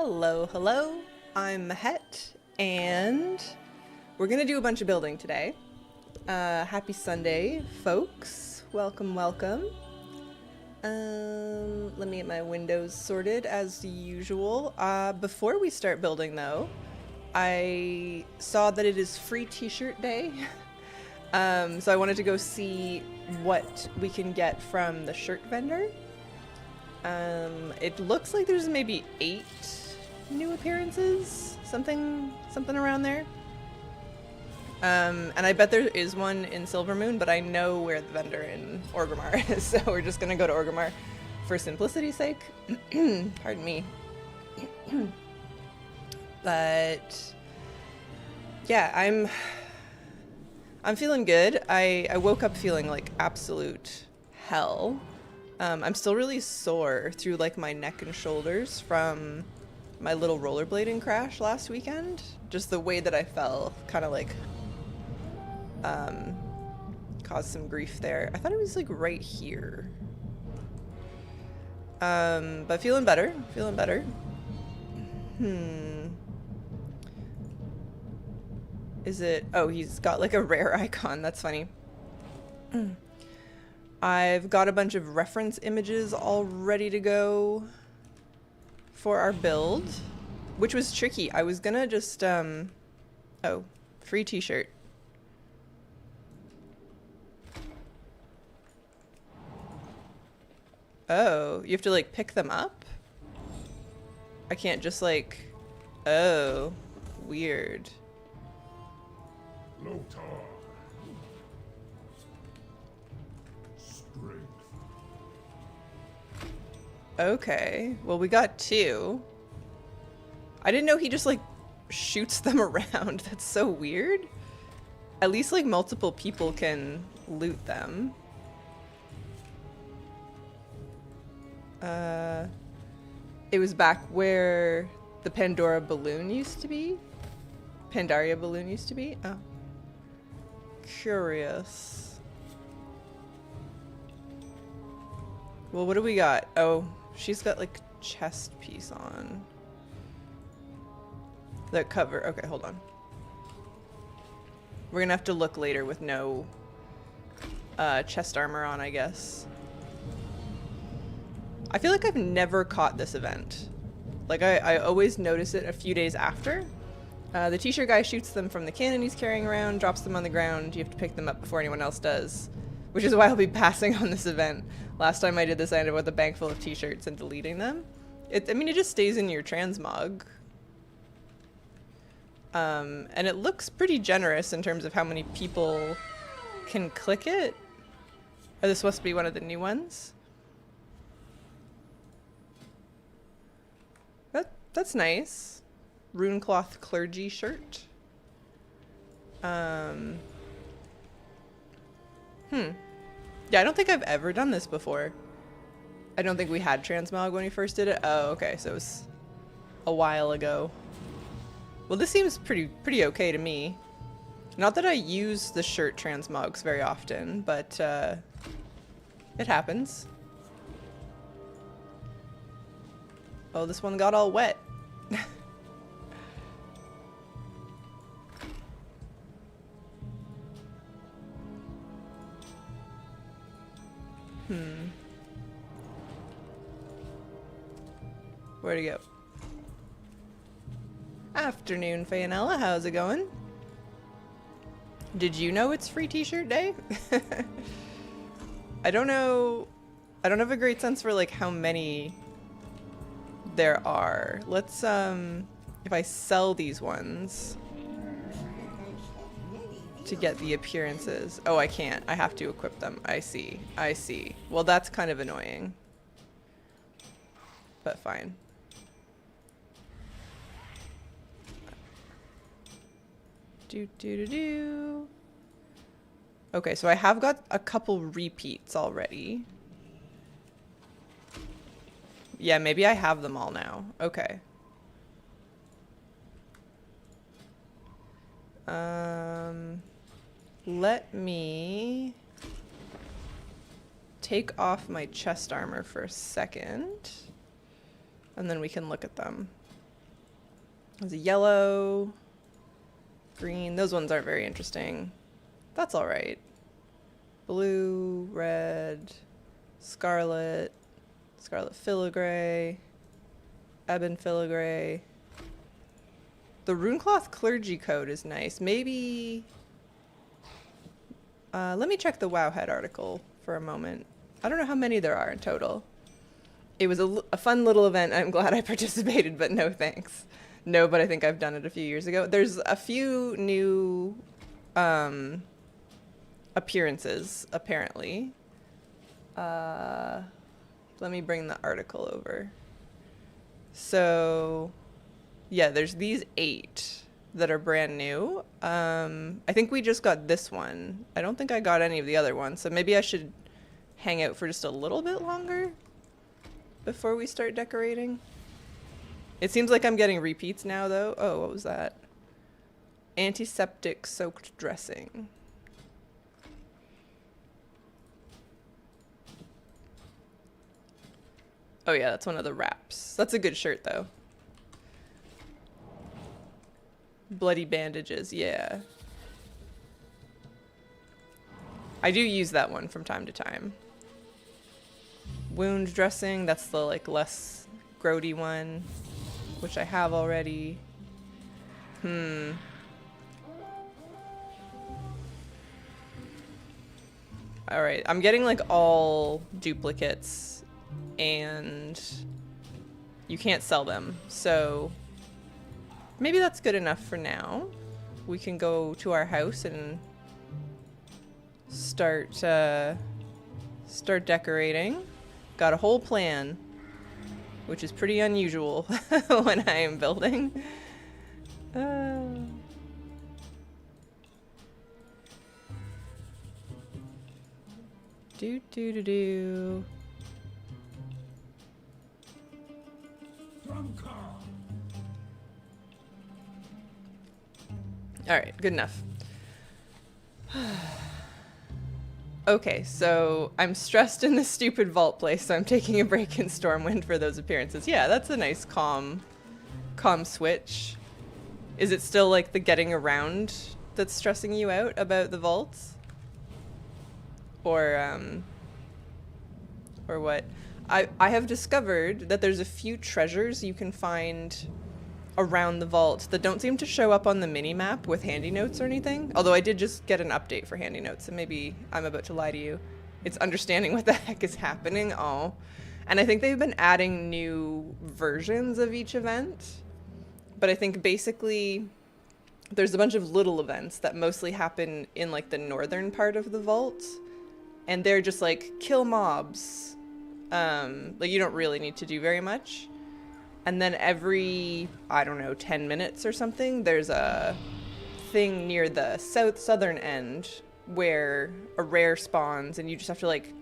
Hello, hello. I'm Mahet, and we're gonna do a bunch of building today. Happy Sunday, folks. Welcome, welcome. Let me get my windows sorted as usual. Before we start building, though, I saw that it is free t-shirt day. So I wanted to go see what we can get from the shirt vendor. It looks like there's maybe 8 new appearances, something around there. And I bet there is one in Silvermoon, but I know where the vendor in Orgrimmar is, so we're just gonna go to Orgrimmar for simplicity's sake. Pardon me. But yeah, I'm feeling good. I woke up feeling like absolute hell. I'm still really sore through like my neck and shoulders from my little rollerblading crash last weekend. Just the way that I fell kind of like caused some grief there. I thought it was like right here. But feeling better, feeling better. Is it, oh, he's got like a rare icon, that's funny. I've got a bunch of reference images all ready to go for our build, which was tricky. I was gonna just, oh, free t-shirt. Oh, you have to like pick them up? I can't just like, oh, weird. Okay, well we got 2. I didn't know he just like shoots them around. That's so weird. At least like multiple people can loot them. It was back where the Pandora balloon used to be. Pandaria balloon used to be? Oh. Curious. Well, what do we got? Oh, she's got like chest piece on. That cover. Okay, hold on. We're gonna have to look later with no chest armor on, I guess. I feel like I've never caught this event. Like I always notice it a few days after. The t-shirt guy shoots them from the cannon he's carrying around, drops them on the ground. You have to pick them up before anyone else does. Which is why I'll be passing on this event. Last time I did this, I ended up with a bank full of t-shirts and deleting them. I mean, it just stays in your transmog. And it looks pretty generous in terms of how many people can click it. Are this supposed to be one of the new ones? That's nice. Runecloth clergy shirt. Yeah, I don't think I've ever done this before. I don't think we had transmog when we first did it. Oh, okay, so it was a while ago. Well, this seems pretty okay to me. Not that I use the shirt transmogs very often, but it happens. Oh, this one got all wet. Where'd he go? Afternoon, Fayanella. How's it going? Did you know it's free t-shirt day? I don't know. I don't have a great sense for like how many there are. Let's if I sell these ones to get the appearances. Oh, I can't. I have to equip them. I see. I see. Well, that's kind of annoying. But fine. Do. Okay, so I have got a couple repeats already. Yeah, maybe I have them all now. Okay. Let me take off my chest armor for a second, and then we can look at them. There's a yellow, green. Those ones aren't very interesting. That's all right. Blue, red, scarlet, scarlet filigree, ebon filigree. The Runecloth Clergy Code is nice. Maybe... let me check the Wowhead article for a moment. I don't know how many there are in total. It was a fun little event. I'm glad I participated, but no thanks. No, but I think I've done it a few years ago. There's a few new appearances, apparently. Let me bring the article over. So, yeah, there's these 8 that are brand new. I think we just got this one. I don't think I got any of the other ones, so maybe I should hang out for just a little bit longer before we start decorating. It seems like I'm getting repeats now, though. Oh, what was that? Antiseptic soaked dressing. Oh yeah, that's one of the wraps. That's a good shirt, though. Bloody bandages, yeah. I do use that one from time to time. Wound dressing, that's the like less grody one, which I have already. Alright, I'm getting like all duplicates and you can't sell them, so maybe that's good enough for now. We can go to our house and start decorating. Got a whole plan, which is pretty unusual when I am building. Do. Alright, good enough. Okay, so I'm stressed in this stupid vault place, so I'm taking a break in Stormwind for those appearances. Yeah, that's a nice calm switch. Is it still like the getting around that's stressing you out about the vaults? Or what? I have discovered that there's a few treasures you can find around the vault that don't seem to show up on the mini-map with handy notes or anything. Although I did just get an update for handy notes, so maybe I'm about to lie to you. It's understanding what the heck is happening. Oh. And I think they've been adding new versions of each event. But I think basically there's a bunch of little events that mostly happen in like the northern part of the vault. And they're just like kill mobs. Like you don't really need to do very much. And then every, I don't know, 10 minutes or something, there's a thing near the southern end where a rare spawns and you just have to like,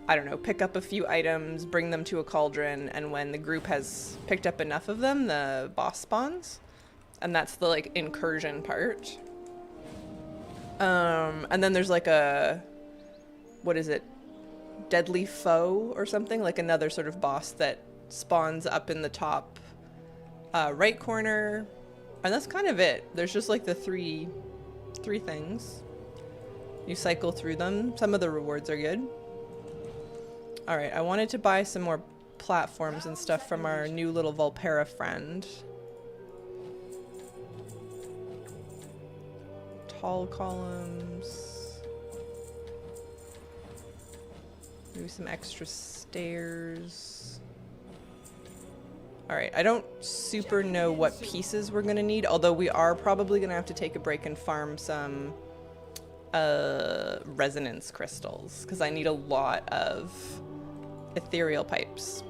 I don't know, pick up a few items, bring them to a cauldron, and when the group has picked up enough of them, the boss spawns. And that's the like incursion part. And then there's like a, what is it? Deadly foe or something, like another sort of boss that spawns up in the top right corner, and that's kind of it. There's just like the three things. You cycle through them. Some of the rewards are good. All right, I wanted to buy some more platforms and stuff from our new little Volpera friend. Tall columns. Maybe some extra stairs. Alright, I don't super know what pieces we're gonna need, although we are probably gonna have to take a break and farm some resonance crystals, because I need a lot of ethereal pipes.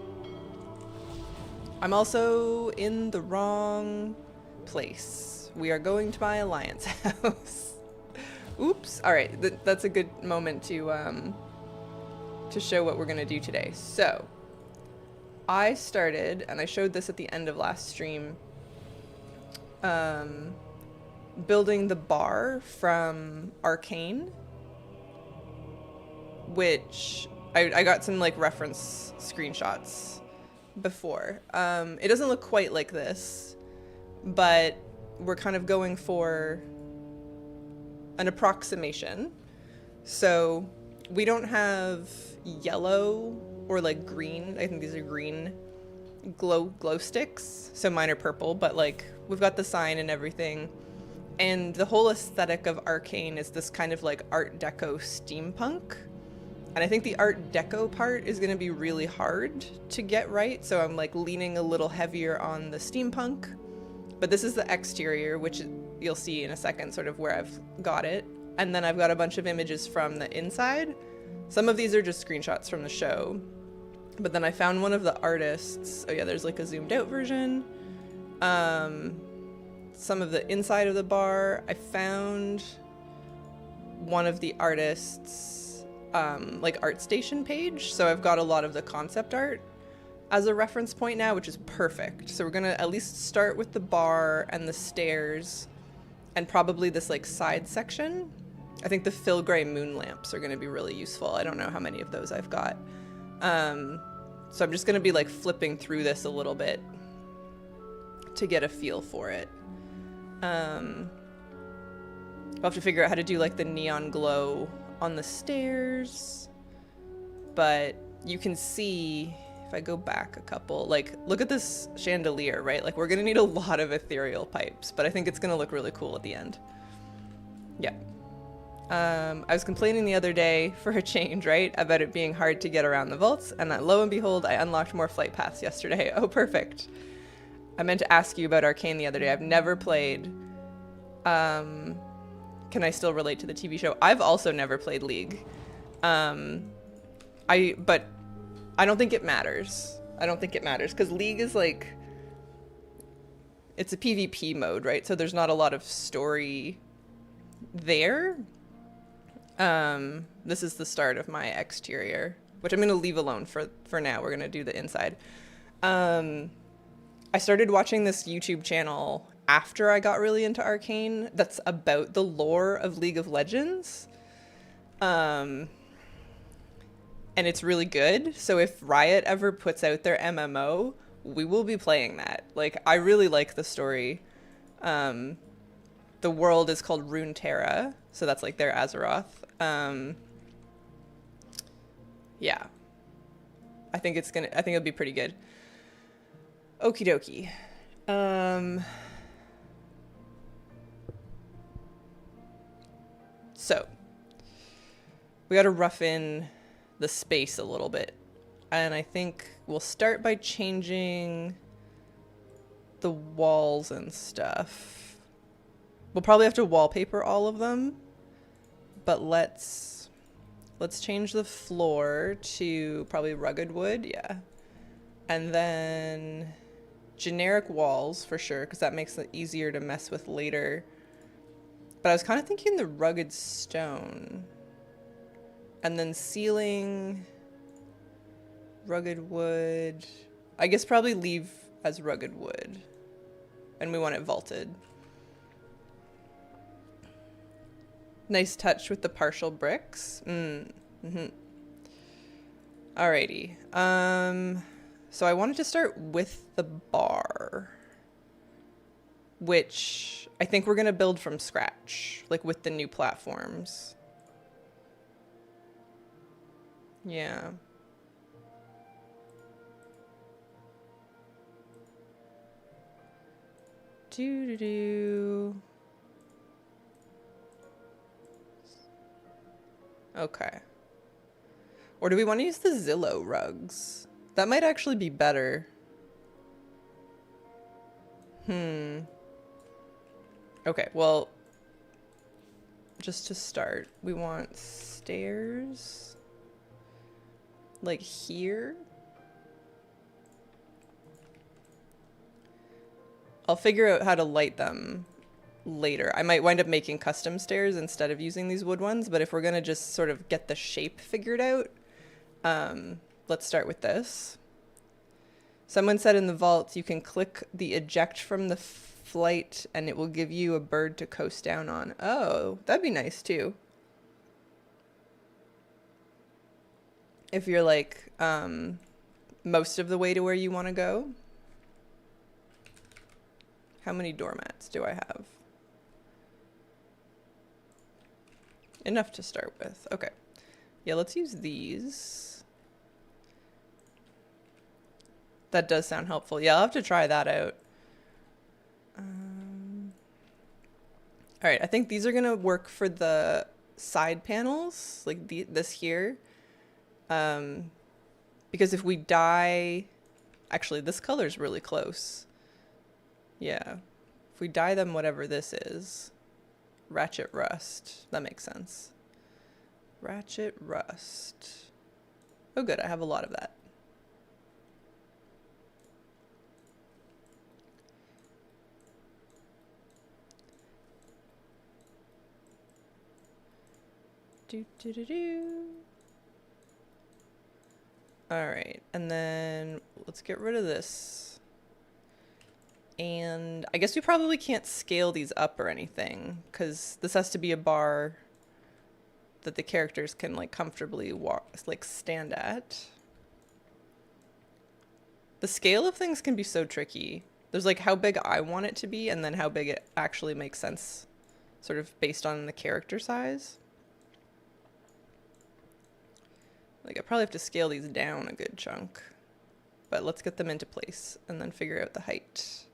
I'm also in the wrong place. We are going to my alliance house. Oops. Alright, that's a good moment to show what we're gonna do today. So, I started, and I showed this at the end of last stream, building the bar from Arcane, which I got some like reference screenshots before. It doesn't look quite like this, but we're kind of going for an approximation. So we don't have yellow or like green. I think these are green glow sticks. So mine are purple, but like we've got the sign and everything. And the whole aesthetic of Arcane is this kind of like Art Deco steampunk. And I think the Art Deco part is going to be really hard to get right. So I'm like leaning a little heavier on the steampunk. But this is the exterior, which you'll see in a second sort of where I've got it. And then I've got a bunch of images from the inside. Some of these are just screenshots from the show. But then I found one of the artists. Oh yeah, there's like a zoomed out version. Some of the inside of the bar. I found one of the artists' like ArtStation page. So I've got a lot of the concept art as a reference point now, which is perfect. So we're gonna at least start with the bar and the stairs and probably this like side section. I think the filigree moon lamps are gonna be really useful. I don't know how many of those I've got. So I'm just gonna be like flipping through this a little bit to get a feel for it. I'll have to figure out how to do like the neon glow on the stairs, but you can see if I go back a couple, like look at this chandelier, right? Like we're gonna need a lot of ethereal pipes, but I think it's gonna look really cool at the end. Yeah. I was complaining the other day, for a change, right, about it being hard to get around the vaults, and lo and behold, I unlocked more flight paths yesterday. Oh, perfect. I meant to ask you about Arcane the other day. I've never played. Can I still relate to the TV show? I've also never played League. But I don't think it matters. I don't think it matters, because League is like, it's a PvP mode, right? So there's not a lot of story there. This is the start of my exterior, which I'm going to leave alone for now. We're going to do the inside. I started watching this YouTube channel after I got really into Arcane that's about the lore of League of Legends. And it's really good. So if Riot ever puts out their MMO, we will be playing that. Like, I really like the story. The world is called Runeterra, so that's like their Azeroth. Yeah. I think it'll be pretty good. Okie dokie. So we got to rough in the space a little bit. And I think we'll start by changing the walls and stuff. We'll probably have to wallpaper all of them, but let's change the floor to probably rugged wood, yeah. And then generic walls for sure, because that makes it easier to mess with later. But I was kind of thinking the rugged stone. And then ceiling, rugged wood. I guess probably leave as rugged wood. And we want it vaulted. Nice touch with the partial bricks. Alrighty. So I wanted to start with the bar, which I think we're going to build from scratch, like with the new platforms. Yeah. Okay. Or do we want to use the Zillow rugs? That might actually be better. Okay, well, just to start, we want stairs like here. I'll figure out how to light them later. I might wind up making custom stairs instead of using these wood ones, but if we're gonna just sort of get the shape figured out, let's start with this. Someone said in the vault you can click the eject from the flight and it will give you a bird to coast down on. Oh, that'd be nice too. If you're like most of the way to where you want to go. How many doormats do I have? Enough to start with. Okay. Yeah, let's use these. That does sound helpful. Yeah, I'll have to try that out. All right, I think these are gonna work for the side panels, like this here. Because if we dye, actually this color's really close. Yeah, if we dye them whatever this is, ratchet rust, that makes sense. Ratchet rust. Oh good, I have a lot of that. Do do do do. All right, and then let's get rid of this. And I guess we probably can't scale these up or anything because this has to be a bar that the characters can like comfortably walk, like stand at. The scale of things can be so tricky. There's like how big I want it to be and then how big it actually makes sense, sort of based on the character size. Like I probably have to scale these down a good chunk, but let's get them into place and then figure out the height.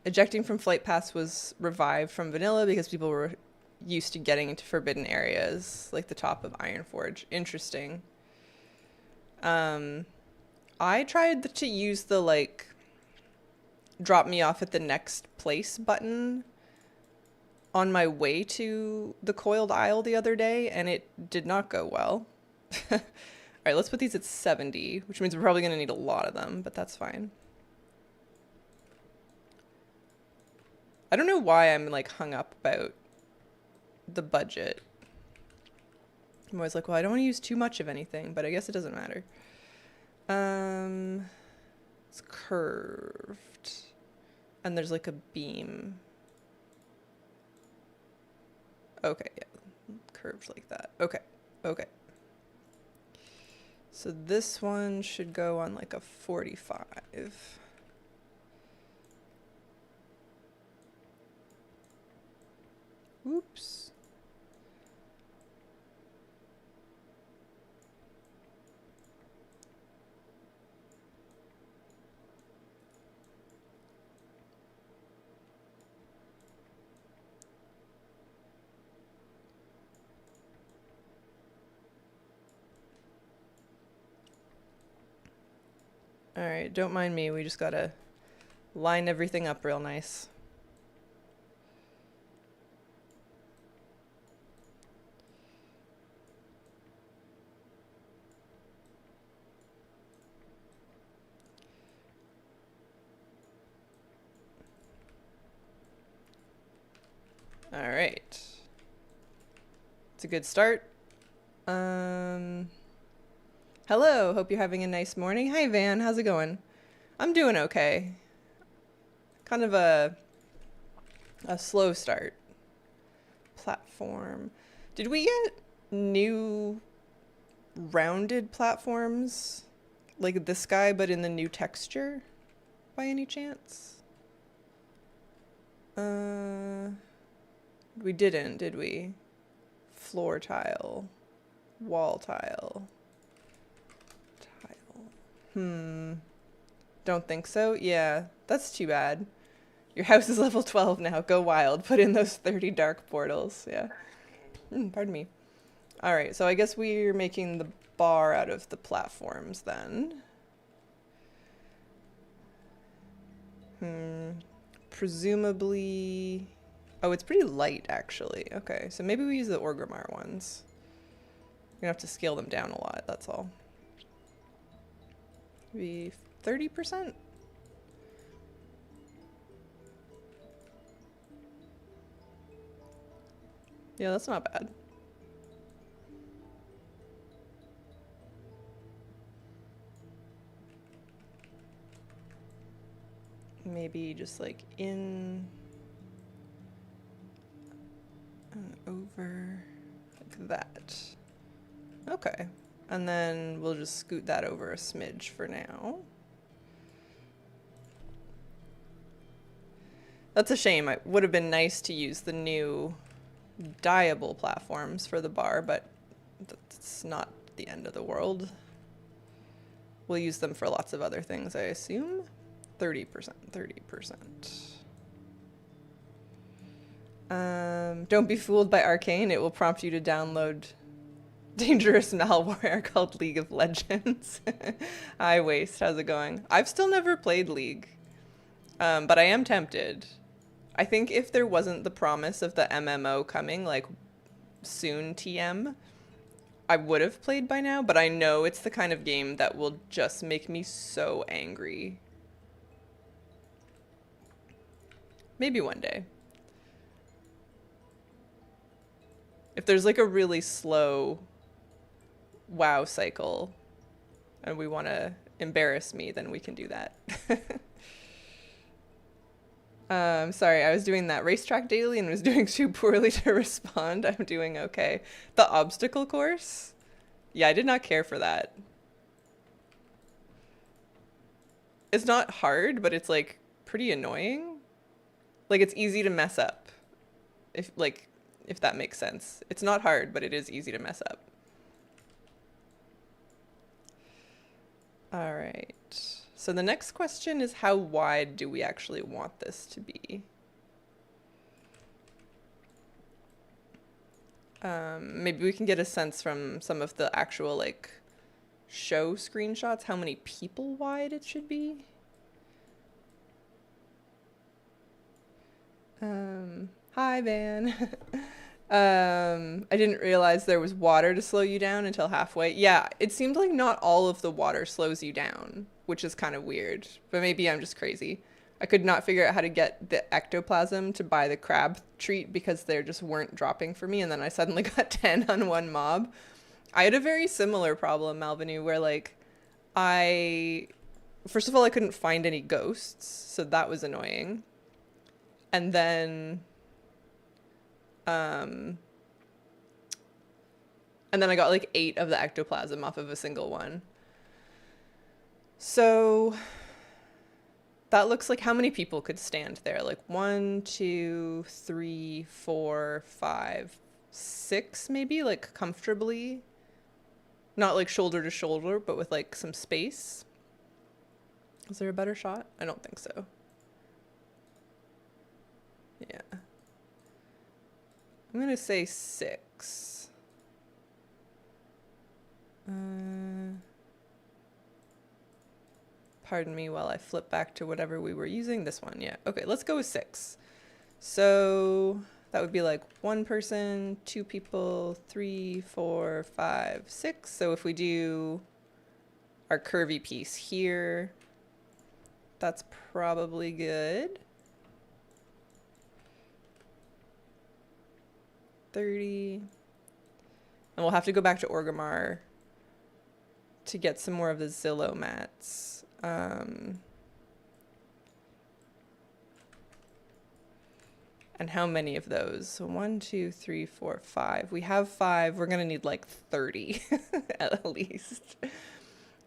Ejecting from flight paths was revived from vanilla because people were used to getting into forbidden areas, like the top of Ironforge. Interesting. I tried to use the like drop me off at the next place button on my way to the coiled isle the other day, and it did not go well. All right, let's put these at 70, which means we're probably going to need a lot of them, but that's fine. I don't know why I'm like hung up about the budget. I'm always like, well, I don't want to use too much of anything, but I guess it doesn't matter. It's curved. And there's like a beam. Okay, yeah. Curved like that. Okay, okay. So this one should go on like a 45. Oops. All right, don't mind me. We just gotta line everything up real nice. All right. It's a good start. Hello, hope you're having a nice morning. Hi, Van, how's it going? I'm doing okay. Kind of a slow start. Platform. Did we get new rounded platforms like this guy, but in the new texture by any chance? We didn't, did we? Floor tile. Wall tile. Don't think so? Yeah, that's too bad. Your house is level 12 now. Go wild. Put in those 30 dark portals. Yeah. Pardon me. All right, so I guess we're making the bar out of the platforms then. Presumably... Oh, it's pretty light, actually. Okay, so maybe we use the Orgrimmar ones. We're gonna have to scale them down a lot, that's all. Maybe 30%? Yeah, that's not bad. Maybe just like in and over like that. Okay. And then we'll just scoot that over a smidge for now. That's a shame. It would have been nice to use the new dyeable platforms for the bar, but that's not the end of the world. We'll use them for lots of other things, I assume. 30%, 30%. Don't be fooled by Arcane. It will prompt you to download dangerous malware called League of Legends. Hi, Waste. How's it going? I've still never played League, but I am tempted. I think if there wasn't the promise of the MMO coming, like, soon TM, I would have played by now, but I know it's the kind of game that will just make me so angry. Maybe one day. If there's like a really slow WoW cycle and we want to embarrass me, then we can do that. Sorry, I was doing that racetrack daily and was doing too poorly to respond. I'm doing okay. The obstacle course? Yeah, I did not care for that. It's not hard, but it's like pretty annoying. Like it's easy to mess up. If that makes sense. It's not hard, but it is easy to mess up. All right. So the next question is, how wide do we actually want this to be? Maybe we can get a sense from some of the actual like show screenshots how many people wide it should be. Hi, Van. I didn't realize there was water to slow you down until halfway. Yeah, it seemed like not all of the water slows you down, which is kind of weird, but maybe I'm just crazy. I could not figure out how to get the ectoplasm to buy the crab treat because there just weren't dropping for me, and then I suddenly got 10 on one mob. I had a very similar problem, Malvinu, where like first of all, I couldn't find any ghosts, so that was annoying. And then I got like 8 of the ectoplasm off of a single one. So that looks like how many people could stand there? Like 1, 2, 3, 4, 5, 6 maybe, like comfortably. Not like shoulder to shoulder, but with like some space. Is there a better shot? I don't think so. Yeah. I'm gonna say 6. Pardon me while I flip back to whatever we were using. This one, yeah. Okay, let's go with 6. So that would be like 1 person, 2 people, 3, 4, 5, 6. So if we do our curvy piece here, that's probably good. 30. And we'll have to go back to Orgrimmar to get some more of the Zillow mats. And how many of those? So 1, 2, 3, 4, 5. We have 5. We're gonna need like 30 at least.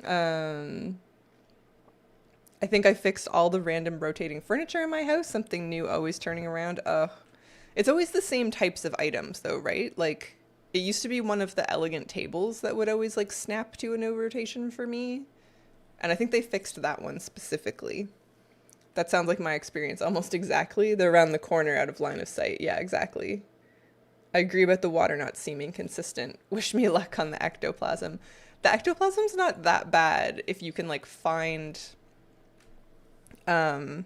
I think I fixed all the random rotating furniture in my house. Something new always turning around. It's always the same types of items though, right? Like it used to be one of the elegant tables that would always like snap to a no rotation for me. And I think they fixed that one specifically. That sounds like my experience almost exactly. They're around the corner out of line of sight. Yeah, exactly. I agree about the water not seeming consistent. Wish me luck on the ectoplasm. The ectoplasm's not that bad if you can like find, what am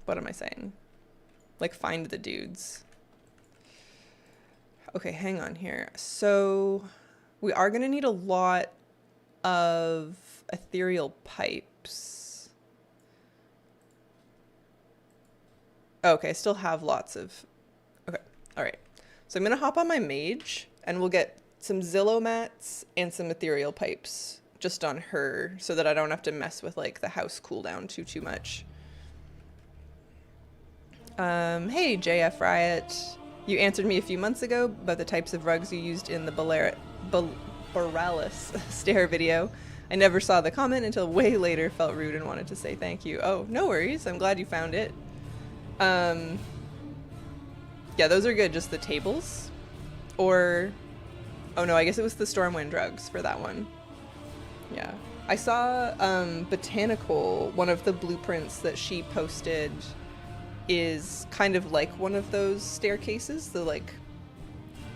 I saying? Like find the dudes. Okay, hang on here. So we are going to need a lot of ethereal pipes. Okay, I still have lots of... Okay, all right. So I'm going to hop on my mage and we'll get some Zillow mats and some ethereal pipes just on her so that I don't have to mess with like the house cooldown too much. Hey, JF Riot. You answered me a few months ago about the types of rugs you used in the Borealis stare video. I never saw the comment until way later, felt rude and wanted to say thank you. Oh, no worries. I'm glad you found it. Yeah, those are good. Just the tables. Or, oh no, I guess it was the Stormwind drugs for that one. Yeah. I saw Botanical, one of the blueprints that she posted is kind of like one of those staircases. The like,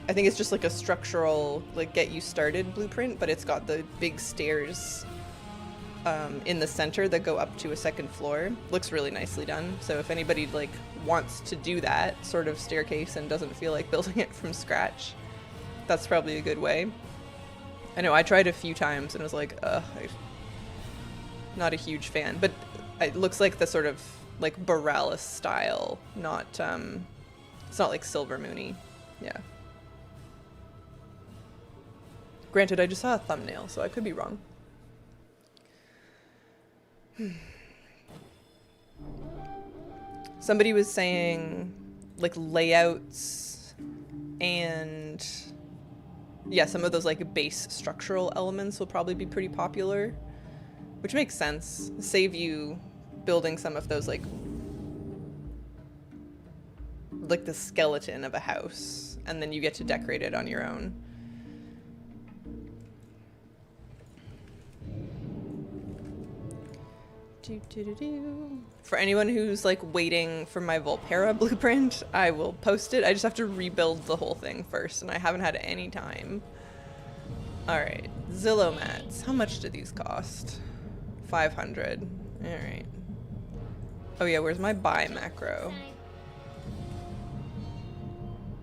I think it's just like a structural, like get you started blueprint, but it's got the big stairs in the center that go up to a second floor. Looks really nicely done. So if anybody like wants to do that sort of staircase and doesn't feel like building it from scratch, that's probably a good way. I know I tried a few times and was like, I'm not a huge fan, but it looks like the sort of like Borealis style, not, it's not like Silver Moony. Yeah. Granted, I just saw a thumbnail, so I could be wrong. Somebody was saying like layouts and yeah, some of those like base structural elements will probably be pretty popular, which makes sense. Save you building some of those like the skeleton of a house, and then you get to decorate it on your own. For anyone who's like waiting for my Volpera blueprint, I will post it. I just have to rebuild the whole thing first, and I haven't had any time. Alright, Zillow mats. How much do these cost? 500. Alright. Oh yeah, where's my buy macro?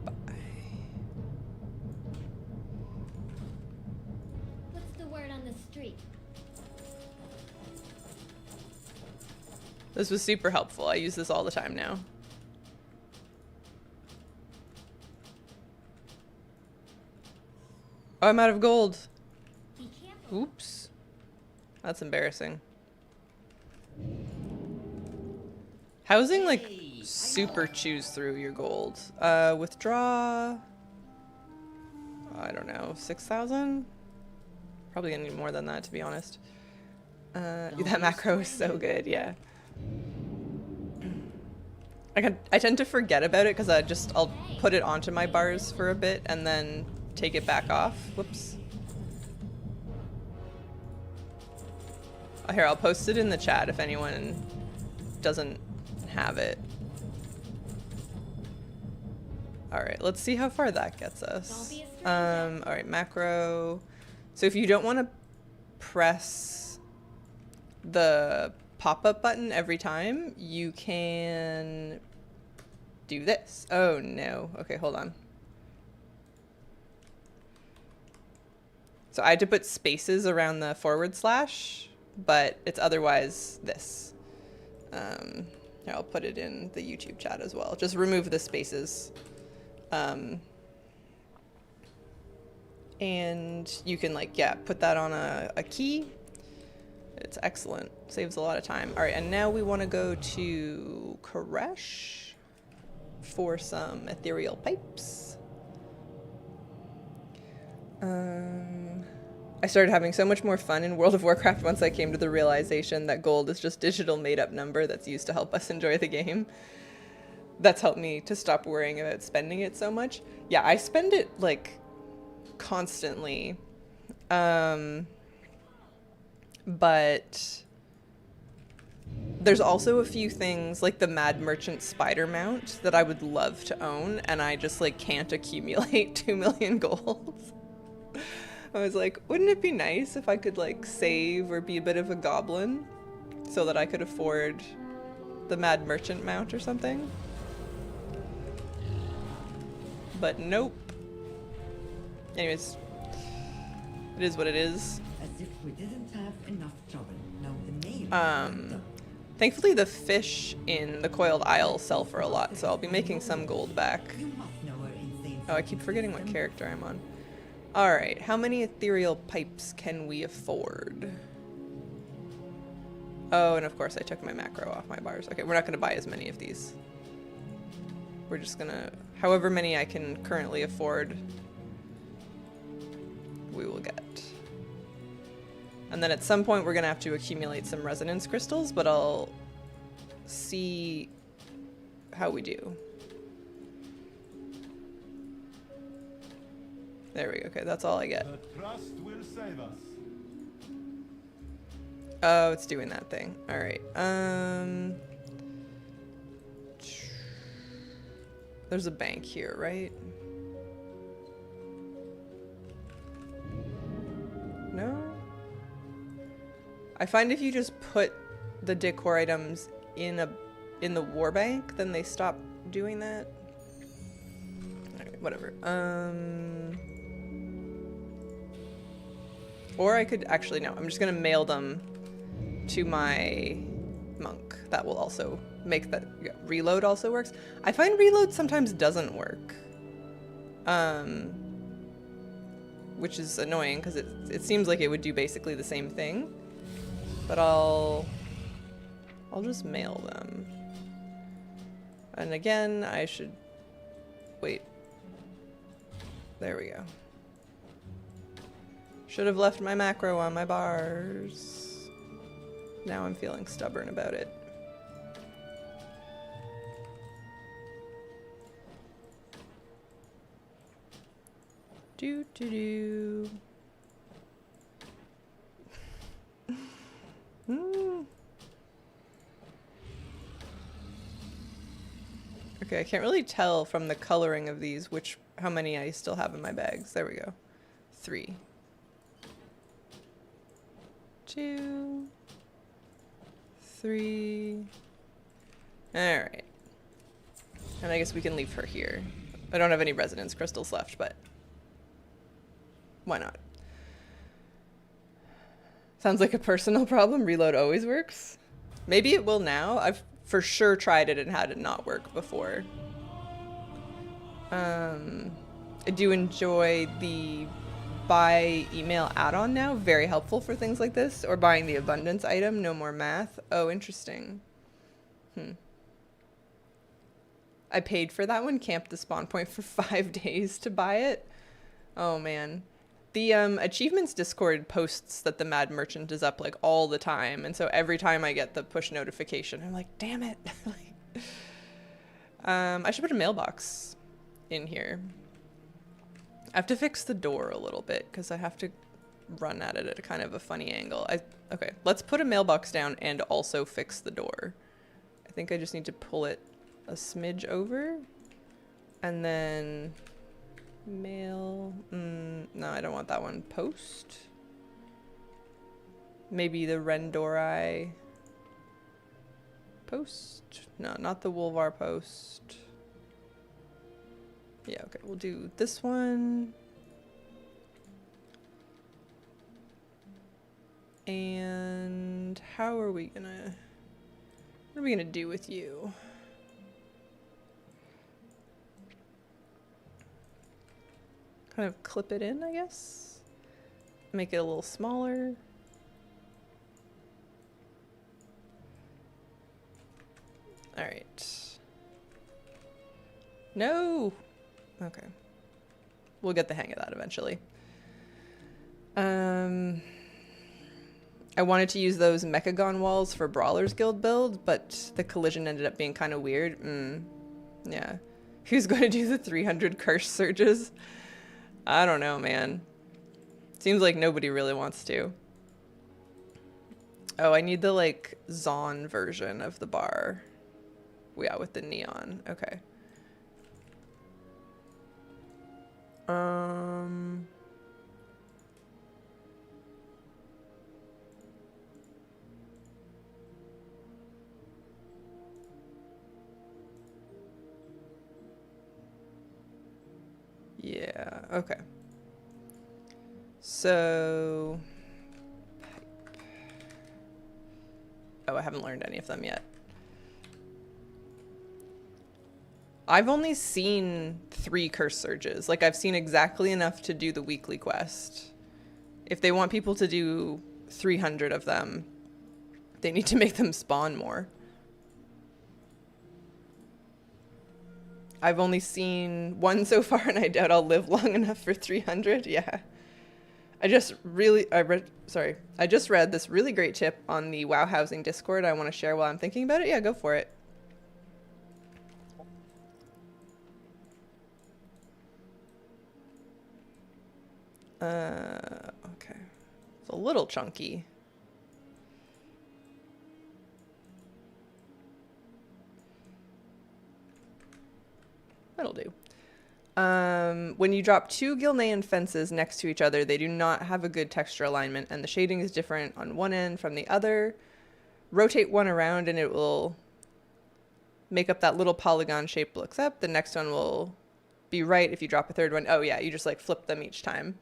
Buy. What's the word on the street? This was super helpful. I use this all the time now. Oh, I'm out of gold. Oops. That's embarrassing. Housing, like, super chews through your gold. Withdraw... I don't know, 6,000? Probably gonna need more than that, to be honest. That macro is so good, yeah. I tend to forget about it because I'll put it onto my bars for a bit and then take it back off. Whoops. Here, I'll post it in the chat if anyone doesn't have it. Alright, let's see how far that gets us. Alright, macro. So if you don't want to press the pop-up button every time, you can do this. Oh no. Okay, hold on. So I had to put spaces around the /, but it's otherwise this. Here, I'll put it in the YouTube chat as well. Just remove the spaces. And you can like, yeah, put that on a key. It's excellent. Saves a lot of time. All right, and now we want to go to Koresh for some ethereal pipes. I started having so much more fun in World of Warcraft once I came to the realization that gold is just digital made-up number that's used to help us enjoy the game. That's helped me to stop worrying about spending it so much. Yeah, I spend it like constantly. But there's also a few things like the Mad Merchant spider mount that I would love to own, and I just like can't accumulate 2 million gold. I was like, wouldn't it be nice if I could like save or be a bit of a goblin so that I could afford the Mad Merchant mount or something? But nope. Anyways, it is what it is. As if we didn't have enough trouble. Now the mail. Thankfully the fish in the Coiled Isle sell for a lot, so I'll be making some gold back. You must know her insane. Oh, I keep forgetting what character I'm on. Alright, how many ethereal pipes can we afford? Oh, and of course I took my macro off my bars. Okay, we're not gonna buy as many of these. We're just gonna, however many I can currently afford, we will get. And then at some point we're gonna have to accumulate some resonance crystals, but I'll see how we do. There we go. Okay, that's all I get. The trust will save us. Oh, it's doing that thing. All right. There's a bank here, right? No? I find if you just put the decor items in the war bank, then they stop doing that. Alright, whatever. Or I could actually no, I'm just gonna mail them to my monk. That will also make that reload also works. I find reload sometimes doesn't work. Which is annoying because it seems like it would do basically the same thing. But I'll just mail them. And again, I should wait. There we go. Should have left my macro on my bars. Now I'm feeling stubborn about it. Do do do. Okay, I can't really tell from the coloring of these how many I still have in my bags. There we go. 3. 2. 3. Alright. And I guess we can leave her here. I don't have any resonance crystals left, but why not? Sounds like a personal problem. Reload always works. Maybe it will now. I've for sure tried it and had it not work before. I do enjoy the buy email add-on now. Very helpful for things like this. Or buying the abundance item. No more math. Oh, interesting. I paid for that one. Camped the spawn point for 5 days to buy it. Oh, man. The achievements Discord posts that the Mad Merchant is up like all the time, and so every time I get the push notification, I'm like, damn it. I should put a mailbox in here. I have to fix the door a little bit because I have to run at it at a kind of a funny angle. Okay, let's put a mailbox down and also fix the door. I think I just need to pull it a smidge over, and then mail. No, I don't want that one. Post. Maybe the Rendori post. No, not the Wolvar post. Yeah, okay, we'll do this one. And how are we gonna, what are we gonna do with you? Kind of clip it in, I guess. Make it a little smaller. All right. No. Okay. We'll get the hang of that eventually. I wanted to use those Mechagon walls for Brawlers Guild build, but the collision ended up being kind of weird. Yeah. Who's going to do the 300 curse surges? I don't know, man. Seems like nobody really wants to. Oh, I need the, like, Zon version of the bar. Yeah, with the neon. Okay. Yeah, okay. So, oh, I haven't learned any of them yet. I've only seen 3 curse surges. Like, I've seen exactly enough to do the weekly quest. If they want people to do 300 of them, they need to make them spawn more. I've only seen 1 so far, and I doubt I'll live long enough for 300. Yeah. I just read this really great tip on the WoW Housing Discord I want to share while I'm thinking about it. Yeah, go for it. Okay. It's a little chunky. That'll do. When you drop two Gilnean fences next to each other, they do not have a good texture alignment, and the shading is different on one end from the other. Rotate one around and it will make up that little polygon shape looks up. The next one will be right if you drop a third one. Oh yeah, you just like flip them each time.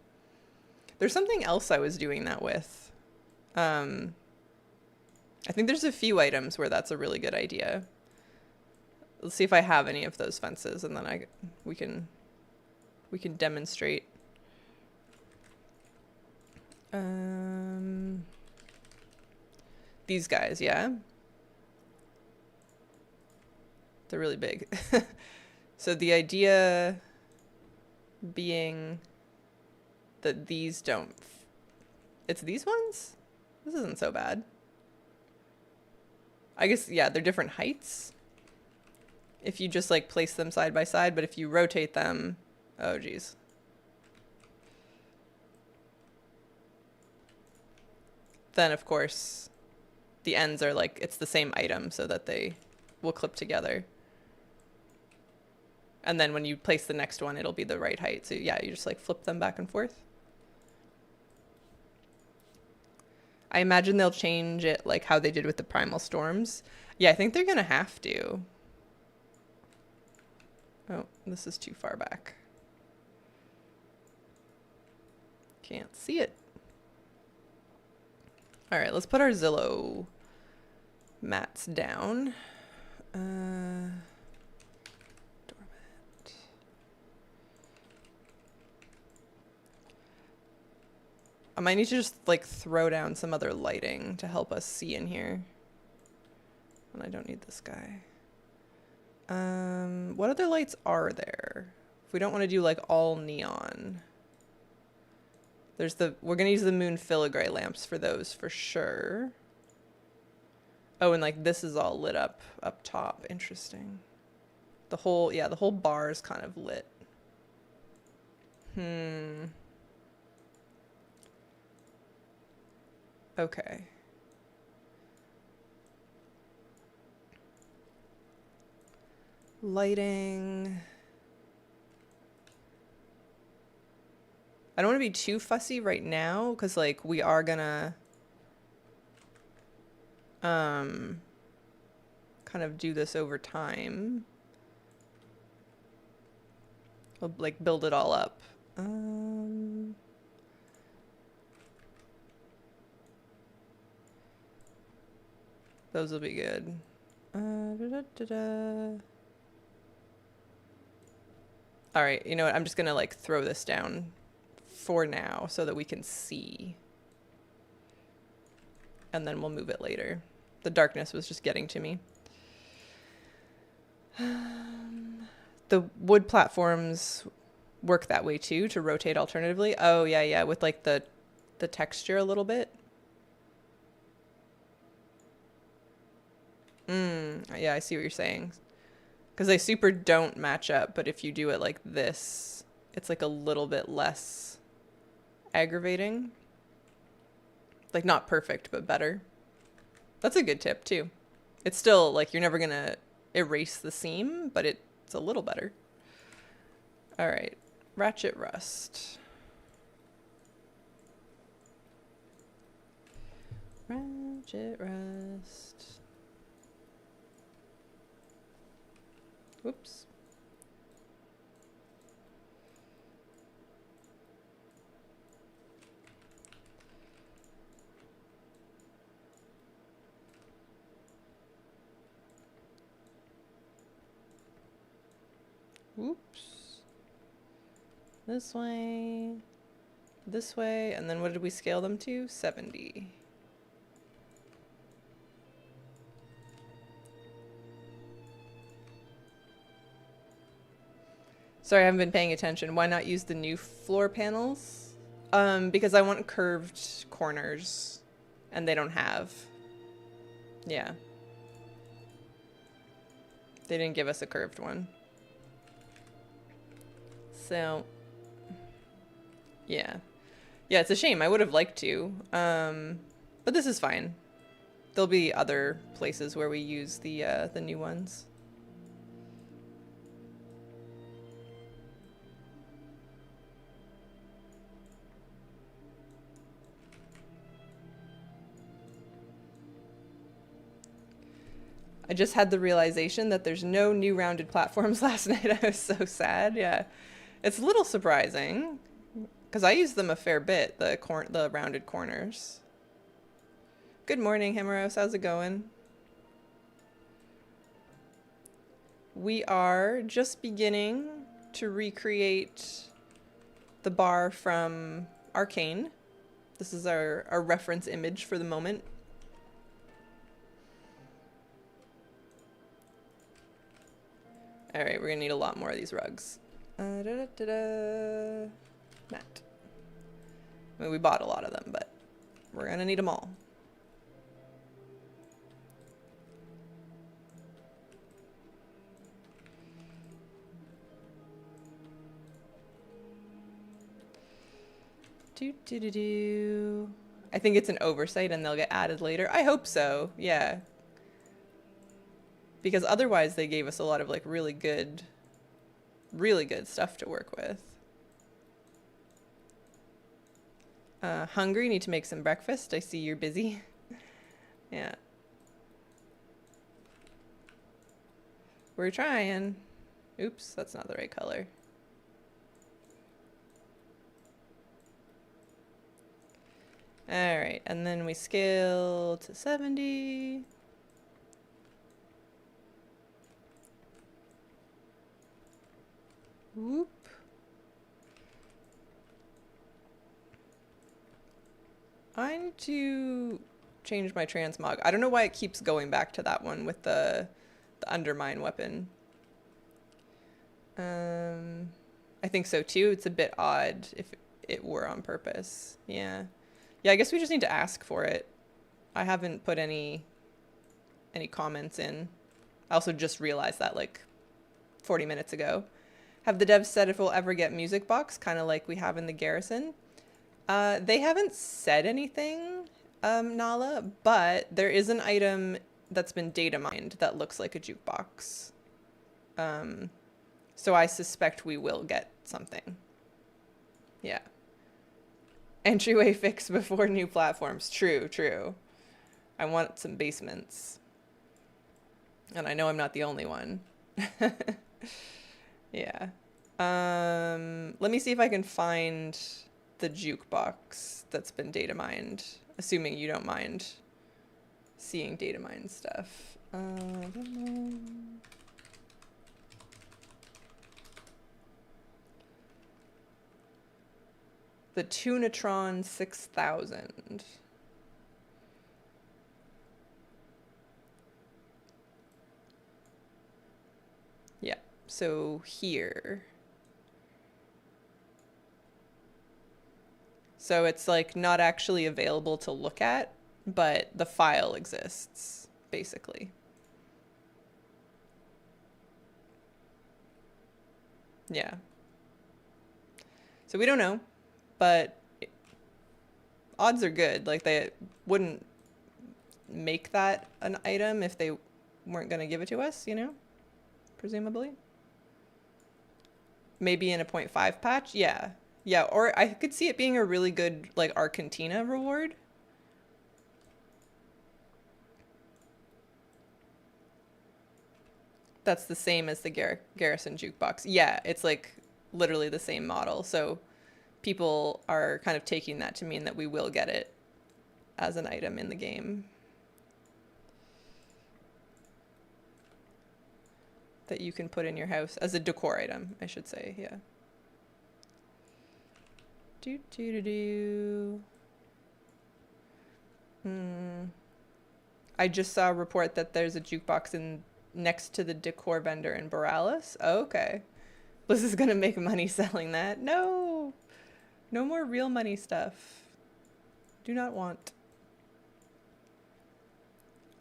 There's something else I was doing that with. I think there's a few items where that's a really good idea. Let's see if I have any of those fences, and then we can demonstrate. These guys, yeah. They're really big. So the idea being that these don't... It's these ones? This isn't so bad. I guess, yeah, they're different heights. If you just like place them side by side, but if you rotate them, oh geez. Then of course, the ends are like, it's the same item so that they will clip together. And then when you place the next one, it'll be the right height. So yeah, you just like flip them back and forth. I imagine they'll change it like how they did with the Primal Storms. Yeah, I think they're gonna have to. Oh, this is too far back. Can't see it. All right, let's put our Zillow mats down. Doormat. I might need to just like throw down some other lighting to help us see in here. And I don't need this guy. What other lights are there? If we don't want to do like all neon. There's we're gonna use the moon filigree lamps for those for sure. Oh, and like this is all lit up top. Interesting. The whole bar is kind of lit. Okay. Lighting. I don't want to be too fussy right now because like we are gonna kind of do this over time. We'll like build it all up. Those will be good. All right, you know what? I'm just gonna like throw this down for now so that we can see. And then we'll move it later. The darkness was just getting to me. The wood platforms work that way too, to rotate alternatively. Oh yeah, with like the texture a little bit. Yeah, I see what you're saying. Because they super don't match up, but if you do it like this, it's like a little bit less aggravating. Like not perfect, but better. That's a good tip too. It's still like you're never gonna erase the seam, but it's a little better. All right, ratchet rust. Ratchet rust. Whoops. Whoops. This way, and then what did we scale them to? 70. Sorry, I haven't been paying attention. Why not use the new floor panels? Because I want curved corners, and they don't have. Yeah. They didn't give us a curved one. So, yeah. Yeah, it's a shame. I would have liked to. But this is fine. There'll be other places where we use the new ones. I just had the realization that there's no new rounded platforms last night. I was so sad. Yeah. It's a little surprising because I use them a fair bit, the rounded corners. Good morning, Hemeros. How's it going? We are just beginning to recreate the bar from Arcane. This is our reference image for the moment. Alright, we're gonna need a lot more of these rugs. Mat. I mean, we bought a lot of them, but we're gonna need them all. I think it's an oversight and they'll get added later. I hope so, yeah. Because otherwise they gave us a lot of like really good stuff to work with. Hungry, need to make some breakfast. I see you're busy. Yeah. We're trying. Oops, that's not the right color. All right, and then we scale to 70. Whoop. I need to change my transmog. I don't know why it keeps going back to that one with the undermine weapon. I think so too. It's a bit odd if it were on purpose. Yeah. Yeah, I guess we just need to ask for it. I haven't put any comments in. I also just realized that like 40 minutes ago. Have the devs said if we'll ever get music box, kind of like we have in the Garrison? They haven't said anything, Nala, but there is an item that's been data mined that looks like a jukebox. So I suspect we will get something. Yeah. Entryway fix before new platforms. True, true. I want some basements. And I know I'm not the only one. Yeah. Let me see if I can find the jukebox that's been data mined, assuming you don't mind seeing data mined stuff. The Tunatron 6000. Yeah, so here. So it's like not actually available to look at, but the file exists, basically. Yeah. So we don't know, but odds are good. Like they wouldn't make that an item if they weren't going to give it to us, you know? Presumably. Maybe in a 0.5 patch? Yeah. Yeah, or I could see it being a really good, like, Arcantina reward. That's the same as the Garrison jukebox. Yeah, it's, like, literally the same model. So people are kind of taking that to mean that we will get it as an item in the game. That you can put in your house as a decor item, I should say, yeah. I just saw a report that there's a jukebox next to the decor vendor in Borealis. Oh, okay. Bliss is gonna make money selling that. No, No more real money stuff. Do not want.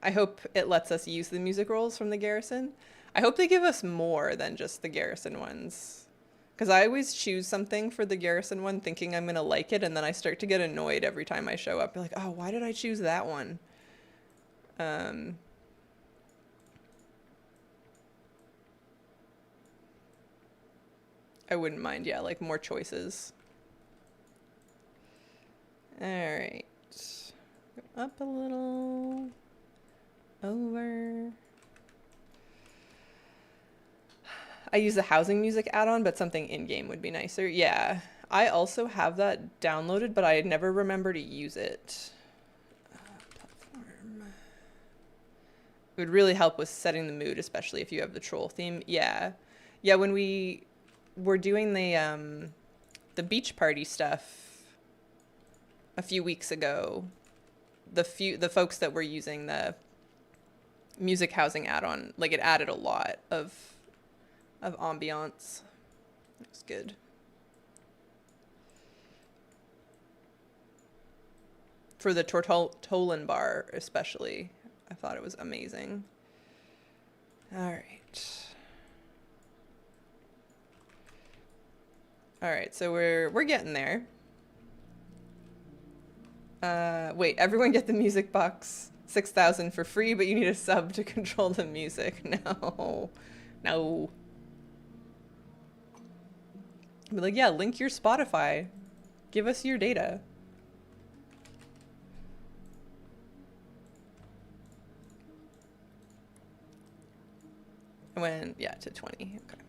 I hope it lets us use the music rolls from the Garrison. I hope they give us more than just the Garrison ones. Because I always choose something for the Garrison one thinking I'm going to like it, and then I start to get annoyed every time I show up. Like, oh, why did I choose that one? I wouldn't mind, yeah, like more choices. Alright. Go up a little. Over. I use the housing music add-on, but something in-game would be nicer. Yeah, I also have that downloaded, but I never remember to use it. Platform. It would really help with setting the mood, especially if you have the troll theme. Yeah. Yeah, when we were doing the beach party stuff a few weeks ago, the folks that were using the music housing add-on, like it added a lot of ambiance. Looks good. For the Tortolan bar especially, I thought it was amazing. All right, so we're getting there. Wait, everyone get the music box 6,000 for free, but you need a sub to control the music. No. No. Be like, yeah, link your Spotify. Give us your data. I went, yeah, to 20. Okay.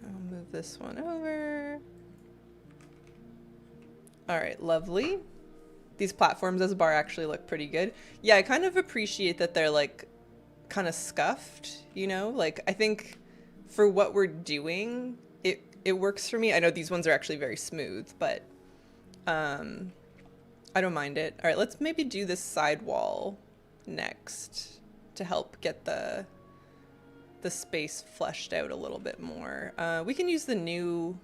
I'll move this one over. All right, lovely. These platforms as a bar actually look pretty good. Yeah, I kind of appreciate that they're like kind of scuffed, you know? Like I think for what we're doing, it works for me. I know these ones are actually very smooth, but I don't mind it. All right, let's maybe do this side wall next to help get the space fleshed out a little bit more. We can use the new,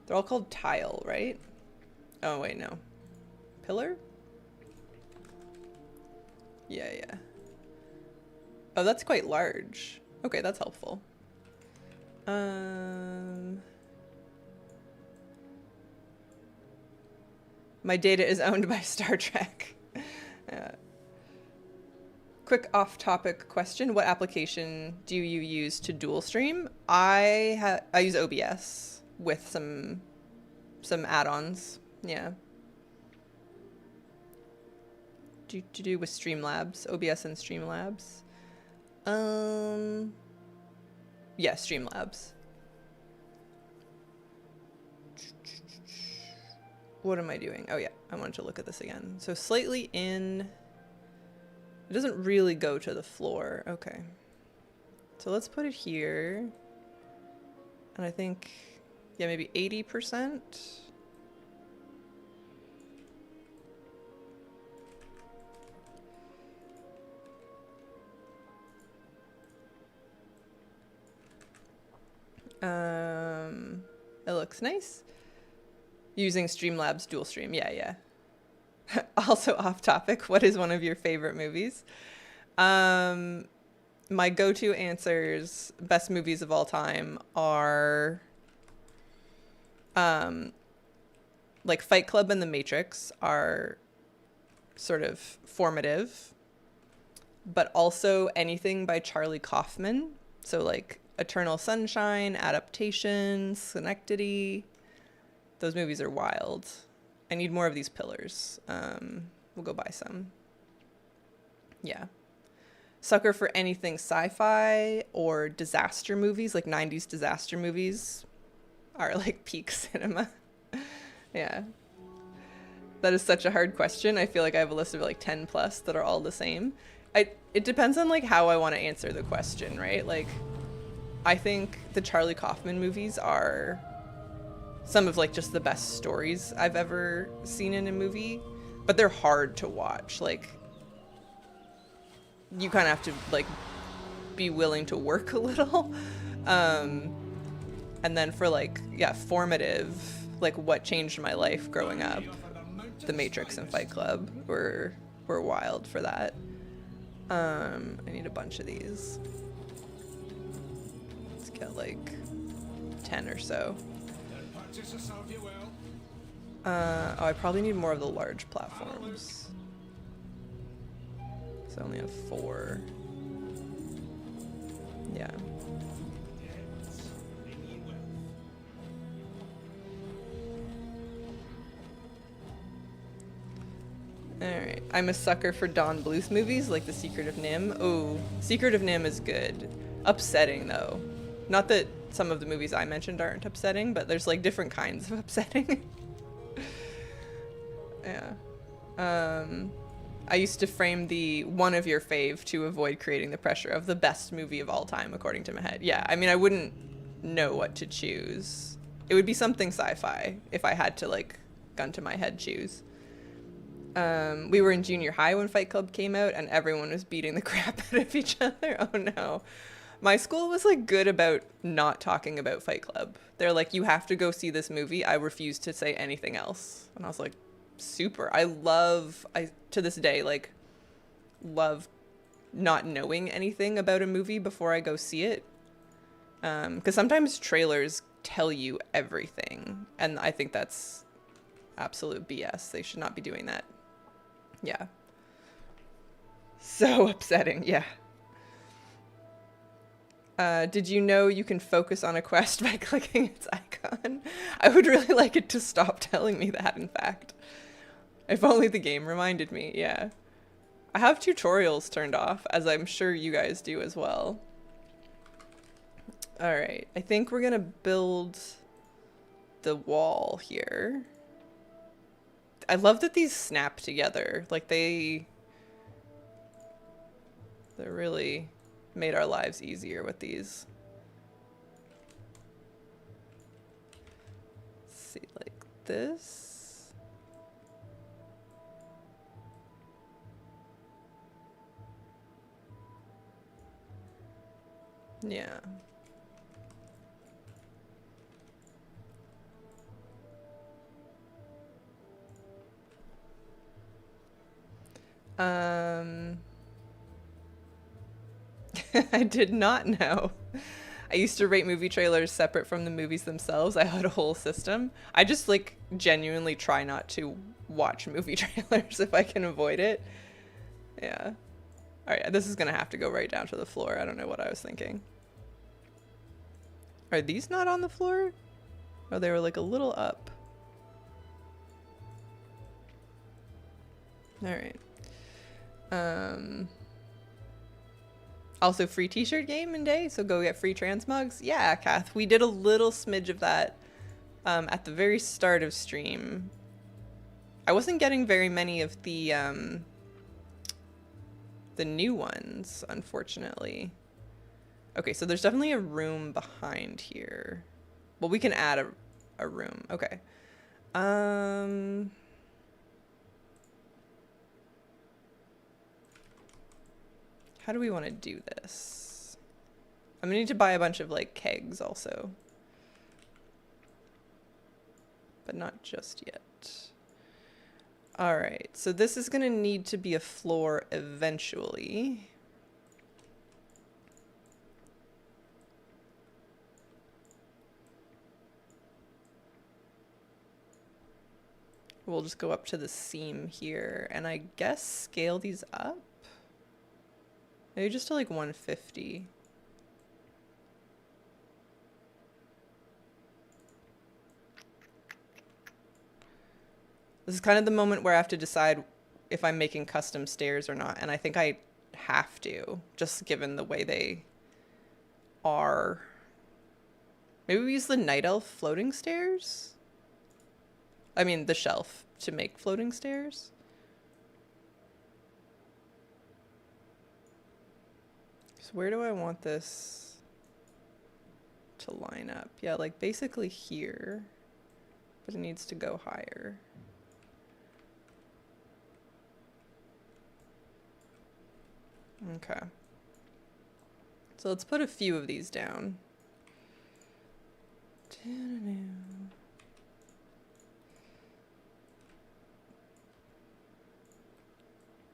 they're all called tile, right? Oh wait, no. Pillar? Yeah. Oh, that's quite large. Okay, that's helpful. My data is owned by Star Trek. Quick off-topic question. What application do you use to dual stream? I use OBS with some add-ons. Yeah. Do with Streamlabs, OBS and Streamlabs. Yeah, Streamlabs. What am I doing? Oh yeah, I wanted to look at this again. So slightly in, it doesn't really go to the floor. Okay. So let's put it here. And I think, yeah, maybe 80%. It looks nice. Using Streamlabs dual stream. Yeah. Also off topic, what is one of your favorite movies? My go-to answers, best movies of all time are like Fight Club and The Matrix are sort of formative, but also anything by Charlie Kaufman. So like Eternal Sunshine, Adaptation, Schenectady. Those movies are wild. I need more of these pillars. We'll go buy some. Yeah. Sucker for anything sci-fi or disaster movies, like 90s disaster movies are like peak cinema. Yeah. That is such a hard question. I feel like I have a list of like 10 plus that are all the same. It depends on like how I want to answer the question, right? Like I think the Charlie Kaufman movies are some of like just the best stories I've ever seen in a movie, but they're hard to watch. Like you kind of have to like be willing to work a little. And then for like, yeah, formative, like what changed my life growing up, The Matrix and Fight Club were wild for that. I need a bunch of these. Let's get like 10 or so. Oh, I probably need more of the large platforms. So I only have 4. Yeah. Alright. I'm a sucker for Don Bluth movies like The Secret of Nim. Oh, Secret of Nim is good. Upsetting though. Not that some of the movies I mentioned aren't upsetting, but there's like different kinds of upsetting. Yeah. I used to frame the one of your fave to avoid creating the pressure of the best movie of all time according to my head. Yeah, I mean, I wouldn't know what to choose. It would be something sci-fi if I had to like gun to my head choose. We were in junior high when Fight Club came out and everyone was beating the crap out of each other. Oh no. My school was like good about not talking about Fight Club. They're like, you have to go see this movie. I refuse to say anything else. And I was like, super. I to this day, like, love not knowing anything about a movie before I go see it. Because sometimes trailers tell you everything. And I think that's absolute BS. They should not be doing that. Yeah. So upsetting. Yeah. Did you know you can focus on a quest by clicking its icon? I would really like it to stop telling me that, in fact. If only the game reminded me, yeah. I have tutorials turned off, as I'm sure you guys do as well. Alright, I think we're gonna build the wall here. I love that these snap together. Like, they really made our lives easier with these. Let's see, like this. Yeah. I did not know. I used to rate movie trailers separate from the movies themselves. I had a whole system. I just like genuinely try not to watch movie trailers if I can avoid it. Yeah. All right, this is gonna have to go right down to the floor. I don't know what I was thinking. Are these not on the floor? Oh, they were like a little up. All right. Also free t-shirt game and day, so go get free trans mugs. Yeah, Kath, we did a little smidge of that at the very start of stream. I wasn't getting very many of the new ones, unfortunately. Okay, so there's definitely a room behind here. Well, we can add a room. Okay. How do we want to do this? I'm gonna need to buy a bunch of like kegs also. But not just yet. All right, so this is gonna need to be a floor eventually. We'll just go up to the seam here and I guess scale these up. Maybe just to like 150. This is kind of the moment where I have to decide if I'm making custom stairs or not. And I think I have to, just given the way they are. Maybe we use the Night Elf floating stairs? I mean, the shelf to make floating stairs. So where do I want this to line up? Yeah, like basically here, but it needs to go higher. Okay. So let's put a few of these down.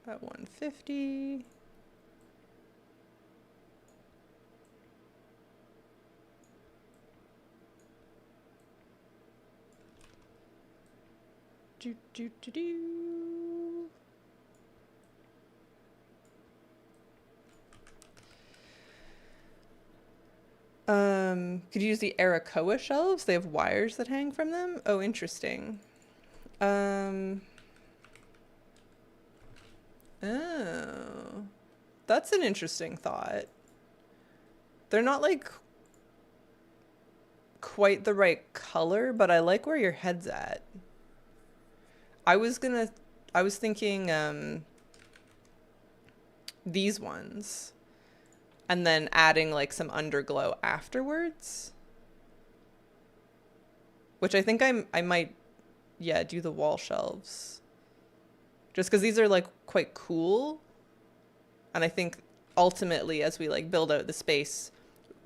At 150. Do, do, do, do. Could you use the Arakoa shelves? They have wires that hang from them. Oh, interesting. Oh, that's an interesting thought. They're not like quite the right color, but I like where your head's at. I was thinking these ones and then adding like some underglow afterwards, which I think I might, yeah, do the wall shelves just because these are like quite cool. And I think ultimately as we like build out the space,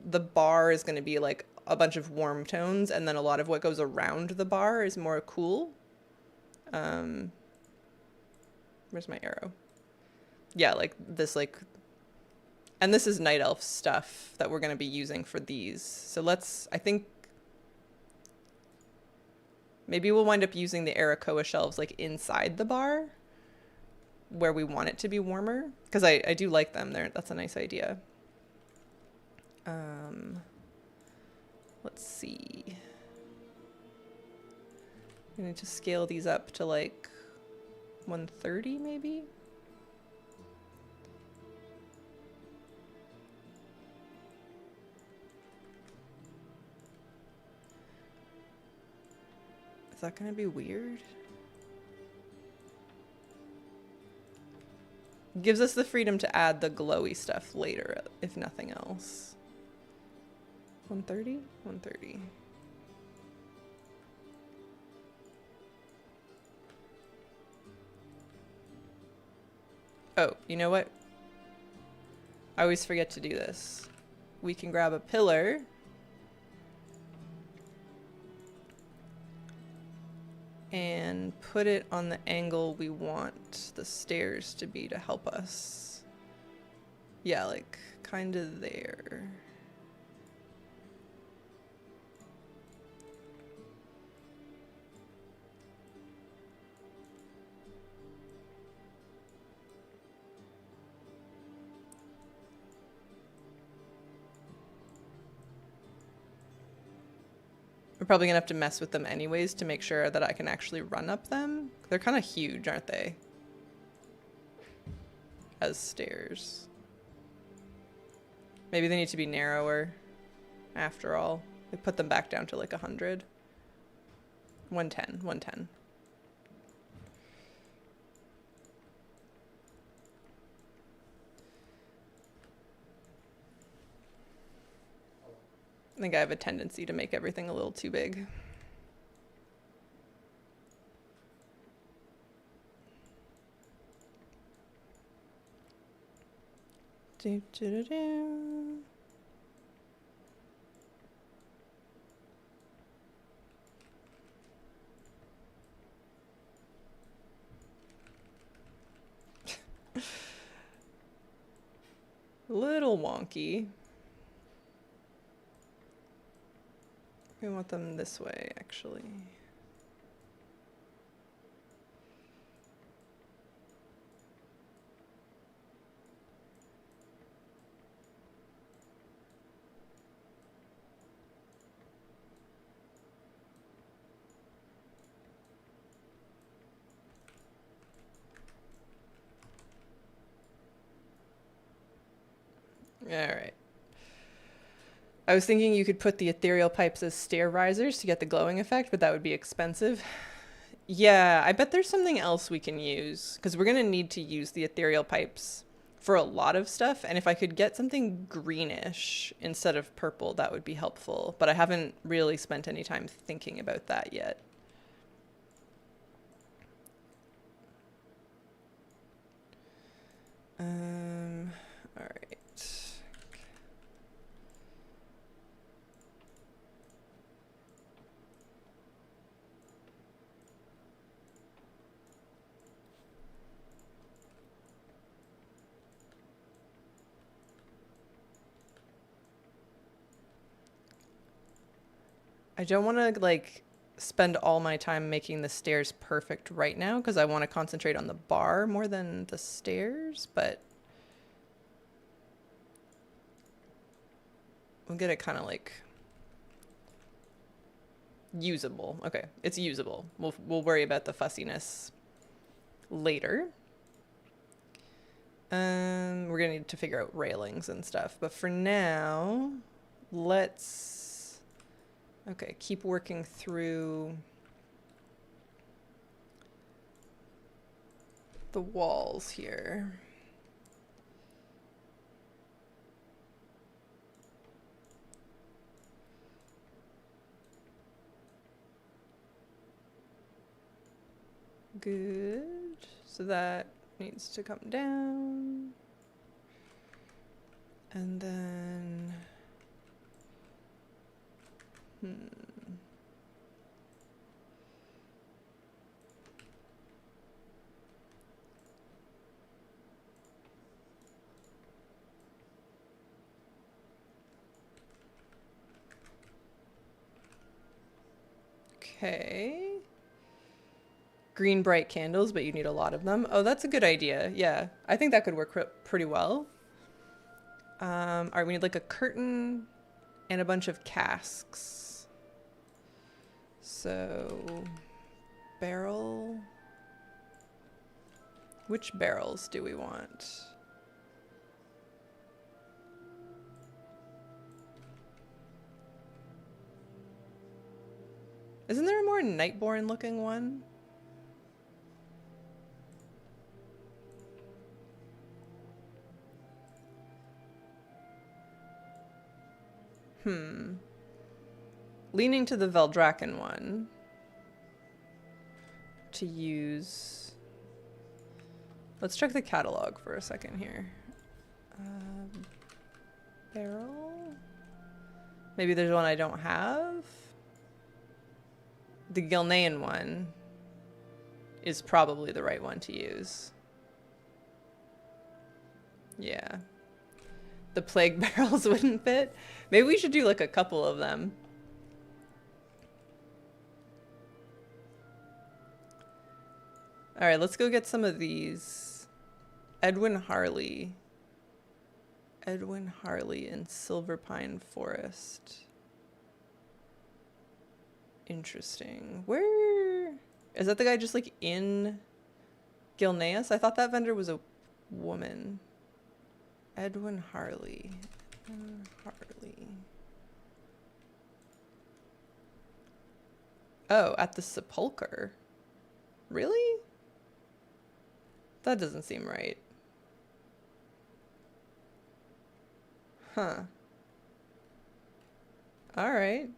the bar is going to be like a bunch of warm tones, and then a lot of what goes around the bar is more cool. Where's my arrow? Yeah, like this, like, and this is night elf stuff that we're going to be using for these. So I think maybe we'll wind up using the Arakoa shelves like inside the bar where we want it to be warmer, because I do like them. That's a nice idea. Let's see. I need to scale these up to like 130 maybe. Is that gonna be weird? Gives us the freedom to add the glowy stuff later, if nothing else. 130? 130. Oh, you know what? I always forget to do this. We can grab a pillar. And put it on the angle we want the stairs to be to help us. Yeah, like kind of there. We're probably gonna have to mess with them anyways to make sure that I can actually run up them. They're kind of huge, aren't they? As stairs. Maybe they need to be narrower after all. We put them back down to like 100. 110, 110. I think I have a tendency to make everything a little too big. Do, do, do, do. Little wonky. We want them this way, actually. All right. I was thinking you could put the ethereal pipes as stair risers to get the glowing effect, but that would be expensive. Yeah, I bet there's something else we can use, because we're going to need to use the ethereal pipes for a lot of stuff, and if I could get something greenish instead of purple, that would be helpful, but I haven't really spent any time thinking about that yet. All right. I don't want to like spend all my time making the stairs perfect right now because I want to concentrate on the bar more than the stairs, but we'll get it kind of like usable. Okay, it's usable. We'll worry about the fussiness later. We're gonna need to figure out railings and stuff, but for now, let's keep working through the walls here. Good. So that needs to come down. And then okay. Green bright candles, but you need a lot of them. Oh, that's a good idea. Yeah, I think that could work pretty well. All right, we need like a curtain and a bunch of casks. So, barrel. Which barrels do we want? Isn't there a more Nightborn looking one? Leaning to the Veldraken one to use. Let's check the catalog for a second here. Barrel? Maybe there's one I don't have. The Gilnean one is probably the right one to use. Yeah. The plague barrels wouldn't fit. Maybe we should do like a couple of them. All right, let's go get some of these. Edwin Harley in Silver Pine Forest. Interesting. Where is that? The guy just like in Gilneas? I thought that vendor was a woman. Edwin Harley. Oh, at the Sepulchre. Really? That doesn't seem right. Huh. All right.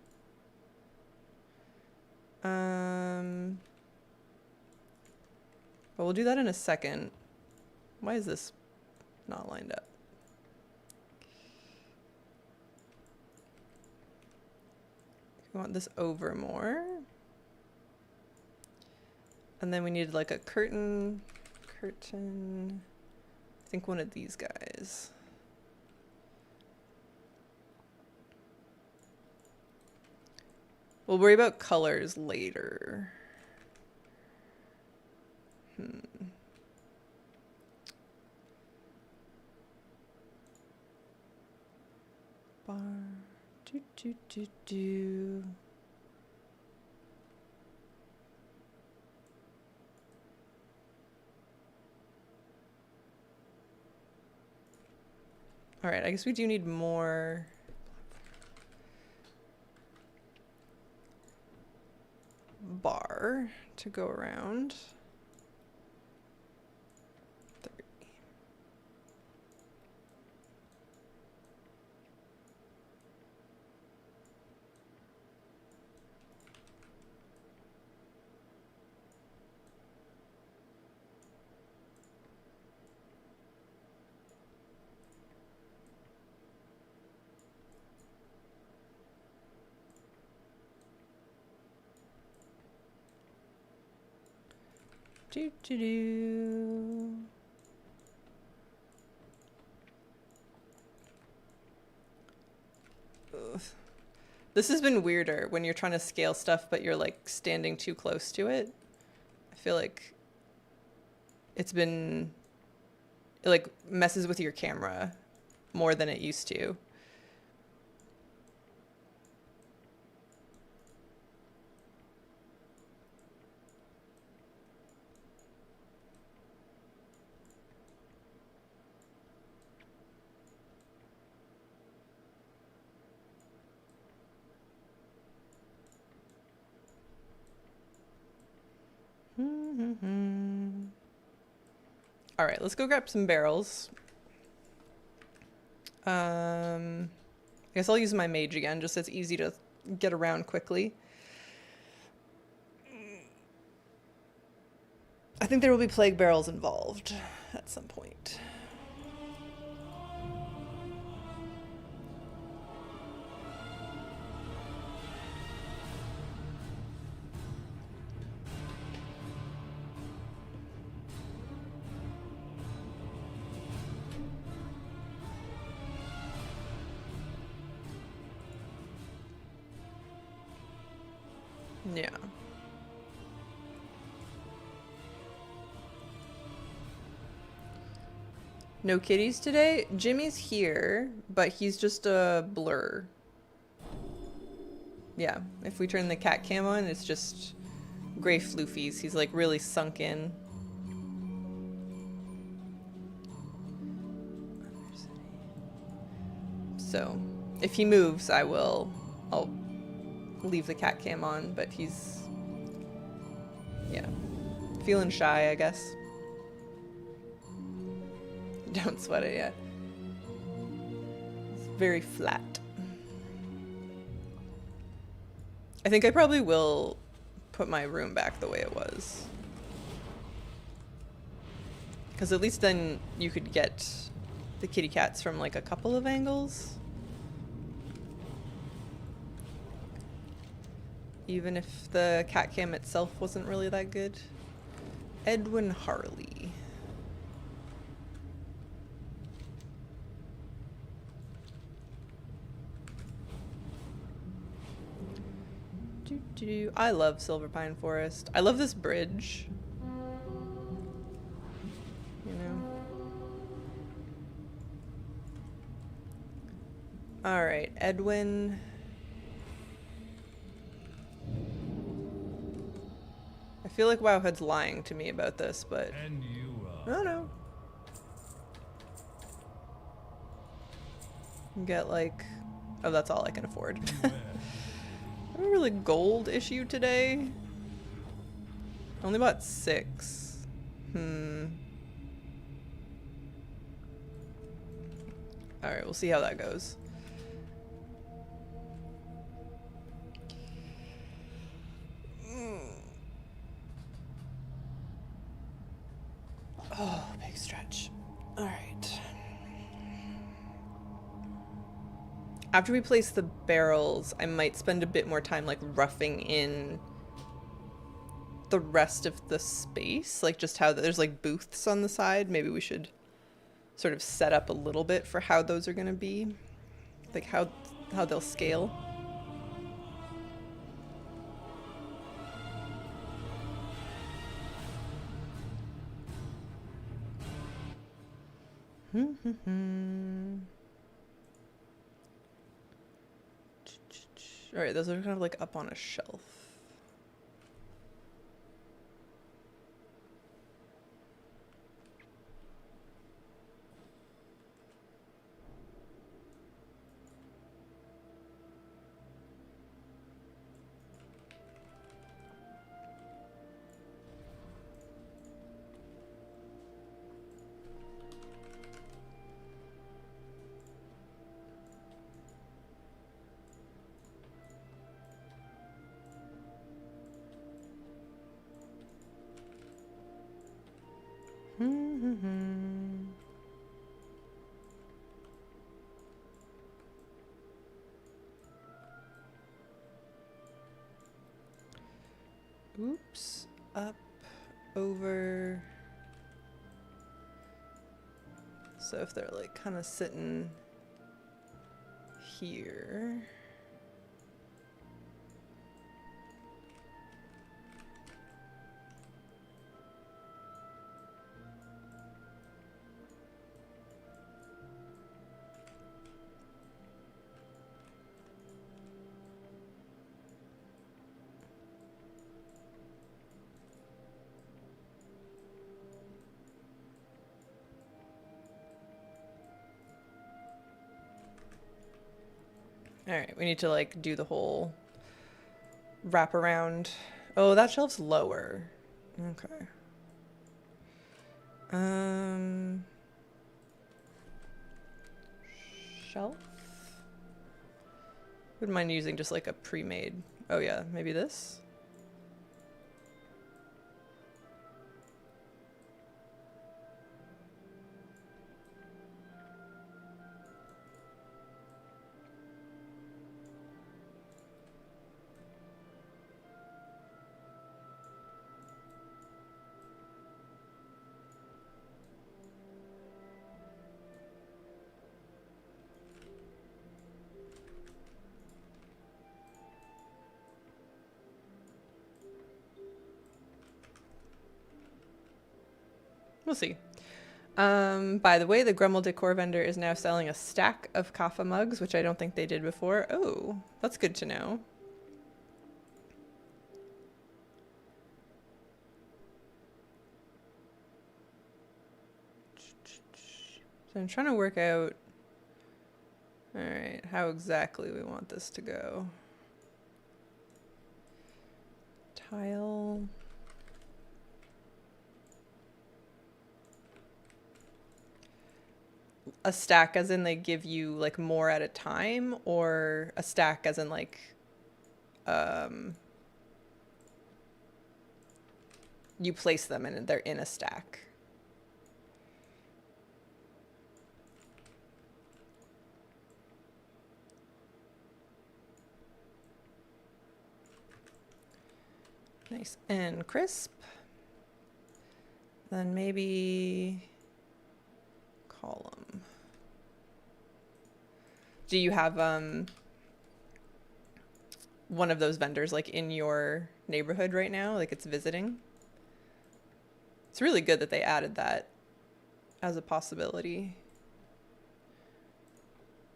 Well, we'll do that in a second. Why is this not lined up? We want this over more. And then we need like a curtain. I think one of these guys. We'll worry about colors later. Bar. Do. All right, I guess we do need more. Bar to go around. 30. This has been weirder when you're trying to scale stuff, but you're like standing too close to it. I feel like it's been, it like messes with your camera more than it used to. All right, let's go grab some barrels. I guess I'll use my mage again, just so it's easy to get around quickly. I think there will be plague barrels involved at some point. Yeah. No kitties today? Jimmy's here, but he's just a blur. Yeah, if we turn the cat cam on, it's just gray floofies. He's like really sunk in. So, if he moves, I'll leave the cat cam on, but he's, yeah, feeling shy, I guess. Don't sweat it yet. It's very flat. I think I probably will put my room back the way it was. Because at least then you could get the kitty cats from like a couple of angles. Even if the cat cam itself wasn't really that good. Edwin Harley. I love Silver Pine Forest. I love this bridge. You know? Alright, Edwin. I feel like Wowhead's lying to me about this, but... And you I don't know. Get like... Oh, that's all I can afford. I have a really gold issue today. I only bought 6. Alright, we'll see how that goes. Oh, big stretch. Alright. After we place the barrels, I might spend a bit more time like roughing in the rest of the space. Like just how there's like booths on the side. Maybe we should sort of set up a little bit for how those are going to be. Like how they'll scale. Alright, those are kind of like up on a shelf. Oops, up, over. So if they're like kind of sitting here. Alright, we need to like do the whole wrap around. Oh, that shelf's lower. Okay. Shelf? Wouldn't mind using just like a pre-made. Oh yeah, maybe this? We'll see. By the way, the Grummel decor vendor is now selling a stack of Kaffa mugs, which I don't think they did before. Oh, that's good to know. So I'm trying to work out, all right, how exactly we want this to go. Tile. A stack as in they give you like more at a time, or a stack as in like you place them and they're in a stack? Nice and crisp. Then maybe column. Do you have one of those vendors like in your neighborhood right now, like it's visiting? It's really good that they added that as a possibility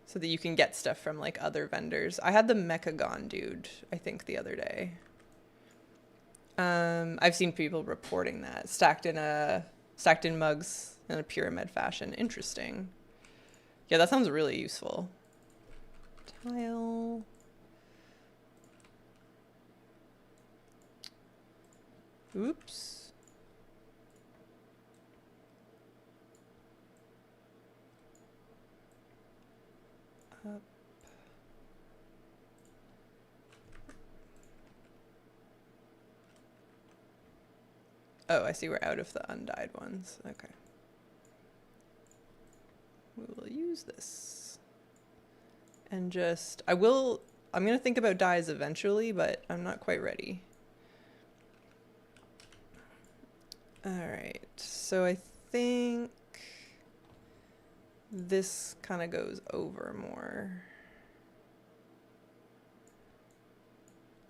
so that you can get stuff from like other vendors. I had the Mechagon dude, I think, the other day. I've seen people reporting that stacked in mugs in a pyramid fashion. Interesting. Yeah, that sounds really useful. Tile. Oops. Up. Oh, I see we're out of the undyed ones. Okay. We will use this. And just, I'm going to think about dyes eventually, but I'm not quite ready. All right, so I think this kind of goes over more.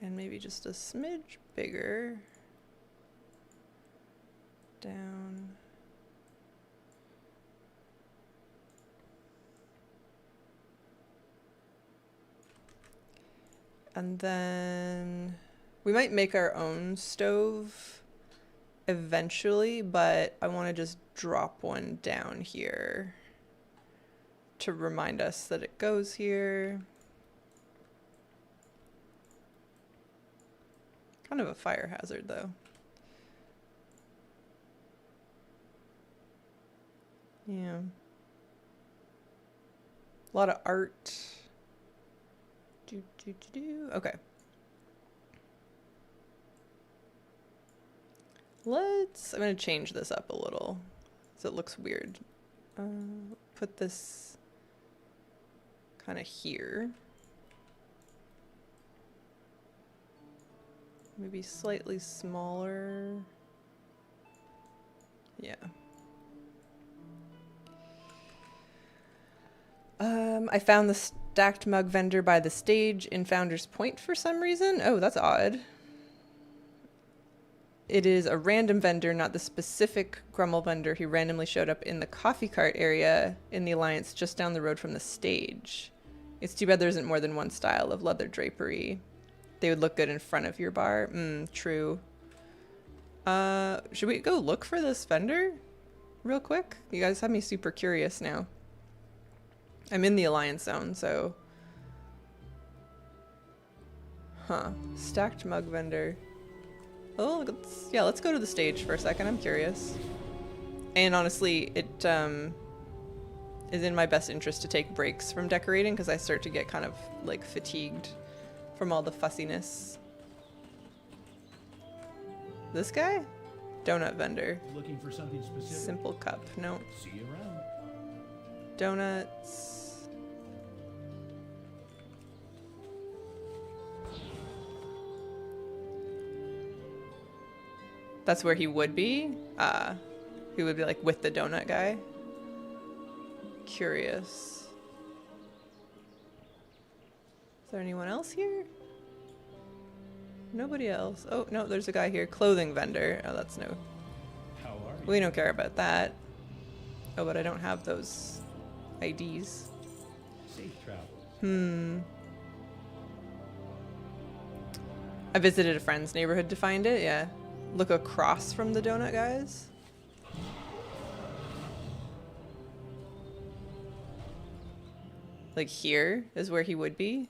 And maybe just a smidge bigger. Down. And then we might make our own stove eventually, but I want to just drop one down here to remind us that it goes here. Kind of a fire hazard though. Yeah. A lot of art. Okay. I'm going to change this up a little so it looks weird. Put this kind of here. Maybe slightly smaller. Yeah. I found the stacked mug vendor by the stage in Founder's Point for some reason. Oh, that's odd. It is a random vendor, not the specific Grummel vendor. He randomly showed up in the coffee cart area in the Alliance just down the road from the stage. It's too bad there isn't more than one style of leather drapery. They would look good in front of your bar. True. Should we go look for this vendor real quick? You guys have me super curious now. I'm in the Alliance zone, so Huh. Stacked mug vendor. Oh, yeah, let's go to the stage for a second. I'm curious. And honestly, it is in my best interest to take breaks from decorating because I start to get kind of like fatigued from all the fussiness. This guy? Donut vendor. Looking for something specific? Simple cup. No. See you around. Donuts. That's where he would be. He would be like with the donut guy. Curious. Is there anyone else here? Nobody else. Oh, no, there's a guy here. Clothing vendor. Oh, that's no. How are you? We don't care about that. Oh, but I don't have those IDs. Safe travels. I visited a friend's neighborhood to find it, yeah. Look across from the donut guys. Like here is where he would be.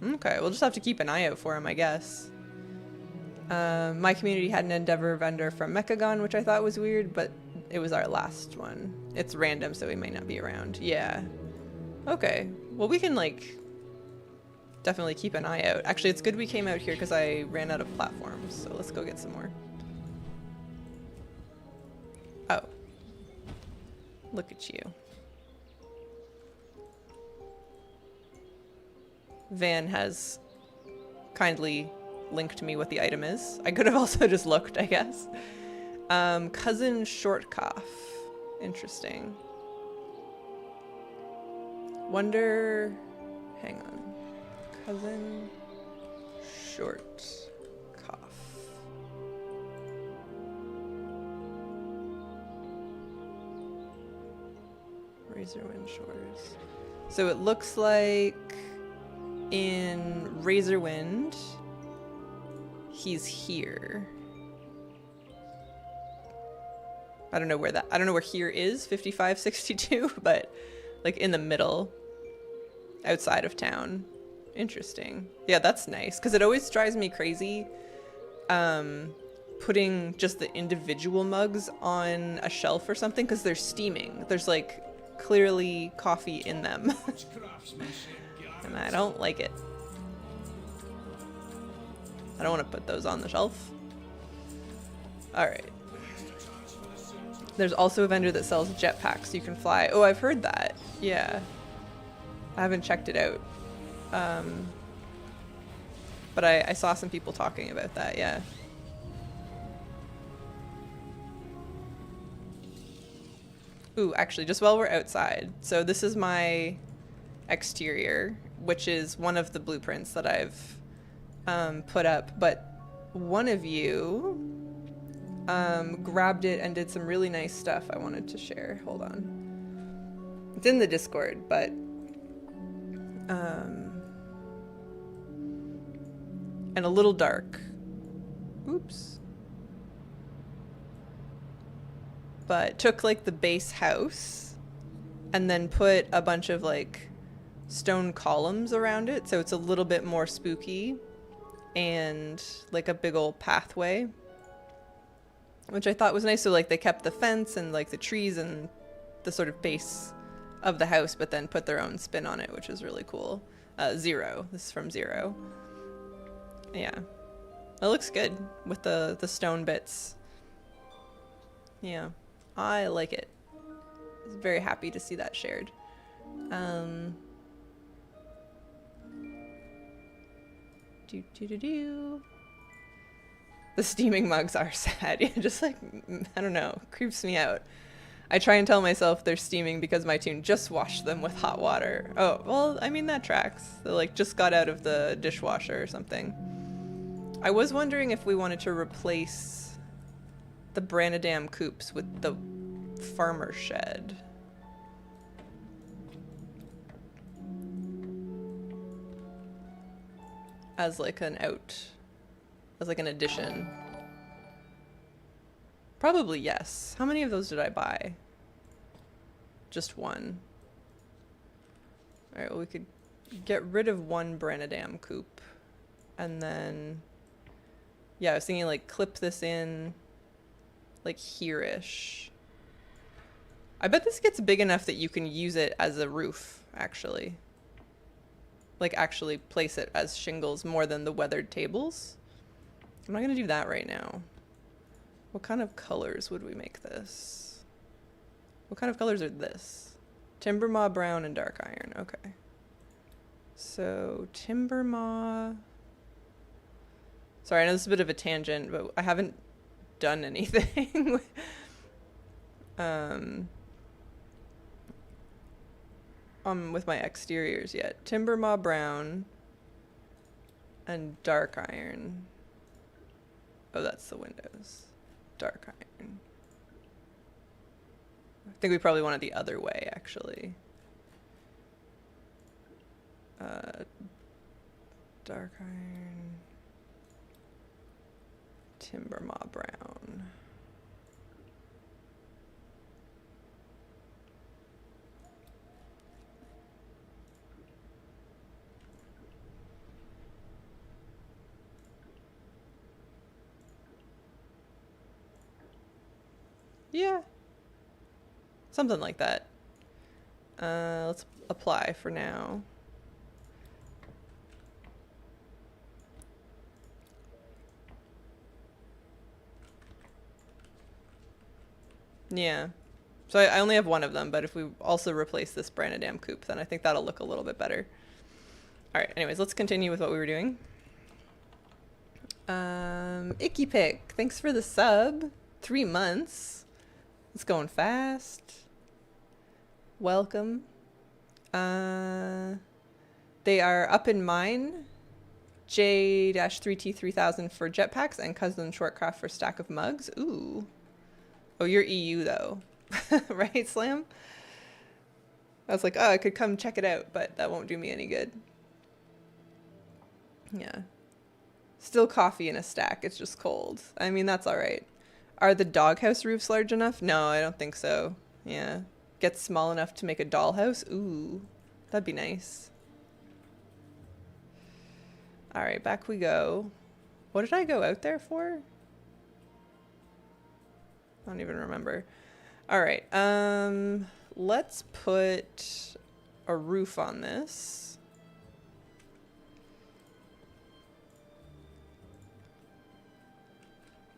Okay, we'll just have to keep an eye out for him, I guess. My community had an Endeavor vendor from Mechagon, which I thought was weird, but it was our last one. It's random, so he might not be around. Yeah. Okay. Well, we can, like, definitely keep an eye out. Actually, it's good we came out here because I ran out of platforms, so let's go get some more. Oh. Look at you. Van has kindly linked me what the item is. I could have also just looked, I guess. Cousin Short Cough. Interesting. Wonder... Hang on. Cousin Short Cough. Razorwind Shores. So it looks like in Razorwind, he's here. I don't know where here is, 5562, but like in the middle, outside of town. Interesting. Yeah, that's nice, because it always drives me crazy putting just the individual mugs on a shelf or something, because they're steaming. There's like clearly coffee in them. And I don't like it. I don't want to put those on the shelf. Alright. There's also a vendor that sells jetpacks you can fly. Oh, I've heard that. Yeah. I haven't checked it out. But I saw some people talking about that, yeah. Ooh, actually, just while we're outside. So this is my exterior, which is one of the blueprints that I've put up. But one of you grabbed it and did some really nice stuff I wanted to share. Hold on. It's in the Discord, but and a little dark. Oops. But took like the base house and then put a bunch of like stone columns around it, so it's a little bit more spooky, and like a big old pathway, which I thought was nice. So like they kept the fence and like the trees and the sort of base of the house, but then put their own spin on it, which is really cool. Zero. This is from Zero. Yeah. It looks good with the stone bits. Yeah. I like it. I was very happy to see that shared. The steaming mugs are sad. Yeah, just like, I don't know, creeps me out. I try and tell myself they're steaming because my tune just washed them with hot water. Oh, well, I mean, that tracks. They like just got out of the dishwasher or something. I was wondering if we wanted to replace the Branadam coops with the farmer shed. As like an addition. Probably yes. How many of those did I buy? Just one. Alright, well we could get rid of one Branadam coop. And then, yeah, I was thinking like clip this in like here-ish. I bet this gets big enough that you can use it as a roof, actually. Like actually place it as shingles more than the weathered tables. I'm not gonna do that right now. What kind of colors would we make this? What kind of colors are this? Timber Maw Brown and Dark Iron, okay. So Timber Maw. Sorry, I know this is a bit of a tangent, but I haven't done anything with my exteriors yet. Timber Maw Brown and Dark Iron. Oh, that's the windows. Dark Iron. I think we probably want it the other way, actually. Dark Iron. Timber Maw Brown. Yeah. Something like that. Let's apply for now. Yeah. So I only have one of them, but if we also replace this Branadam coop, then I think that'll look a little bit better. Alright, anyways, let's continue with what we were doing. Icky Pick, thanks for the sub. 3 months. It's going fast. Welcome. They are up in mine. J-3T3000 for jetpacks and Cousin Shortcraft for stack of mugs. Ooh. Oh, you're EU though. Right, Slam? I was like, oh, I could come check it out, but that won't do me any good. Yeah. Still coffee in a stack. It's just cold. I mean, that's all right. Are the doghouse roofs large enough? No, I don't think so. Yeah. Get small enough to make a dollhouse? Ooh. That'd be nice. All right, back we go. What did I go out there for? I don't even remember. All right. Let's put a roof on this.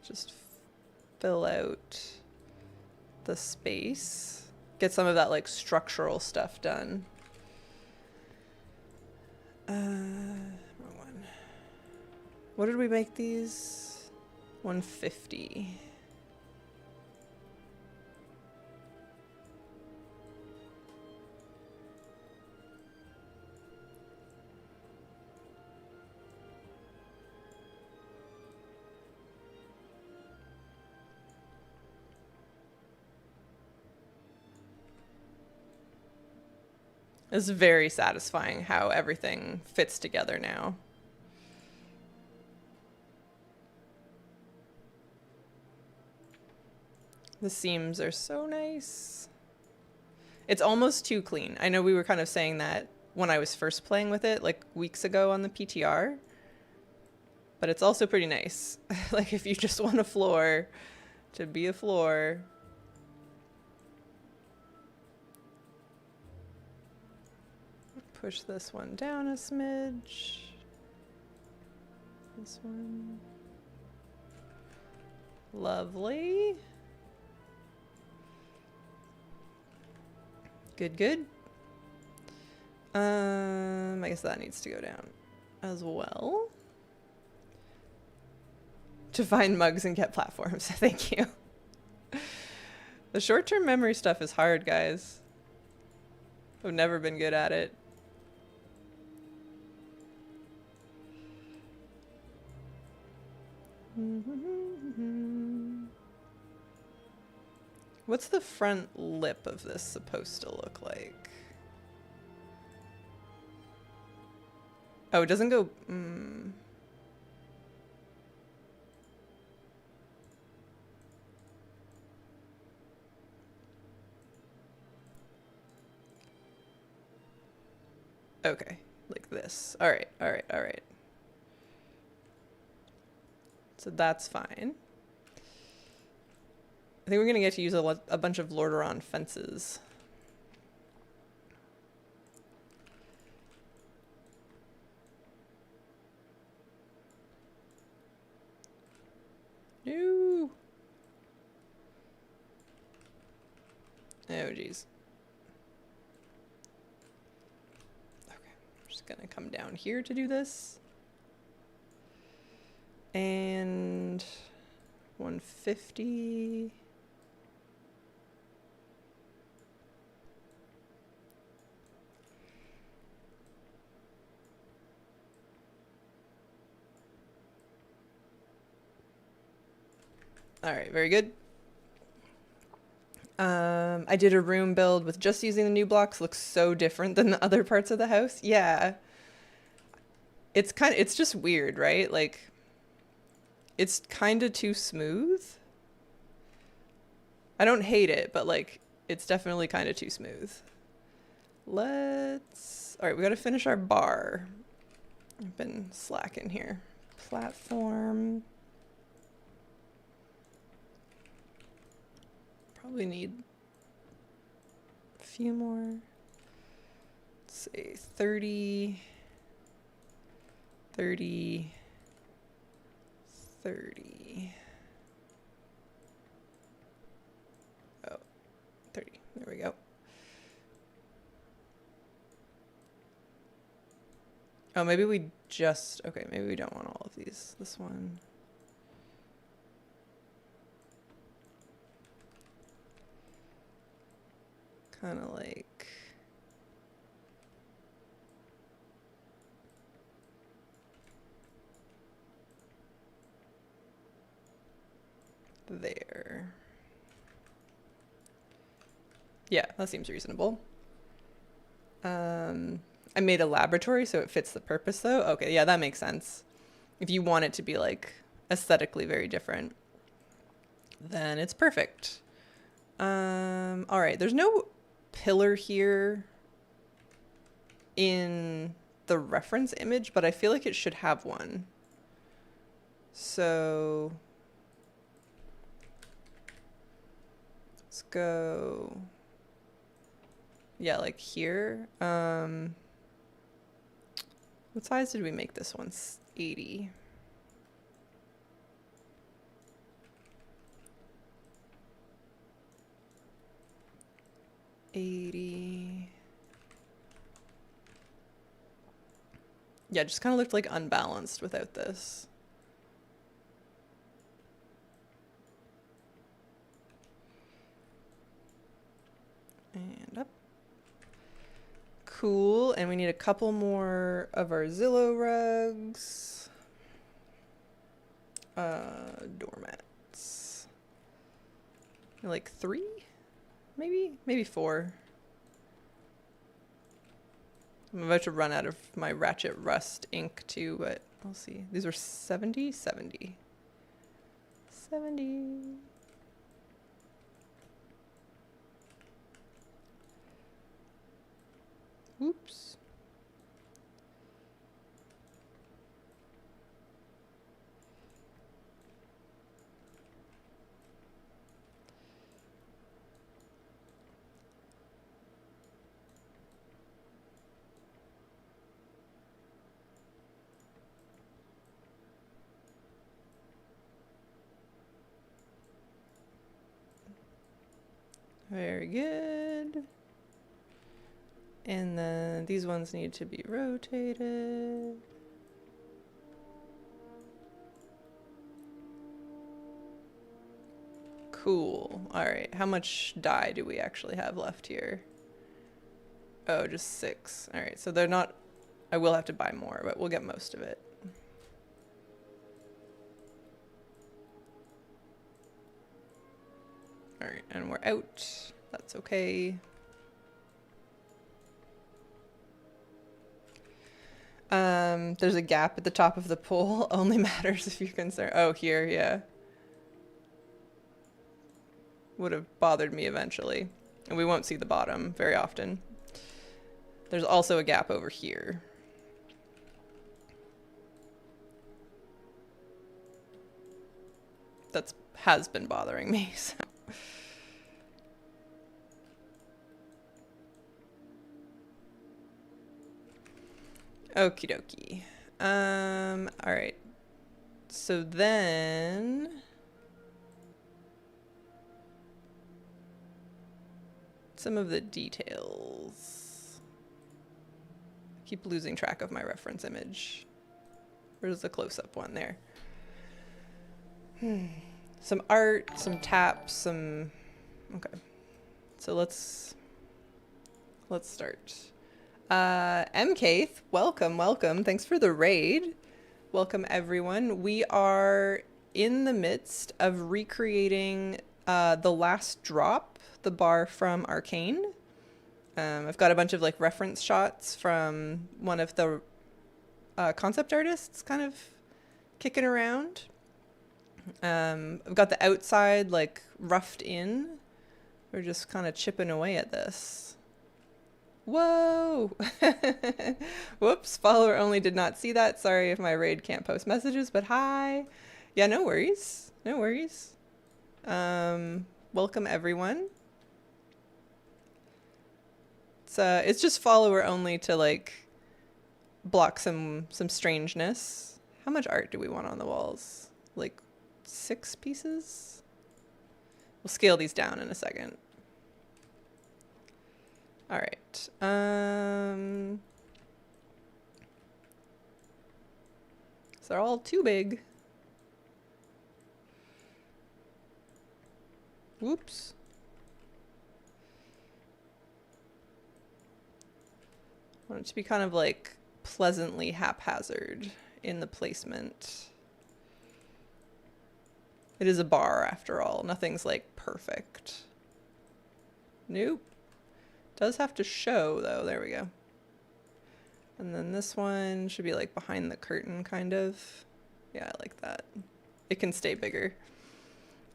Just fill out the space. Get some of that like structural stuff done. Wrong one. What did we make these? 150. It's very satisfying how everything fits together now. The seams are so nice. It's almost too clean. I know we were kind of saying that when I was first playing with it, like weeks ago on the PTR. But it's also pretty nice. Like if you just want a floor to be a floor. Push this one down a smidge. This one. Lovely. Good, good. I guess that needs to go down as well. To find mugs and get platforms. Thank you. The short-term memory stuff is hard, guys. I've never been good at it. What's the front lip of this supposed to look like? Oh, it doesn't go... Okay. like this. All right, all right, all right. So that's fine. I think we're gonna get to use a bunch of Lordaeron fences. No. Oh, jeez. Okay, I'm just gonna come down here to do this. And 150. All right, very good. I did a room build with just using the new blocks. Looks so different than the other parts of the house. Yeah. It's just weird, right? Like, it's kind of too smooth. I don't hate it, but like, it's definitely kind of too smooth. All right, we got to finish our bar. I've been slacking here. Platform. Probably need a few more. Let's say 30, 30, 30. Oh, 30. There we go. Oh, maybe we just... Okay, maybe we don't want all of these. This one... Kind of like there. Yeah, that seems reasonable. I made a laboratory so it fits the purpose though. Okay, yeah, that makes sense. If you want it to be like aesthetically very different, then it's perfect. All right, there's no pillar here in the reference image, but I feel like it should have one. So let's go, yeah, like here. What size did we make this one? 80. Yeah, it just kind of looked like unbalanced without this. And up. Cool, and we need a couple more of our Zillow rugs. Doormats. Like 3? Maybe 4. I'm about to run out of my Ratchet Rust ink too, but I'll see. These were 70? 70. 70. Oops. Very good. And then these ones need to be rotated. Cool. All right. How much dye do we actually have left here? Oh, just 6. All right. So they're not... I will have to buy more, but we'll get most of it. All right. And we're out. That's okay. There's a gap at the top of the pole. Only matters if you're concerned. Oh, here, yeah. Would have bothered me eventually. And we won't see the bottom very often. There's also a gap over here. has been bothering me. So. Okie dokie. All right. So then some of the details. I keep losing track of my reference image. Where's the close-up one there? Some art, some taps, some... Okay. So let's start. MKth, welcome. Thanks for the raid. Welcome, everyone. We are in the midst of recreating the last drop, the bar from Arcane. I've got a bunch of like reference shots from one of the concept artists kind of kicking around. I've got the outside like roughed in. We're just kind of chipping away at this. Whoa! Whoops, follower only did not see that. Sorry if my raid can't post messages, but hi. Yeah, no worries. No worries. Welcome everyone. It's just follower only to like block some strangeness. How much art do we want on the walls? Like 6 pieces? We'll scale these down in a second. All right. So they're all too big. Whoops. I want it to be kind of like pleasantly haphazard in the placement. It is a bar after all. Nothing's like perfect. Nope. Does have to show though. There we go. And then this one should be like behind the curtain kind of. Yeah, I like that. It can stay bigger.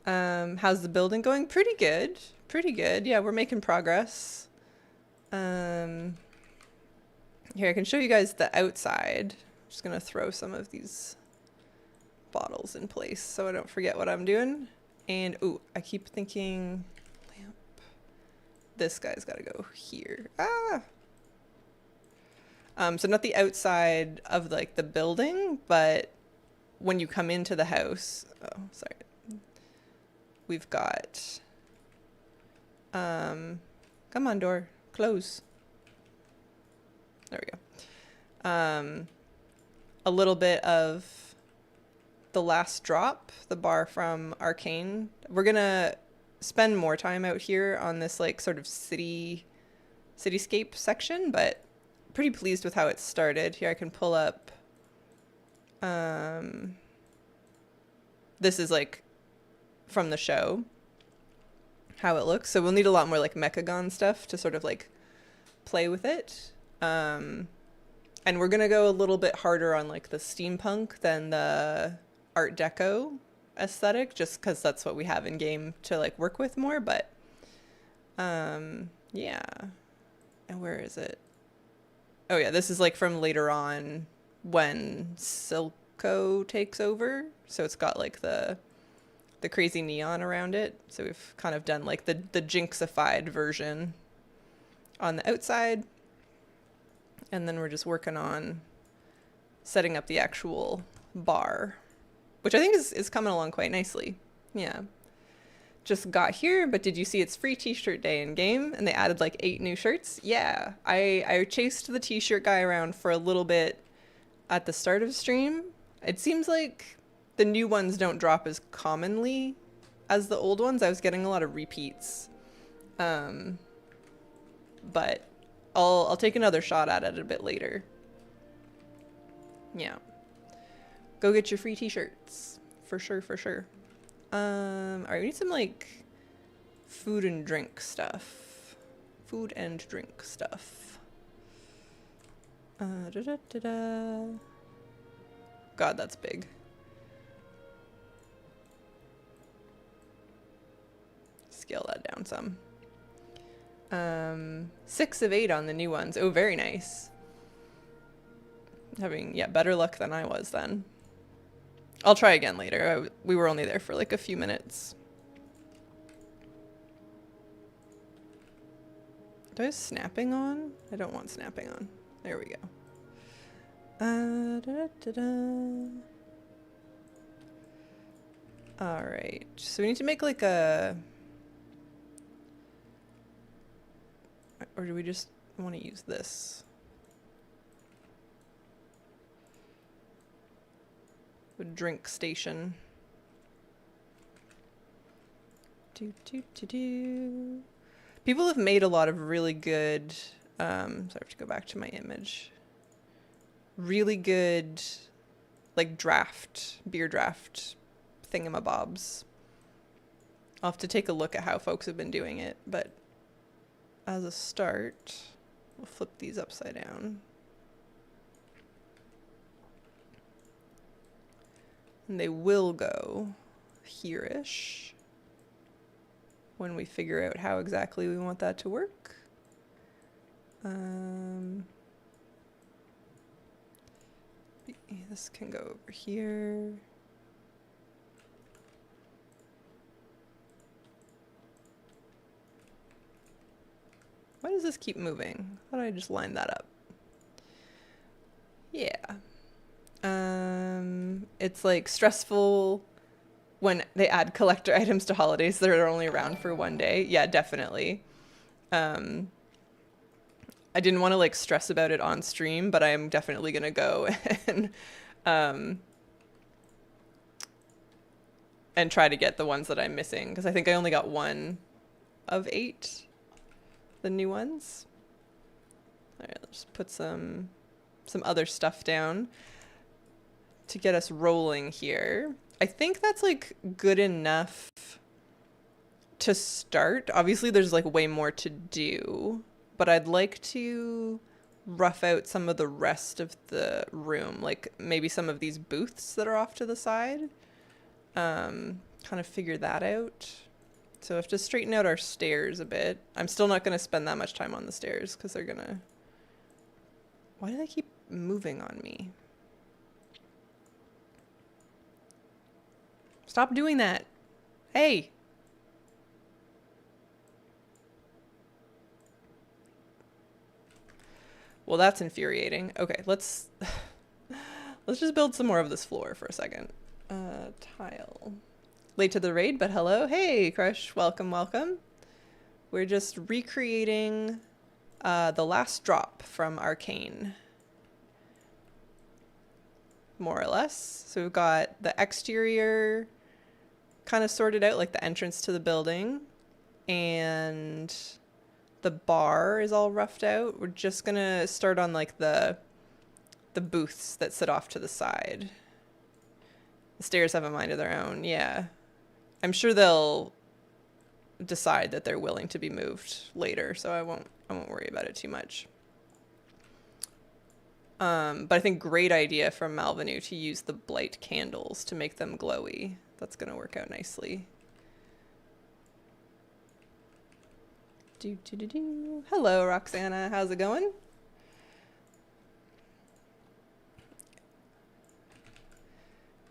How's the building going? Pretty good. Pretty good. Yeah, we're making progress. Here, I can show you guys the outside. I'm just gonna throw some of these bottles in place so I don't forget what I'm doing. And ooh, I keep thinking lamp. This guy's gotta go here. Ah! So not the outside of like the building, but when you come into the house. Oh, sorry. We've got come on, door. Close. There we go. A little bit of the last drop, the bar from Arcane. We're gonna spend more time out here on this like sort of cityscape section, but pretty pleased with how it started. Here I can pull up. This is like from the show, how it looks. So we'll need a lot more like Mechagon stuff to sort of like play with it. And we're gonna go a little bit harder on like the steampunk than the Art Deco aesthetic, just because that's what we have in game to like work with more. But yeah. And where is it? Oh yeah, this is like from later on when Silco takes over. So it's got like the crazy neon around it. So we've kind of done like the Jinxified version on the outside. And then we're just working on setting up the actual bar, which I think is coming along quite nicely. Yeah. Just got here, but did you see it's free t-shirt day in game? And they added like 8 new shirts? Yeah. I chased the t-shirt guy around for a little bit at the start of stream. It seems like the new ones don't drop as commonly as the old ones. I was getting a lot of repeats. But I'll take another shot at it a bit later. Yeah. Go get your free t-shirts. For sure, for sure. Alright, we need some like food and drink stuff. Food and drink stuff. God, that's big. Scale that down some. 6 of 8 on the new ones. Oh, very nice. Having, yeah, better luck than I was then. I'll try again later. We were only there for like a few minutes. Do I have snapping on? I don't want snapping on. There we go. All right. So we need to make like a... Or do we just want to use this? A drink station. People have made a lot of really good, so I have to go back to my image. Really good, like beer draft thingamabobs. I'll have to take a look at how folks have been doing it, but as a start, we'll flip these upside down. And they will go here-ish when we figure out how exactly we want that to work. This can go over here. Why does this keep moving? How do I just line that up? Yeah. It's like stressful when they add collector items to holidays that are only around for one day. Yeah, definitely. I didn't want to like stress about it on stream, but I am definitely gonna go and try to get the ones that I'm missing, because I think I only got 1 of 8, the new ones. All right, let's put some other stuff down to get us rolling here. I think that's like good enough to start. Obviously there's like way more to do, but I'd like to rough out some of the rest of the room, like maybe some of these booths that are off to the side. Kind of figure that out. So I have to straighten out our stairs a bit. I'm still not going to spend that much time on the stairs because they're gonna... Why do they keep moving on me? Stop doing that. Hey. Well, that's infuriating. Okay, let's just build some more of this floor for a second. Tile. Late to the raid, but hello. Hey, Crush. Welcome, welcome. We're just recreating the last drop from Arcane. More or less. So we've got the exterior kind of sorted out, like the entrance to the building, and the bar is all roughed out. We're just gonna start on like the booths that sit off to the side. The stairs have a mind of their own. Yeah, I'm sure they'll decide that they're willing to be moved later, so I won't worry about it too much. But I think great idea from Malvenu to use the blight candles to make them glowy. That's gonna work out nicely. Hello, Roxana. How's it going?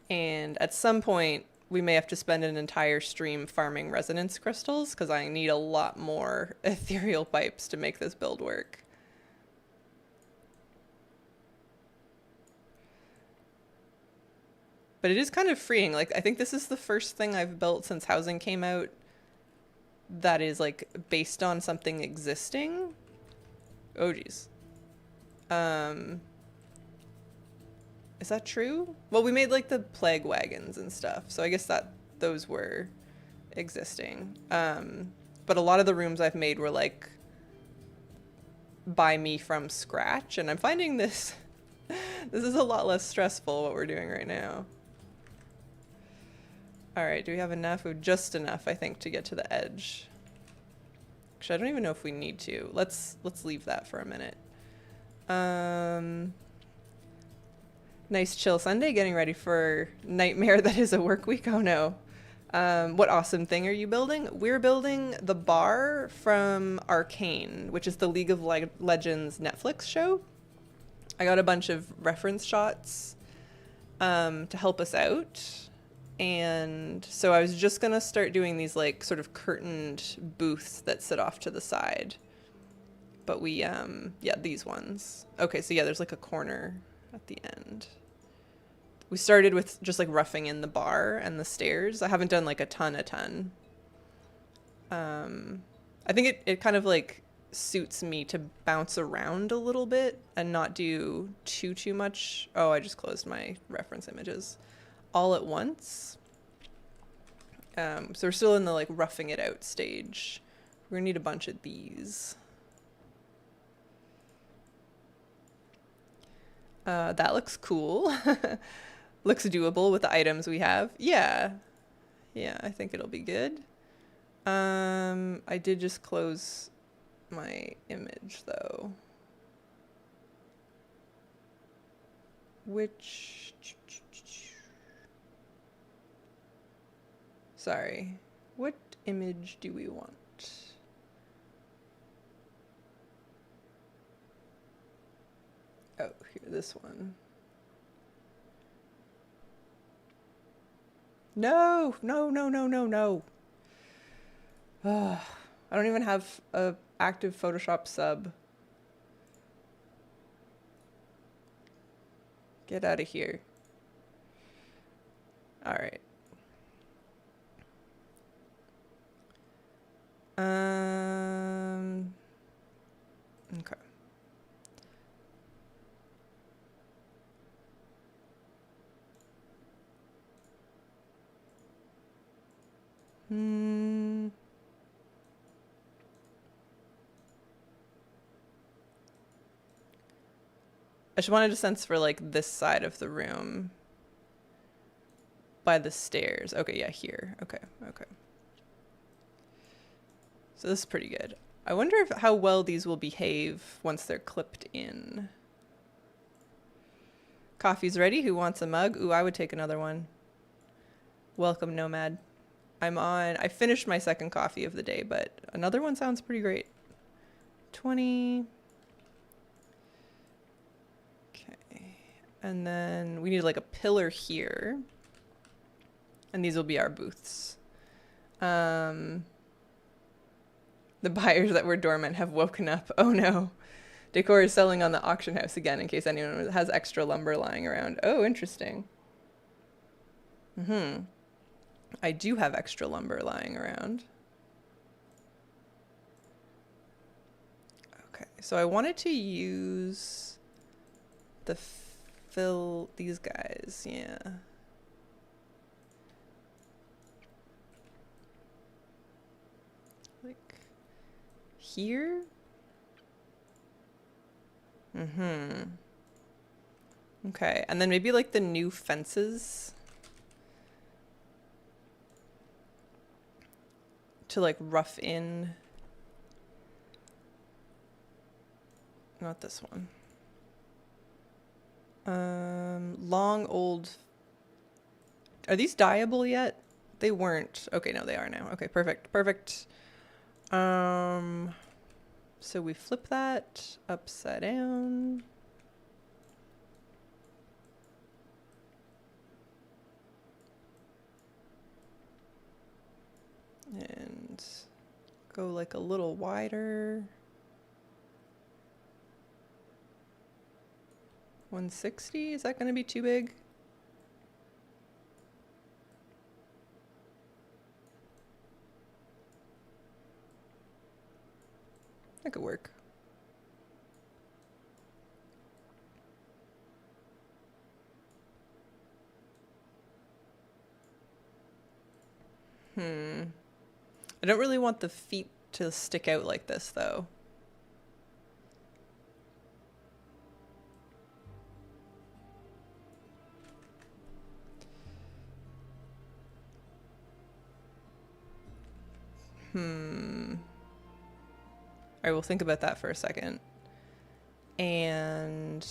And at some point, we may have to spend an entire stream farming resonance crystals, because I need a lot more ethereal pipes to make this build work. But it is kind of freeing. Like, I think this is the first thing I've built since housing came out that is like based on something existing. Oh geez. Is that true? Well, we made like the plague wagons and stuff, so I guess that those were existing. But a lot of the rooms I've made were like by me from scratch, and I'm finding this this is a lot less stressful what we're doing right now. All right, do we have enough? We have just enough, I think, to get to the edge. Actually, I don't even know if we need to. Let's leave that for a minute. Nice chill Sunday, getting ready for nightmare that is a work week. Oh no. What awesome thing are you building? We're building the bar from Arcane, which is the League of Legends Netflix show. I got a bunch of reference shots to help us out. And so I was just going to start doing these like sort of curtained booths that sit off to the side. But we, yeah, these ones. Okay, so yeah, there's like a corner at the end. We started with just like roughing in the bar and the stairs. I haven't done like a ton. I think it kind of like suits me to bounce around a little bit and not do too much. Oh, I just closed my reference images all at once. So we're still in the like roughing it out stage. We're gonna need a bunch of these. That looks cool. Looks doable with the items we have. Yeah, I think it'll be good. I did just close my image though. Which... Sorry. What image do we want? Oh, here, this one. No. I don't even have a active Photoshop sub. Get out of here. All right. Okay. I just wanted a sense for like this side of the room by the stairs. Okay, yeah, here. Okay. So this is pretty good. I wonder how well these will behave once they're clipped in. Coffee's ready. Who wants a mug? Ooh, I would take another one. Welcome, Nomad. I finished my second coffee of the day, but another one sounds pretty great. 20. Okay. And then we need like a pillar here. And these will be our booths. The buyers that were dormant have woken up. Oh no. Decor is selling on the auction house again in case anyone has extra lumber lying around. Oh, interesting. I do have extra lumber lying around. Okay, so I wanted to use these guys, yeah. Like here? Okay, and then maybe like the new fences to like rough in. Not this one. Long old. Are these dyeable yet? They weren't. Okay, no, they are now. Okay, perfect. So we flip that upside down. And go like a little wider. 160, is that going to be too big? That could work. I don't really want the feet to stick out like this, though. Alright, we'll think about that for a second. And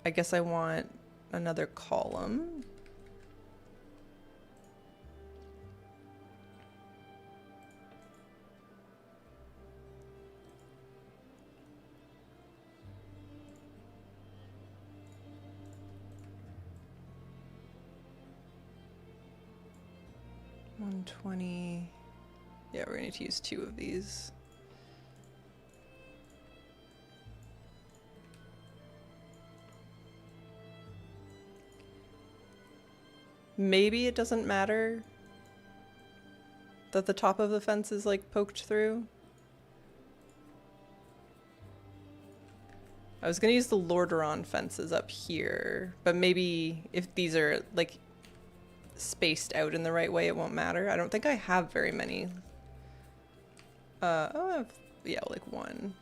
I guess I want another column. 120. Yeah, we're gonna need to use 2 of these. Maybe it doesn't matter that the top of the fence is like poked through. I was gonna use the Lordaeron fences up here, but maybe if these are like spaced out in the right way, it won't matter. I don't think I have very many. Oh, I have, yeah, like 1.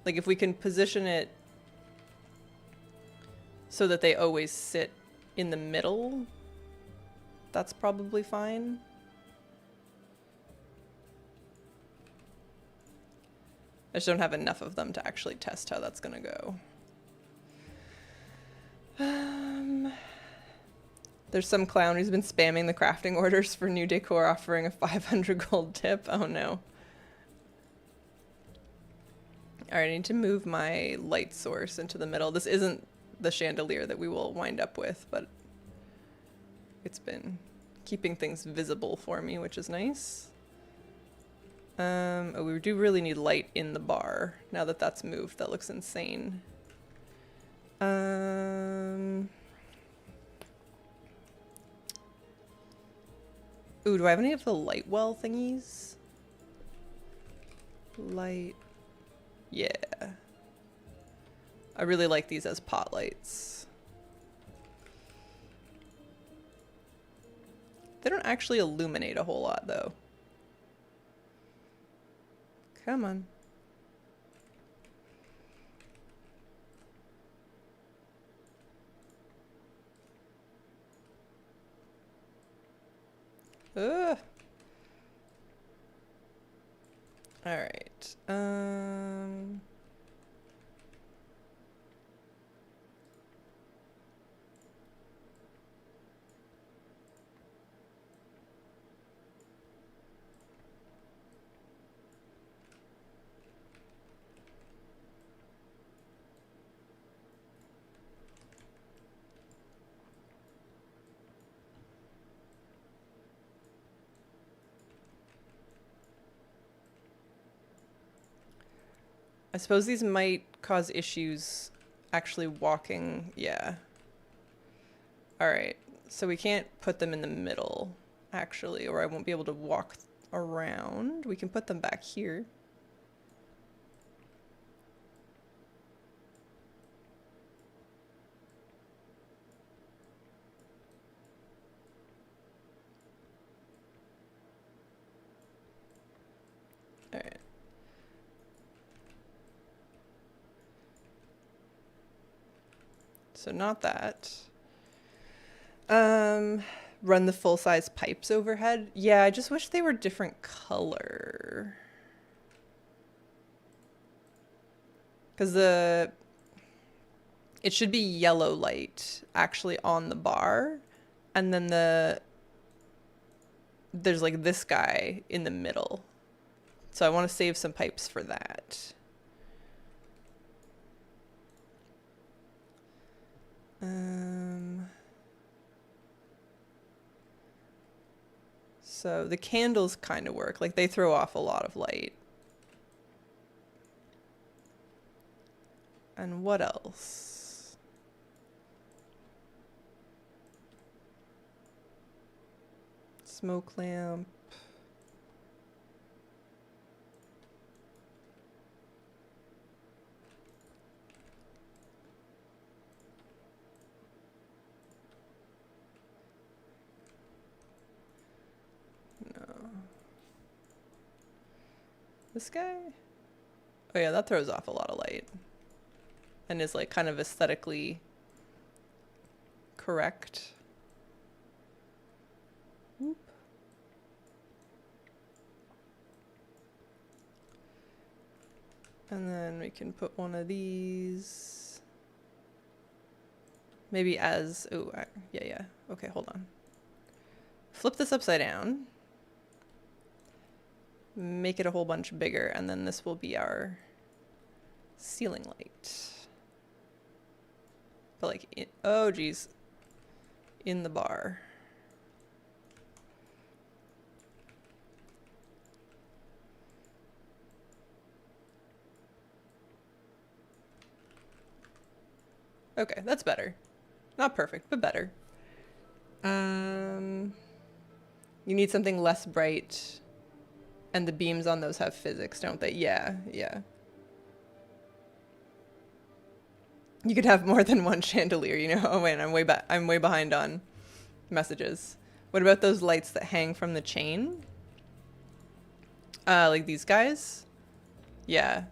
Like if we can position it so that they always sit in the middle, that's probably fine. I just don't have enough of them to actually test how that's gonna go. There's some clown who's been spamming the crafting orders for new decor, offering a 500 gold tip. Oh no. Alright, I need to move my light source into the middle. This isn't the chandelier that we will wind up with, but it's been keeping things visible for me, which is nice. Oh, we do really need light in the bar. Now that that's moved, that looks insane. Ooh, do I have any of the light well thingies? Light. Yeah. I really like these as pot lights. They don't actually illuminate a whole lot, though. Come on. Ugh. All right. I suppose these might cause issues actually walking. Yeah. All right. So we can't put them in the middle, actually, or I won't be able to walk around. We can put them back here. All right. So not that. Run the full-size pipes overhead. Yeah, I just wish they were different color. Because it should be yellow light actually on the bar. And then there's like this guy in the middle. So I want to save some pipes for that. So the candles kind of work. Like they throw off a lot of light. And what else? Smoke lamp. This guy? Oh yeah, that throws off a lot of light. And is like kind of aesthetically correct. Whoop. And then we can put one of these. Maybe as, oh, yeah. Okay, hold on. Flip this upside down. Make it a whole bunch bigger, and then this will be our ceiling light. But like, oh geez, in the bar. Okay, that's better. Not perfect, but better. You need something less bright. And the beams on those have physics, don't they? Yeah, yeah. You could have more than one chandelier, you know? Oh wait, I'm way behind on messages. What about those lights that hang from the chain? Like these guys? Yeah.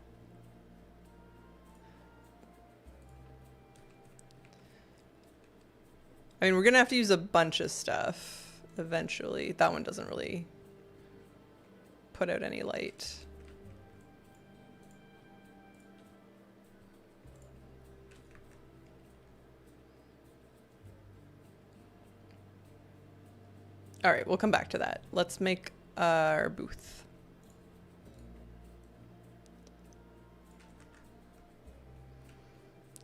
I mean, we're gonna have to use a bunch of stuff eventually. That one doesn't really put out any light. All right, we'll come back to that. Let's make our booth.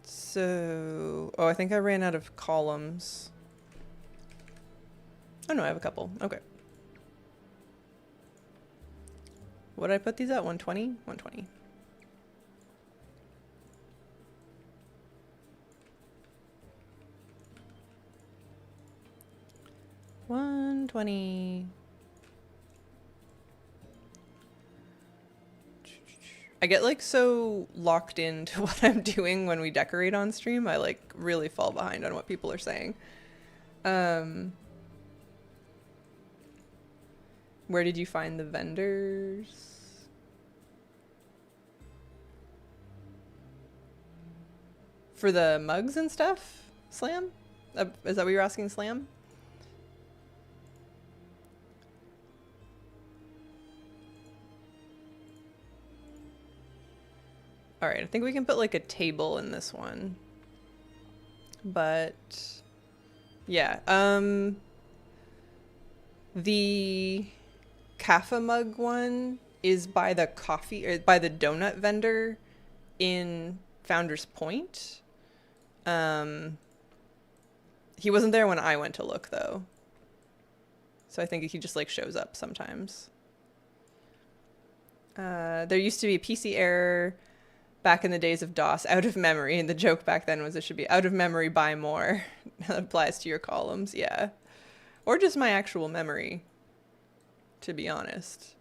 So, oh, I think I ran out of columns. Oh no, I have a couple. Okay. What did I put these at? 120? 120. I get like so locked into what I'm doing when we decorate on stream. I like really fall behind on what people are saying. Where did you find the vendors? For the mugs and stuff? Slam? Is that what you're asking, Slam? All right, I think we can put like a table in this one. But yeah, the Kaffa mug one is by the coffee or by the donut vendor in Founder's Point. He wasn't there when I went to look though. So I think he just like shows up sometimes. There used to be a PC error back in the days of DOS, out of memory, and the joke back then was it should be out of memory, buy more. That applies to your columns, yeah. Or just my actual memory, to be honest.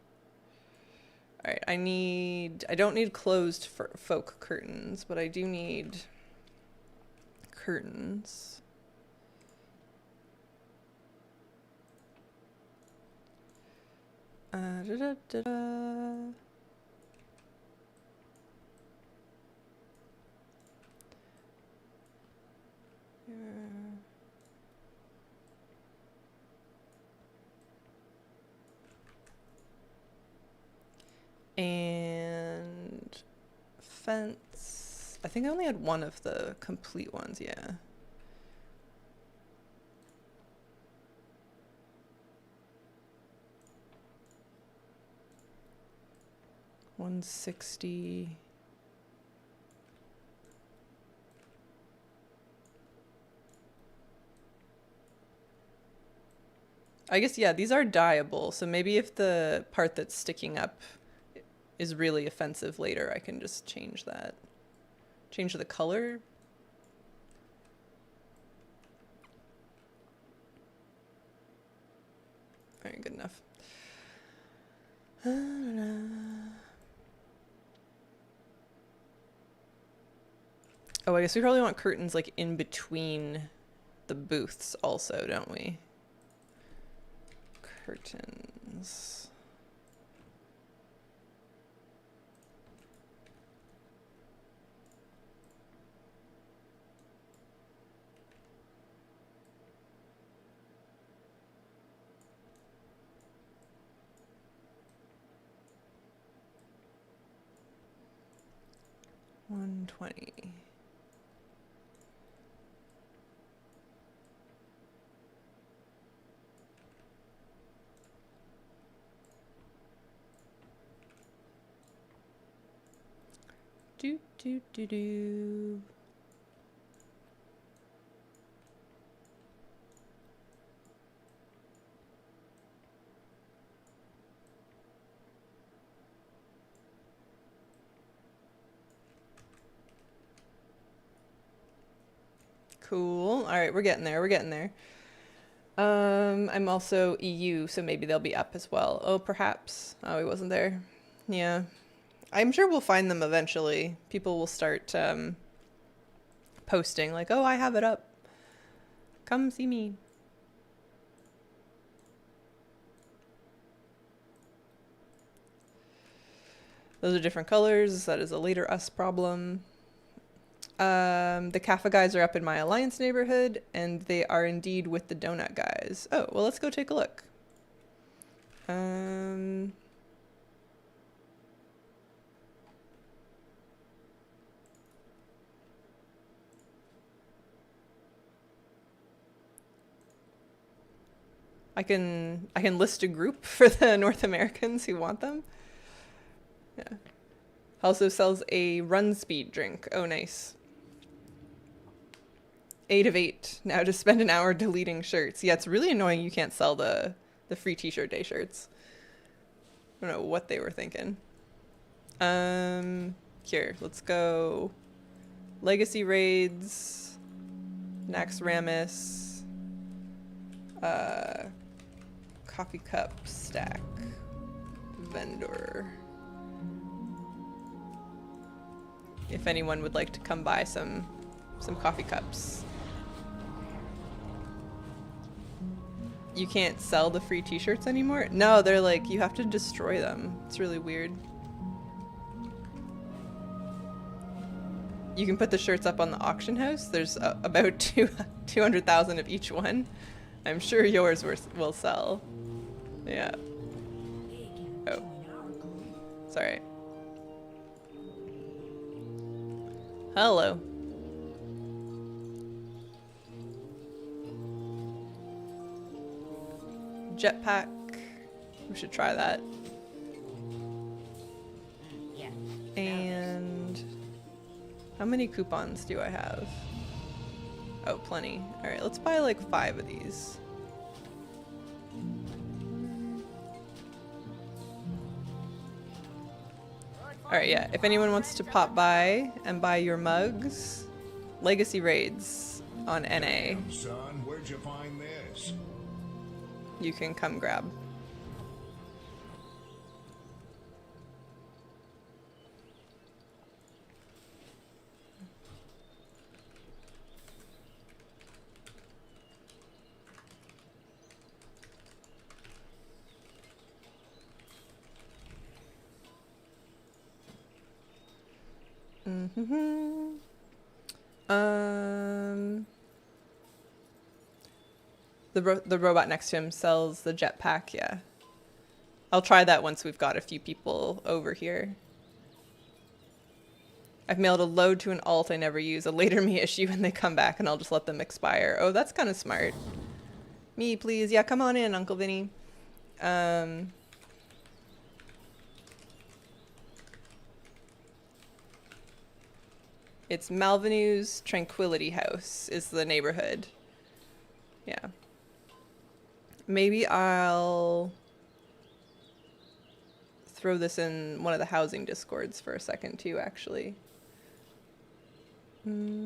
All right, I don't need closed folk curtains, but I do need curtains. And fence. I think I only had one of the complete ones, yeah. $160. I guess, yeah, these are dyeable, so maybe if the part that's sticking up is really offensive later, I can just change that. Change the color. All right, good enough. Oh, I guess we probably want curtains like in between the booths also, don't we? Curtains. $120. Do do do do. Cool. All right, we're getting there. We're getting there. I'm also EU, so maybe they'll be up as well. Oh, perhaps. Oh, he wasn't there. Yeah. I'm sure we'll find them eventually. People will start posting like, "Oh, I have it up. Come see me." Those are different colors. That is a later us problem. The Kaffa guys are up in my alliance neighborhood, and they are indeed with the donut guys. Oh, well, let's go take a look. I can list a group for the North Americans who want them. Yeah. Also sells a run speed drink. Oh, nice. 8 of 8. Now just spend an hour deleting shirts. Yeah, it's really annoying you can't sell the free t-shirt day shirts. I don't know what they were thinking. Here, let's go. Legacy Raids. Nax Ramus. Coffee cup stack. Vendor. If anyone would like to come buy some coffee cups. You can't sell the free t-shirts anymore? No, they're like, you have to destroy them. It's really weird. You can put the shirts up on the auction house. There's about 200,000 of each one. I'm sure yours will sell. Yeah. Oh. Sorry. Hello. Jetpack. We should try that. Yeah. And how many coupons do I have? Oh, plenty. All right, let's buy like 5 of these. All right, yeah. If anyone wants to pop by and buy your mugs, Legacy Raids on NA. Damn, son, where'd you find this? You can come grab. The robot next to him sells the jetpack, yeah. I'll try that once we've got a few people over here. I've mailed a load to an alt I never use, a later me issue when they come back, and I'll just let them expire. Oh, that's kind of smart. Me, please. Yeah, come on in, Uncle Vinny. It's Malvenue's Tranquility House is the neighborhood. Yeah. Maybe I'll throw this in one of the housing discords for a second too, actually. Do.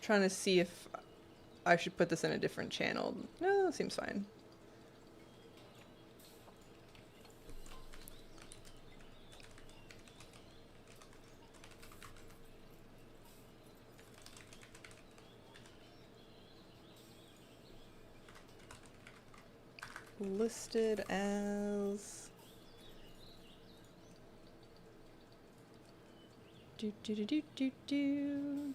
Trying to see if I should put this in a different channel. No, that seems fine. Listed as do.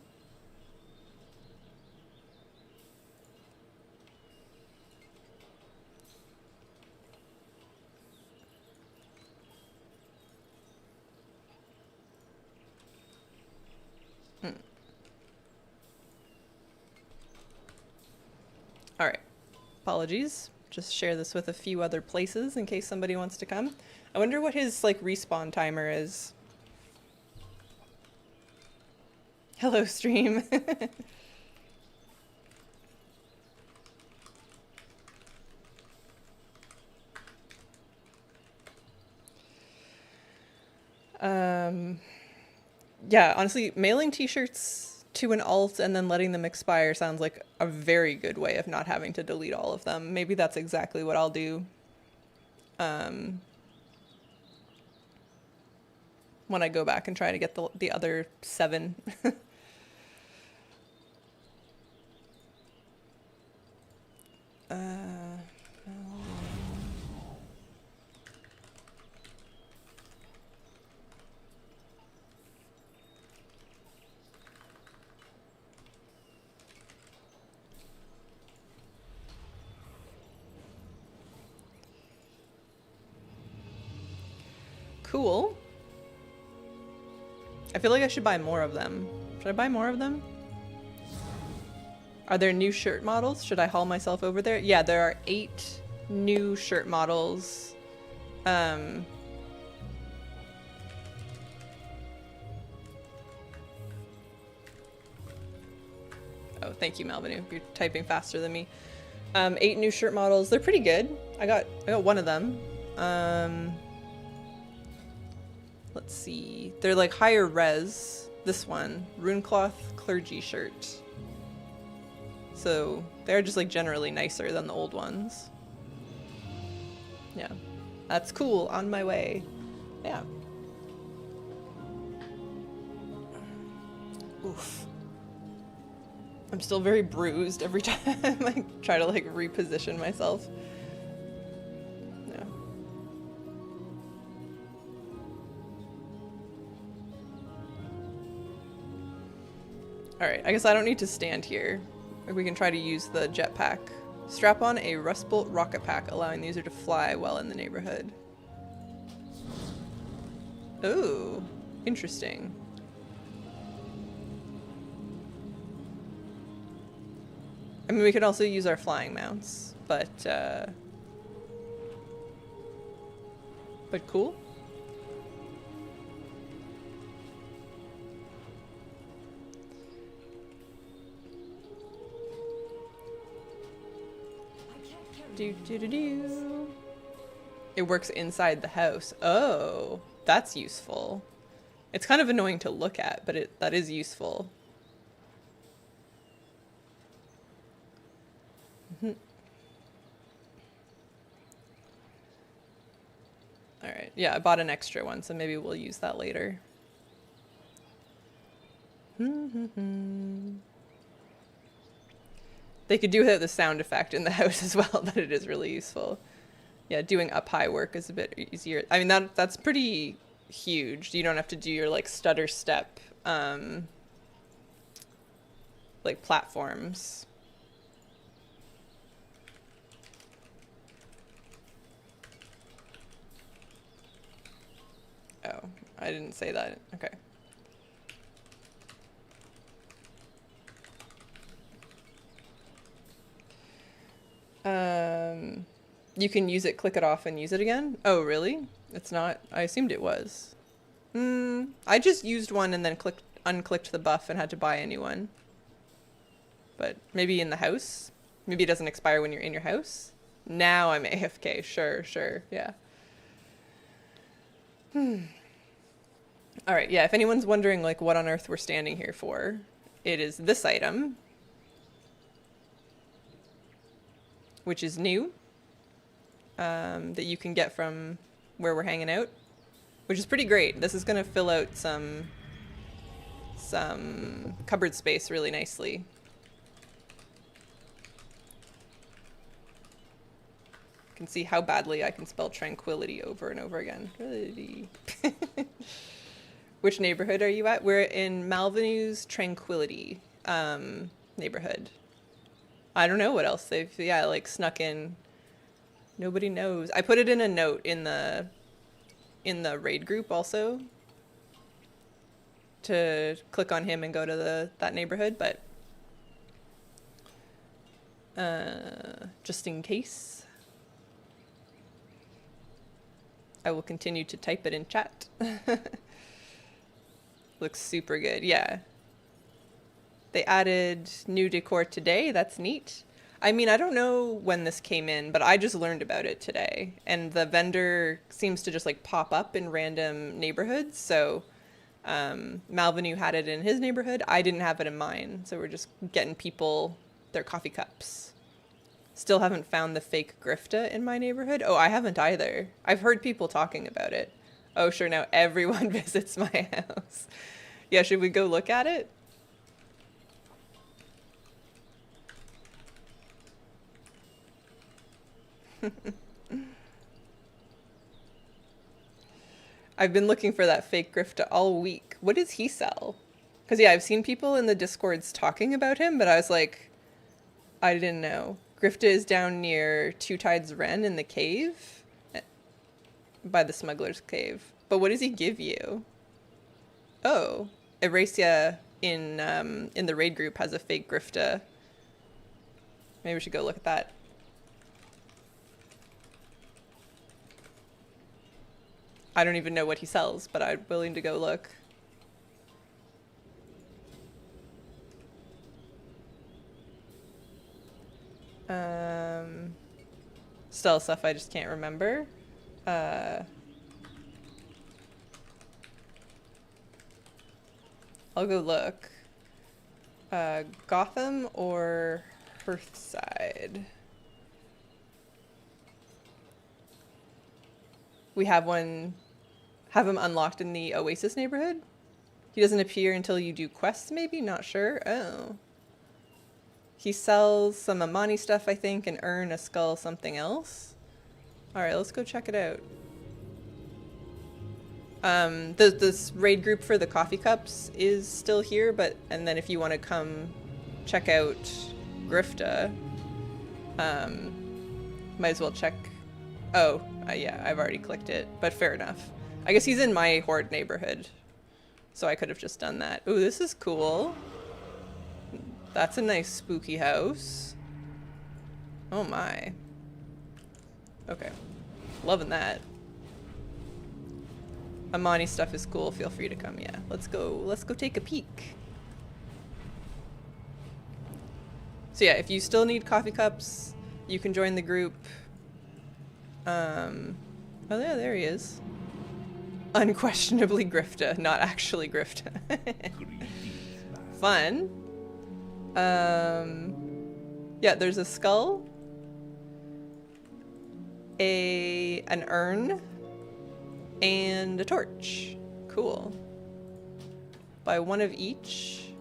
Alright. Apologies. Just share this with a few other places in case somebody wants to come. I wonder what his, like, respawn timer is. Hello, stream. Yeah, honestly, mailing t-shirts to an alt and then letting them expire sounds like a very good way of not having to delete all of them. Maybe that's exactly what I'll do. When I go back and try to get the other 7. Cool. I feel like I should buy more of them. Should I buy more of them? Are there new shirt models? Should I haul myself over there? Yeah, there are 8 new shirt models. Oh, thank you, Malvinu. You're typing faster than me. 8 new shirt models. They're pretty good. I got one of them. Let's see. They're like higher res. This one, Runecloth Clergy shirt. So they're just like generally nicer than the old ones. Yeah, that's cool. On my way. Yeah. Oof. I'm still very bruised every time I try to like reposition myself. Yeah. Alright, I guess I don't need to stand here. We can try to use the jetpack. Strap on a Rustbolt rocket pack, allowing the user to fly while in the neighborhood. Ooh, interesting. I mean, we could also use our flying mounts, but cool. Do. It works inside the house. Oh, that's useful. It's kind of annoying to look at, but that is useful. Alright, yeah, I bought an extra one, so maybe we'll use that later. They could do without the sound effect in the house as well, but it is really useful. Yeah, doing up high work is a bit easier. I mean, that's pretty huge. You don't have to do your like stutter step like platforms. Oh, I didn't say that. Okay. You can use it, click it off, and use it again? Oh, really? It's not? I assumed it was. I just used one and then unclicked the buff and had to buy a new one. But maybe in the house? Maybe it doesn't expire when you're in your house? Now I'm AFK. Sure, yeah. Alright, yeah, if anyone's wondering like what on earth we're standing here for, it is this item, which is new, that you can get from where we're hanging out, which is pretty great. This is going to fill out some cupboard space really nicely. You can see how badly I can spell tranquility over and over again. Which neighborhood are you at? We're in Malvenue's Tranquility neighborhood. I don't know what else they've, yeah, like snuck in. Nobody knows. I put it in a note in the raid group also to click on him and go to that neighborhood, but Just in case. I will continue to type it in chat. Looks super good, yeah. They added new decor today, that's neat. I mean, I don't know when this came in, but I just learned about it today. And the vendor seems to just like pop up in random neighborhoods, so Malvenu had it in his neighborhood. I didn't have it in mine, so we're just getting people their coffee cups. Still haven't found the fake grifta in my neighborhood. Oh, I haven't either. I've heard people talking about it. Oh, sure, now everyone visits my house. Yeah, should we go look at it? I've been looking for that fake grifta all week. What does he sell? Because, yeah, I've seen people in the Discords talking about him, but I was like, I didn't know. Grifta is down near Two Tides Ren in the cave. By the Smuggler's Cave. But what does he give you? Oh, Erasia in the raid group has a fake grifta. Maybe we should go look at that. I don't even know what he sells, but I'm willing to go look. Still stuff I just can't remember. I'll go look. Gotham or Hearthside? We have him unlocked in the Oasis neighborhood? He doesn't appear until you do quests, maybe? Not sure. Oh. He sells some Amani stuff, I think, and earn a skull something else. Alright, let's go check it out. This raid group for the coffee cups is still here, and then if you want to come check out Grifta, might as well check. Oh, yeah, I've already clicked it, but fair enough. I guess he's in my Horde neighborhood, so I could have just done that. Ooh, this is cool. That's a nice spooky house. Oh my. Okay. Loving that. Amani stuff is cool. Feel free to come. Yeah. Let's go take a peek. So yeah, if you still need coffee cups, you can join the group. Oh yeah, there he is. Unquestionably Grifta, not actually Grifta. Fun. Yeah, there's a skull, an urn, and a torch. Cool. Buy one of each,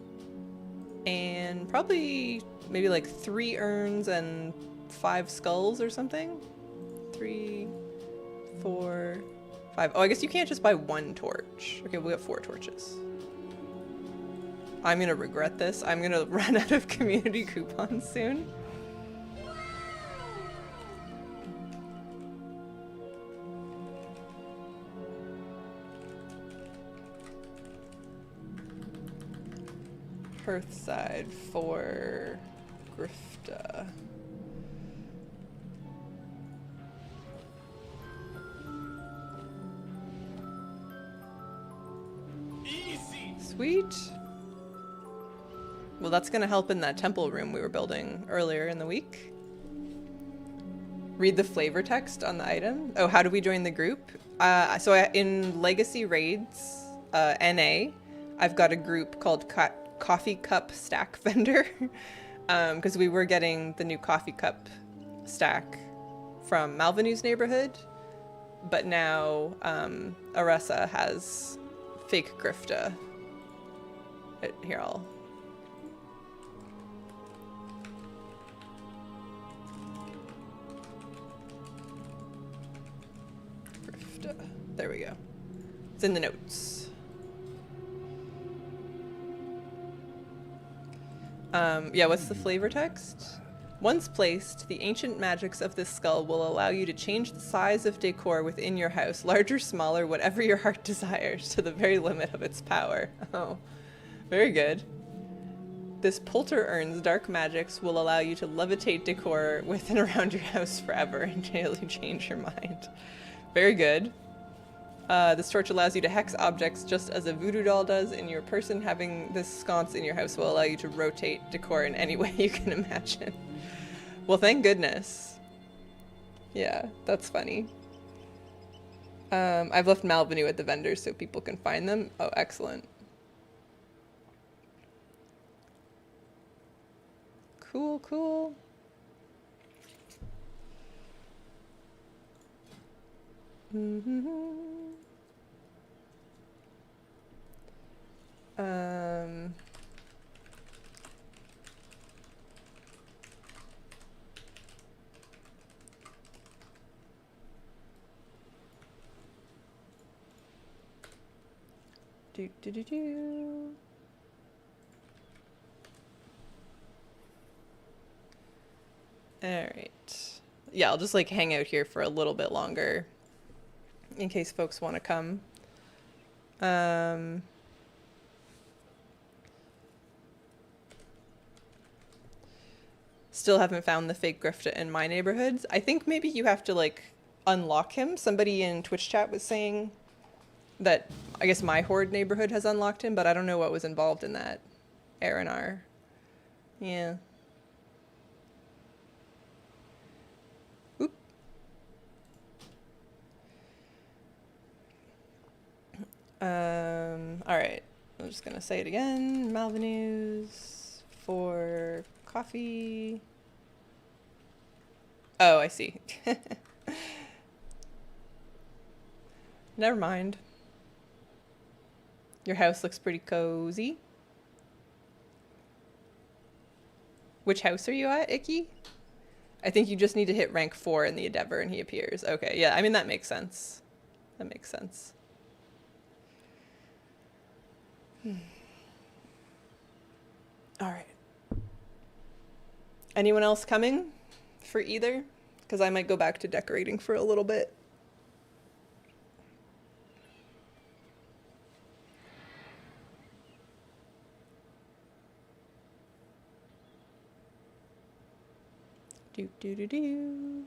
and probably maybe like 3 urns and 5 skulls or something. 3, 4, 5. Oh, I guess you can't just buy 1 torch. Okay, we got 4 torches. I'm gonna regret this. I'm gonna run out of community coupons soon. Hearthside for Grifta. Easy. Sweet. Well, that's gonna help in that temple room we were building earlier in the week. Read the flavor text on the item. Oh, how do we join the group? In Legacy Raids, NA, I've got a group called Coffee Cup Stack Vendor, because we were getting the new coffee cup stack from Malvenu's neighborhood, but now Aressa has fake Grifta. Here, I'll... Grifta. There we go. It's in the notes. Yeah, what's the flavor text? Once placed, the ancient magics of this skull will allow you to change the size of decor within your house, larger, smaller, whatever your heart desires, to the very limit of its power. Oh, very good. This Polter Urn's dark magics will allow you to levitate decor with and around your house forever until you change your mind. Very good. This torch allows you to hex objects just as a voodoo doll does, and your person having this sconce in your house will allow you to rotate decor in any way you can imagine. Well, thank goodness. Yeah, that's funny. I've left Malvenu at the vendors so people can find them. Oh, excellent. Cool, cool. Do. Alright. Yeah, I'll just like hang out here for a little bit longer in case folks want to come. Still haven't found the fake Grifta in my neighborhoods. I think maybe you have to like unlock him. Somebody in Twitch chat was saying that I guess my Horde neighborhood has unlocked him, but I don't know what was involved in that. R&R. Yeah. Oop. Alright. I'm just gonna say it again. Malvenues for coffee. Oh, I see. Never mind. Your house looks pretty cozy. Which house are you at, Icky? I think you just need to hit rank 4 in the Endeavor and he appears. Okay, yeah, I mean, that makes sense. That makes sense. All right. Anyone else coming for either? Because I might go back to decorating for a little bit. Do.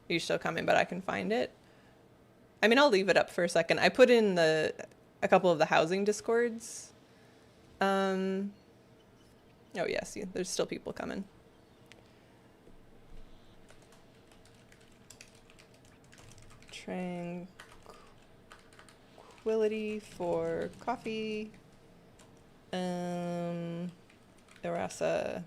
You're still coming, but I can find it. I mean, I'll leave it up for a second. I put in a couple of the housing discords. Oh yes, there's still people coming. Tranquility for coffee. Erasa.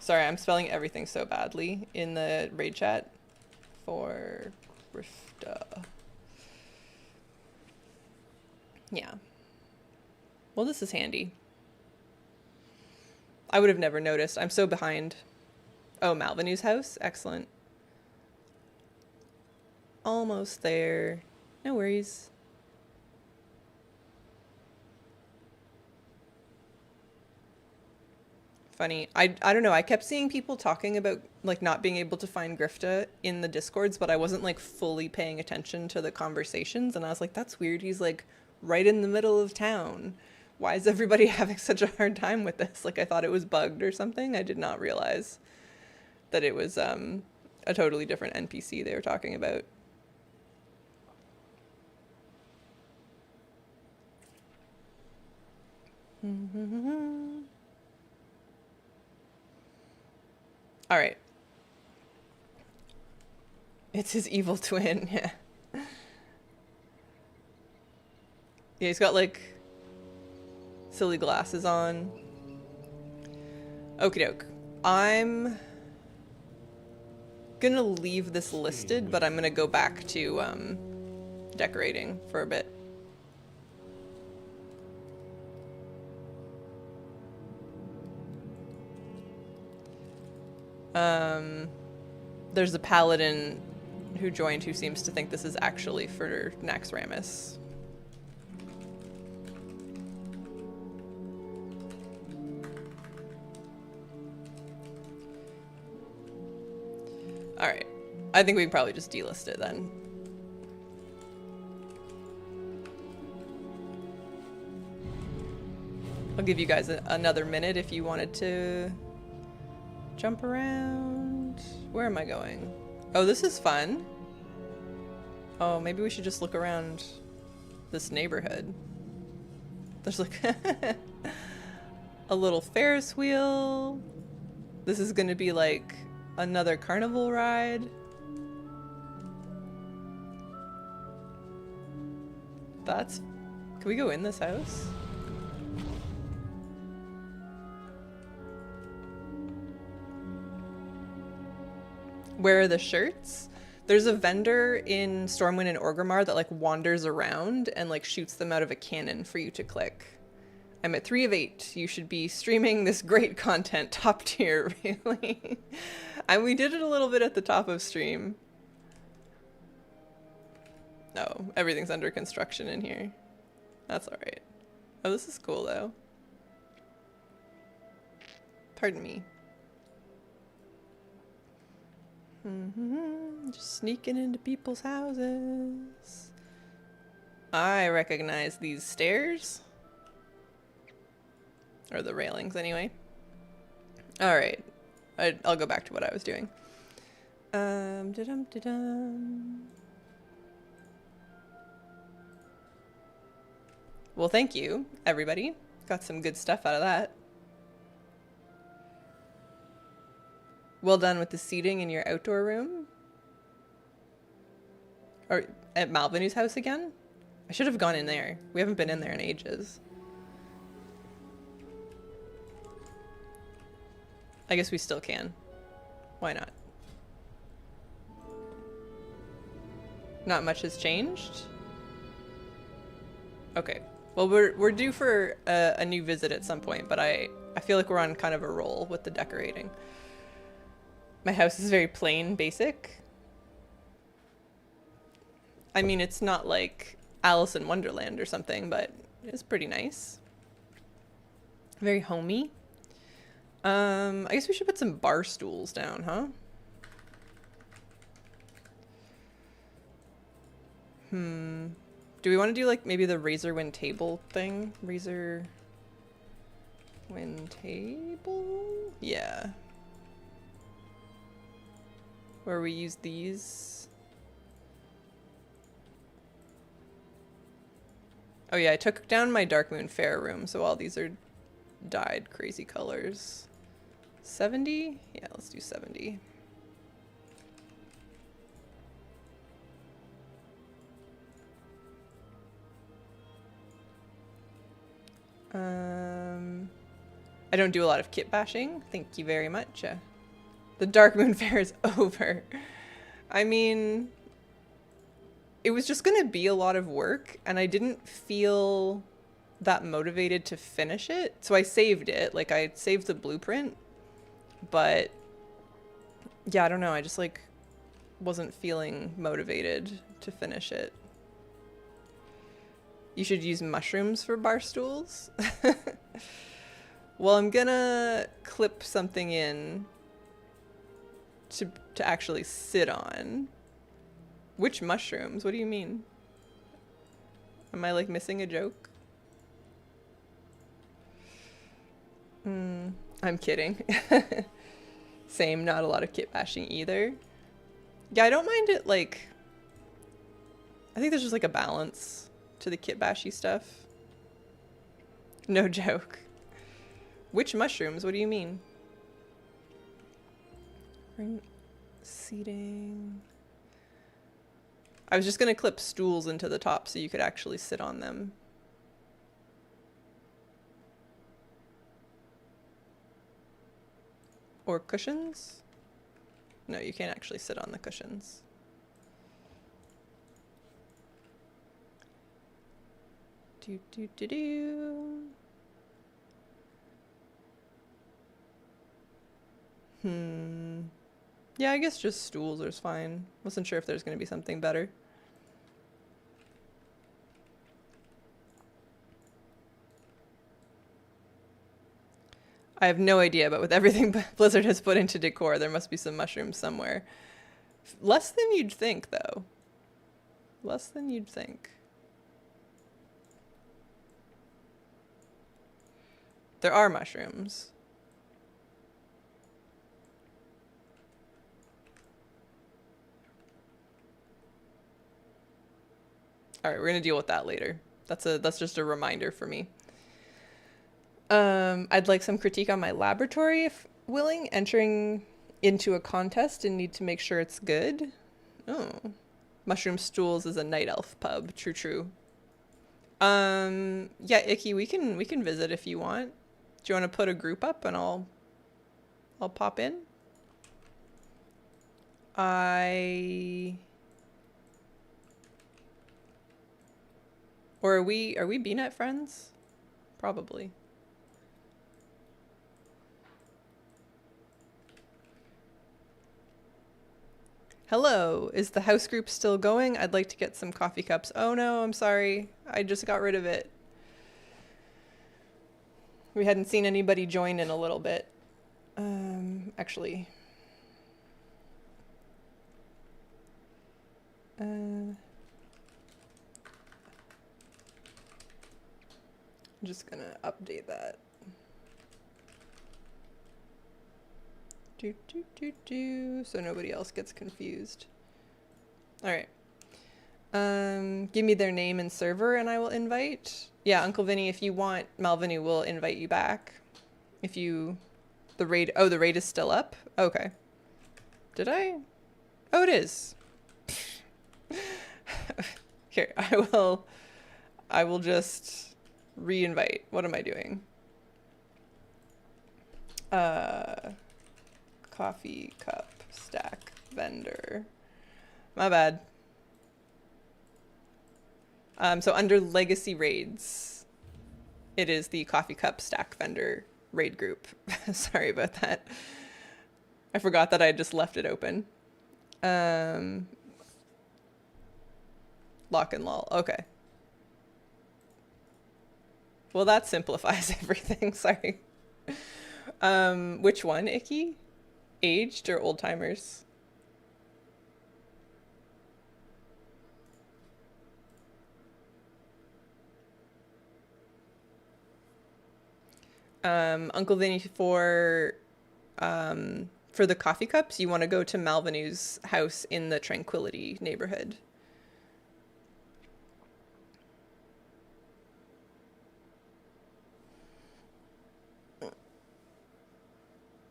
Sorry, I'm spelling everything so badly in the raid chat for Grifta. Yeah. Well, this is handy. I would have never noticed. I'm so behind. Oh, Malvenu's house? Excellent. Almost there. No worries. Funny. I don't know. I kept seeing people talking about like not being able to find Grifta in the discords, but I wasn't like fully paying attention to the conversations. And I was like, that's weird. He's like right in the middle of town. Why is everybody having such a hard time with this? Like I thought it was bugged or something. I did not realize that it was a totally different NPC they were talking about. All right. It's his evil twin, yeah. Yeah, he's got like silly glasses on. Okie doke. I'm gonna leave this listed, but I'm gonna go back to decorating for a bit. There's a paladin who joined who seems to think this is actually for Naxxramas. Alright. I think we can probably just delist it then. give you guys another minute if you wanted to jump around. Where am I going? Oh, this is fun. Oh, maybe we should just look around this neighborhood. There's like a little Ferris wheel. This is gonna be like another carnival ride. That's... Can we go in this house? Where are the shirts? There's a vendor in Stormwind and Orgrimmar that like wanders around and like shoots them out of a cannon for you to click. I'm at 3 of 8. You should be streaming this great content, top tier, really. And we did it a little bit at the top of stream. Oh, everything's under construction in here. That's alright. Oh, this is cool though. Pardon me. Just sneaking into people's houses. I recognize these stairs. Or the railings, anyway. Alright. I'll go back to what I was doing. Da-dum-da-dum. Well, thank you, everybody. Got some good stuff out of that. Well done with the seating in your outdoor room. Or at Malvenu's house again? I should have gone in there. We haven't been in there in ages. I guess we still can. Why not? Not much has changed? Okay. Well, we're due for a new visit at some point, but I feel like we're on kind of a roll with the decorating. My house is very plain, basic. I mean, it's not like Alice in Wonderland or something, but it's pretty nice. Very homey. I guess we should put some bar stools down, huh? Do we want to do like maybe the Razorwind table thing? Razorwind table? Yeah. Where we use these. Oh yeah, I took down my Darkmoon Fair room, so all these are dyed crazy colors. 70? Yeah, let's do 70. I don't do a lot of kit bashing. Thank you very much. The Darkmoon Fair is over. I mean, it was just gonna be a lot of work, and I didn't feel that motivated to finish it. So I saved it. Like, I saved the blueprint. But, yeah, I don't know. I just, like, wasn't feeling motivated to finish it. You should use mushrooms for bar stools. Well, I'm gonna clip something in to actually sit on. Which mushrooms? What do you mean? Am I like missing a joke? I'm kidding. Same, not a lot of kit bashing either. Yeah, I don't mind it, like... I think there's just like a balance to the kit bashy stuff. No joke. Which mushrooms? What do you mean? Seating. I was just gonna clip stools into the top so you could actually sit on them. Or cushions? No, you can't actually sit on the cushions. Do do do do. Yeah, I guess just stools is fine. Wasn't sure if there's gonna be something better. I have no idea, but with everything Blizzard has put into decor, there must be some mushrooms somewhere. Less than you'd think, though. Less than you'd think. There are mushrooms. All right, we're gonna deal with that later. That's just a reminder for me. I'd like some critique on my laboratory if willing. Entering into a contest and need to make sure it's good. Oh, Mushroom Stools is a night elf pub. True, true. Yeah, Icky, we can visit if you want. Do you want to put a group up and I'll pop in? Or are we BNet friends? Probably. Hello, is the house group still going? I'd like to get some coffee cups. Oh no, I'm sorry. I just got rid of it. We hadn't seen anybody join in a little bit. Actually. I'm just gonna update that. So nobody else gets confused. All right. Give me their name and server and I will invite. Yeah, Uncle Vinny, if you want, Malvinu will invite you back. If you, the raid is still up? Okay. Did I? Oh, it is. Here, I will just re-invite. What am I doing? Coffee cup stack vendor. My bad. So under legacy raids, it is the coffee cup stack vendor raid group. Sorry about that. I forgot that I just left it open. Lock and lol. Okay. Well, that simplifies everything. Sorry. Which one, Icky? Aged or old timers? Uncle Vinny, for the coffee cups, you want to go to Malvinu's house in the Tranquility neighborhood.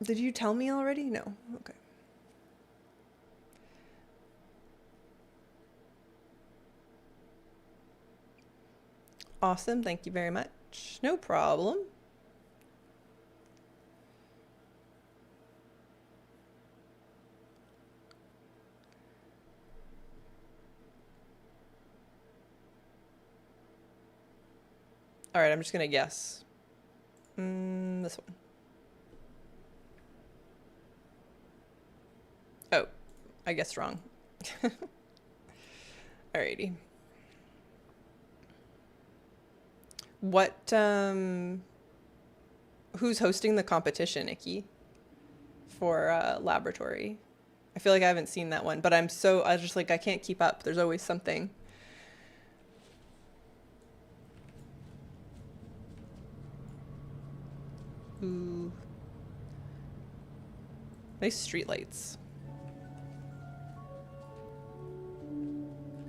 Did you tell me already? No. Okay. Awesome. Thank you very much. No problem. All right, I'm just going to guess. This one. Oh, I guessed wrong. Alrighty. What, who's hosting the competition, Icky? For, laboratory? I feel like I haven't seen that one, but I was just like, I can't keep up. There's always something. Ooh. Nice streetlights.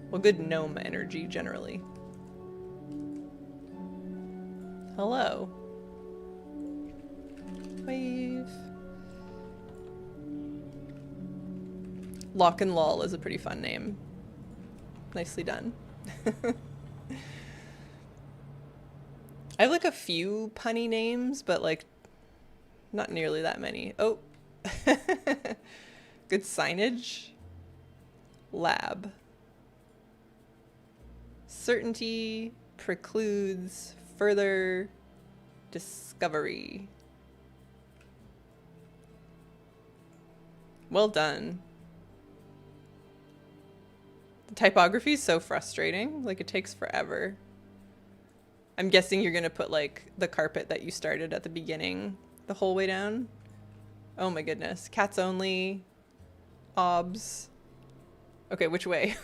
Well, good gnome energy, generally. Hello. Wave. Lock and Lol is a pretty fun name. Nicely done. I have like a few punny names, but like not nearly that many. Oh. Good signage. Lab. Certainty precludes further discovery. Well done. The typography is so frustrating. Like, it takes forever. I'm guessing you're gonna put like the carpet that you started at the beginning the whole way down. Oh my goodness. Cats only. Obs. Okay, which way?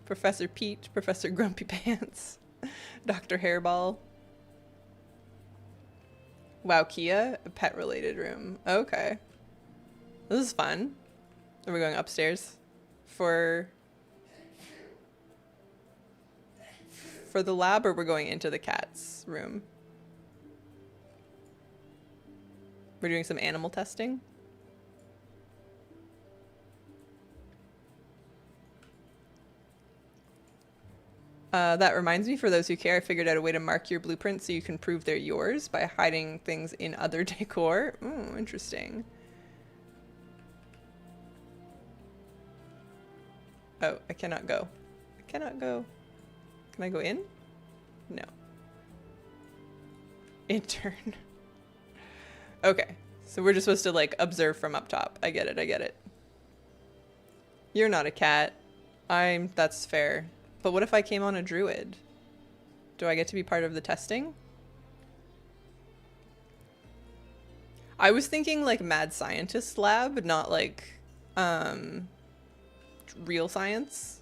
Professor Pete, Professor Grumpy Pants, Dr. Hairball. Wow, Kia, a pet-related room. Okay. This is fun. Are we going upstairs for the lab, or we're going into the cat's room? We're doing some animal testing. That reminds me, for those who care, I figured out a way to mark your blueprints so you can prove they're yours by hiding things in other decor. Ooh, interesting. Oh, I cannot go. I cannot go. Can I go in? No. Intern. Okay, so we're just supposed to like observe from up top. I get it, I get it. You're not a cat. That's fair. But what if I came on a druid? Do I get to be part of the testing? I was thinking like mad scientist lab, not like real science.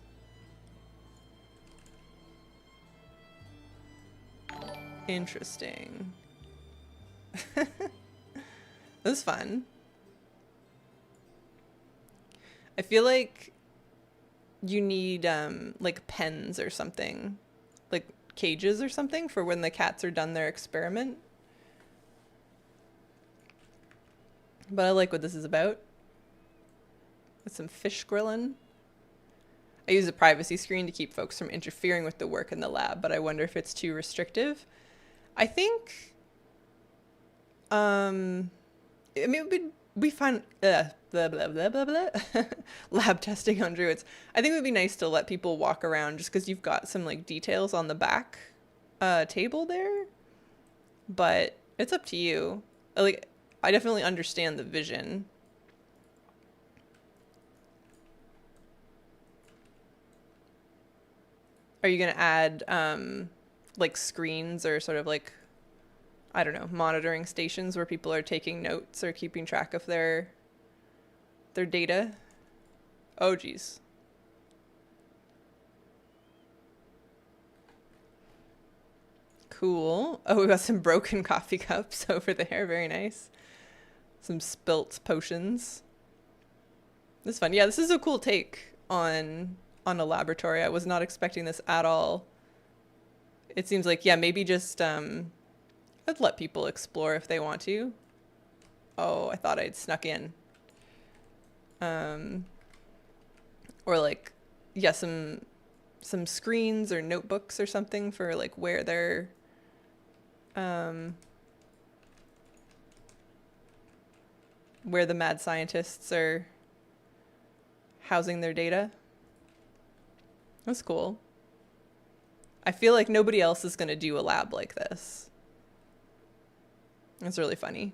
Interesting. This is fun. I feel like you need like pens or something, like cages or something for when the cats are done their experiment. But I like what this is about. With some fish grilling. I use a privacy screen to keep folks from interfering with the work in the lab, but I wonder if it's too restrictive. I think I mean, we find blah, blah, blah, blah, blah. Lab testing on druids. I think it would be nice to let people walk around just because you've got some like details on the back table there, but it's up to you. Like, I definitely understand the vision. Are you gonna add like screens or sort of like, I don't know, monitoring stations where people are taking notes or keeping track of their data? Oh geez. Cool. Oh, we got some broken coffee cups over there. Very nice. Some spilt potions. This is fun. Yeah, this is a cool take on a laboratory. I was not expecting this at all. It seems like, yeah, maybe just I'd let people explore if they want to. Oh, I thought I'd snuck in. Or like, yeah, some screens or notebooks or something for like where they're where the mad scientists are housing their data. That's cool. I feel like nobody else is going to do a lab like this. That's really funny.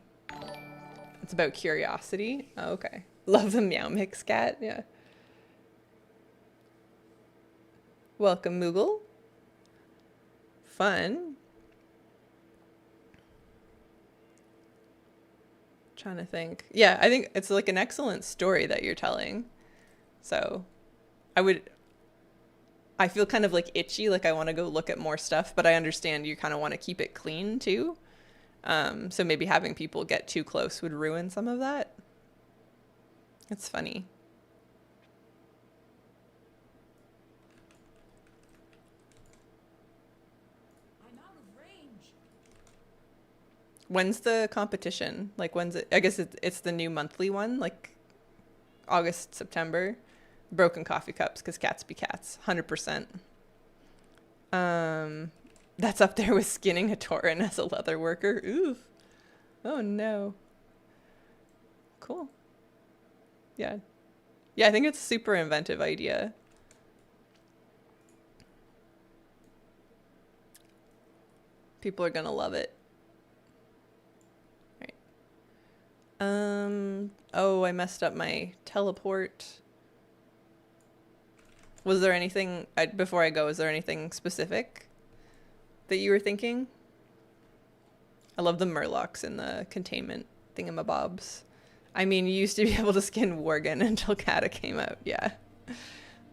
It's about curiosity. Oh, okay. Love the Meow Mix cat. Yeah. Welcome, Moogle. Fun. Trying to think. Yeah, I think it's like an excellent story that you're telling. So I feel kind of like itchy, like I want to go look at more stuff, but I understand you kind of want to keep it clean too. So maybe having people get too close would ruin some of that. It's funny. I'm out of range. When's the competition? Like, when's it? I guess it's the new monthly one, like August, September. Broken coffee cups, because cats be cats. 100%. That's up there with skinning a Tauren as a leather worker. Ooh. Oh, no. Cool. Yeah. Yeah, I think it's a super inventive idea. People are going to love it. Right. Oh, I messed up my teleport. Was there anything, before I go, is there anything specific that you were thinking? I love the murlocs in the containment thingamabobs. I mean, you used to be able to skin Worgen until Kata came out. Yeah.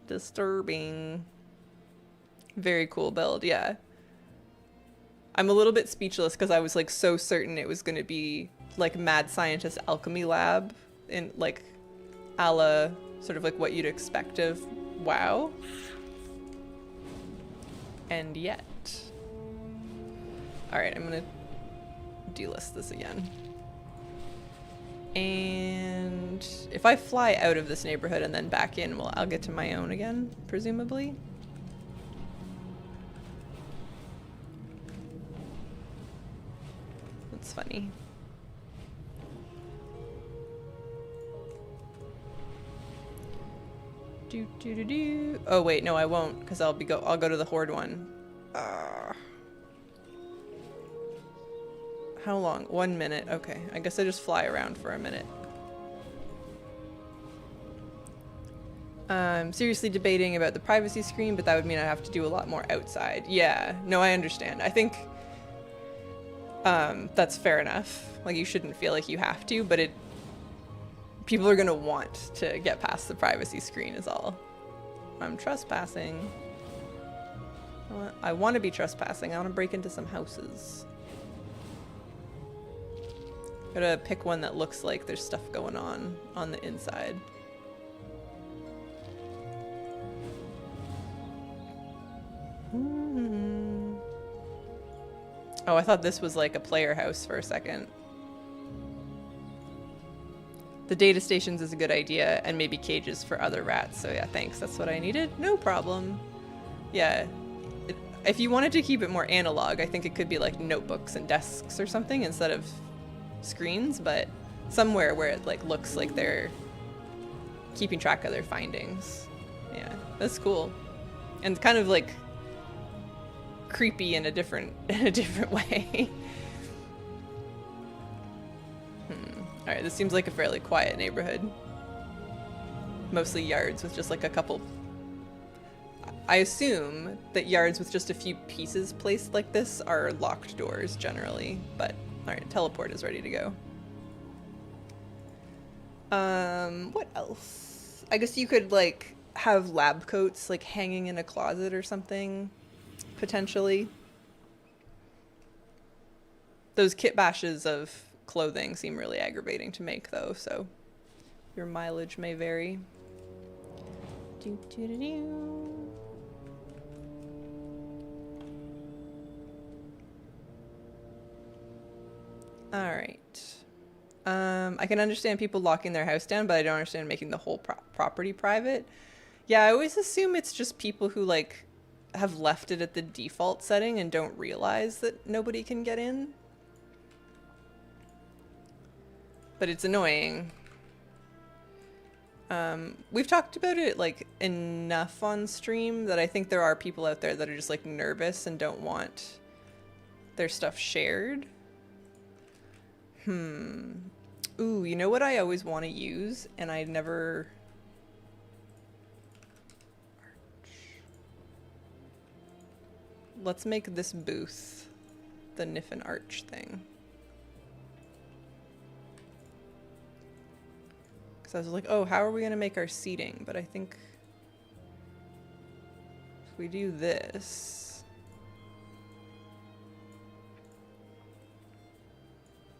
Disturbing. Very cool build, yeah. I'm a little bit speechless because I was like so certain it was going to be like mad scientist alchemy lab in like a la sort of like what you'd expect of WoW. And yet. Alright, I'm going to delist this again. And if I fly out of this neighborhood and then back in, well, I'll get to my own again, presumably. That's funny. Oh wait, no, I won't, because I'll go to the Horde one. How long? 1 minute. Okay, I guess I just fly around for a minute. I'm seriously debating about the privacy screen, but that would mean I have to do a lot more outside. Yeah, no, I understand. I think that's fair enough. Like, you shouldn't feel like you have to, but people are gonna want to get past the privacy screen is all. I'm trespassing. I want to be trespassing. I want to break into some houses. Gotta pick one that looks like there's stuff going on the inside. Oh, I thought this was like a player house for a second. The data stations is a good idea, and maybe cages for other rats. So yeah, thanks. That's what I needed. No problem. Yeah. If you wanted to keep it more analog, I think it could be like notebooks and desks or something instead of screens, but somewhere where it like looks like they're keeping track of their findings. Yeah, that's cool. And kind of like creepy in a different way. Alright, this seems like a fairly quiet neighborhood. Mostly yards with just like a couple... I assume that yards with just a few pieces placed like this are locked doors generally, but alright, teleport is ready to go. What else? I guess you could like have lab coats like hanging in a closet or something, potentially. Those kit bashes of clothing seem really aggravating to make though, so your mileage may vary. Alright. I can understand people locking their house down, but I don't understand making the whole property private. Yeah, I always assume it's just people who like have left it at the default setting and don't realize that nobody can get in. But it's annoying. We've talked about it like enough on stream that I think there are people out there that are just like nervous and don't want their stuff shared. Ooh, you know what I always want to use and I never... Let's make this booth the Niffin Arch thing. I was like, oh, how are we going to make our seating? But I think if we do this,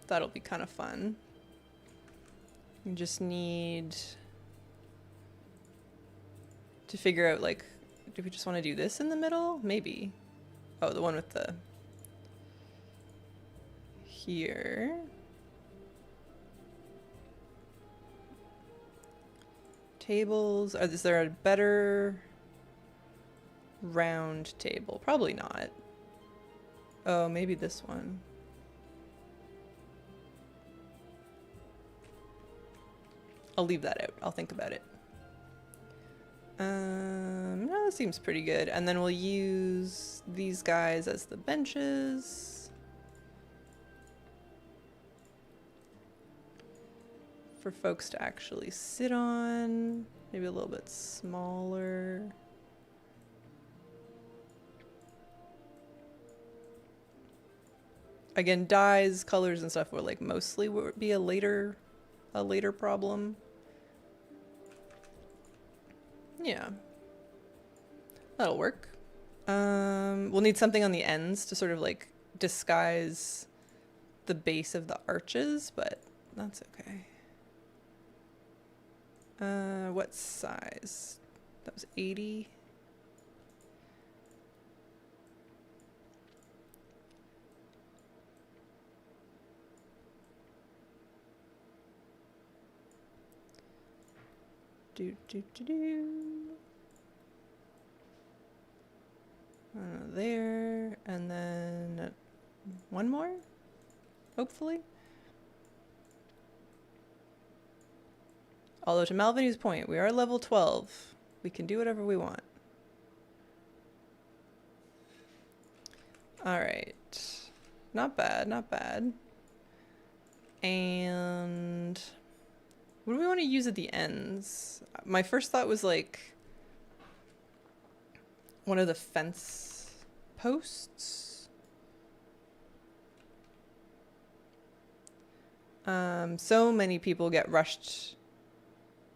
that'll be kind of fun. You just need to figure out, like, do we just want to do this in the middle? Maybe. Oh, the one with the... Here. Tables. Is there a better round table? Probably not. Oh, maybe this one. I'll leave that out. I'll think about it. No, that seems pretty good. And then we'll use these guys as the benches. For folks to actually sit on. Maybe a little bit smaller. Again, dyes, colors, and stuff will like mostly be a later problem. Yeah. That'll work. We'll need something on the ends to sort of like disguise the base of the arches, but that's okay. What size? That was 80. There, and then one more, hopefully. Although to Malvini's point, we are level 12. We can do whatever we want. Alright. Not bad, not bad. And what do we want to use at the ends? My first thought was like one of the fence posts. So many people get rushed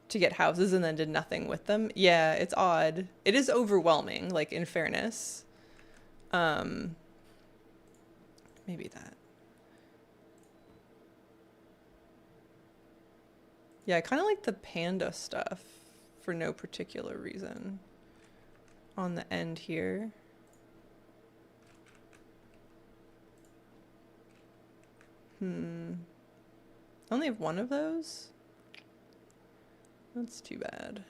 to get houses and then did nothing with them. Yeah, it's odd. It is overwhelming, like, in fairness. Maybe that. Yeah, I kind of like the panda stuff for no particular reason on the end here. I only have one of those. That's too bad.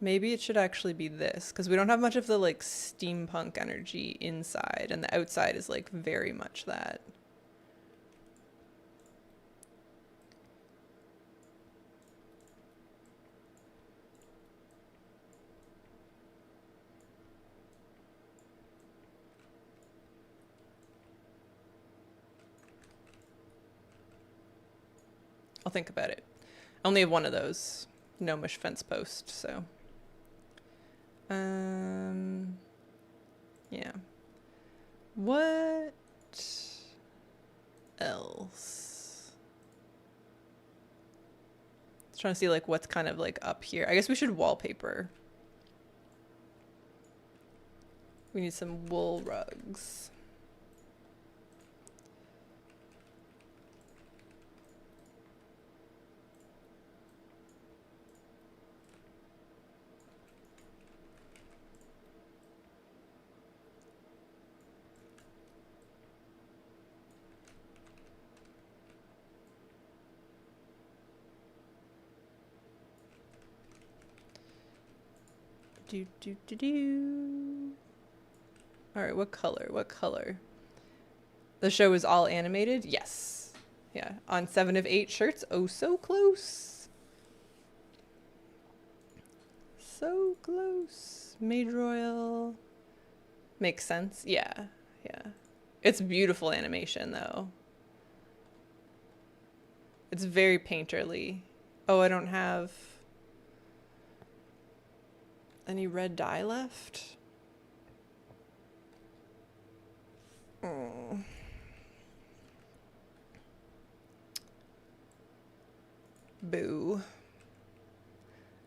Maybe it should actually be this, because we don't have much of the like steampunk energy inside, and the outside is like very much that. I'll think about it. I only have one of those gnomish fence post, so. Yeah. What else? Just trying to see like what's kind of like up here. I guess we should wallpaper. We need some wool rugs. All right, what color? What color? The show is all animated? Yes. Yeah, on 7 of 8 shirts. Oh, so close. So close. Mage Royal. Makes sense. Yeah, yeah. It's beautiful animation, though. It's very painterly. Oh, I don't have any red dye left? Oh. Boo.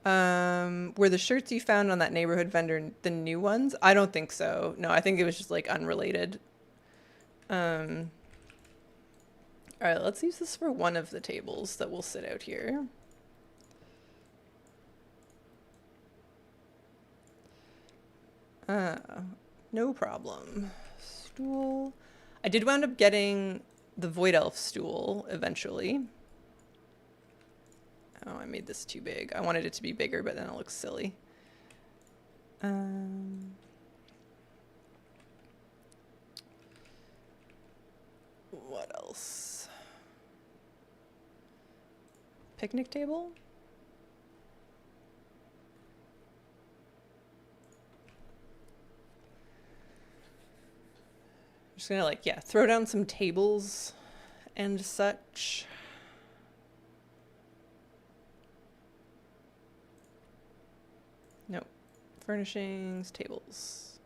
Were the shirts you found on that neighborhood vendor the new ones? I don't think so. No, I think it was just like unrelated. All right, let's use this for one of the tables that will sit out here. No problem. Stool. I did wind up getting the Void Elf stool eventually. Oh, I made this too big. I wanted it to be bigger, but then it looks silly. What else? Picnic table? Just gonna like, yeah, throw down some tables and such. Nope. Furnishings, tables.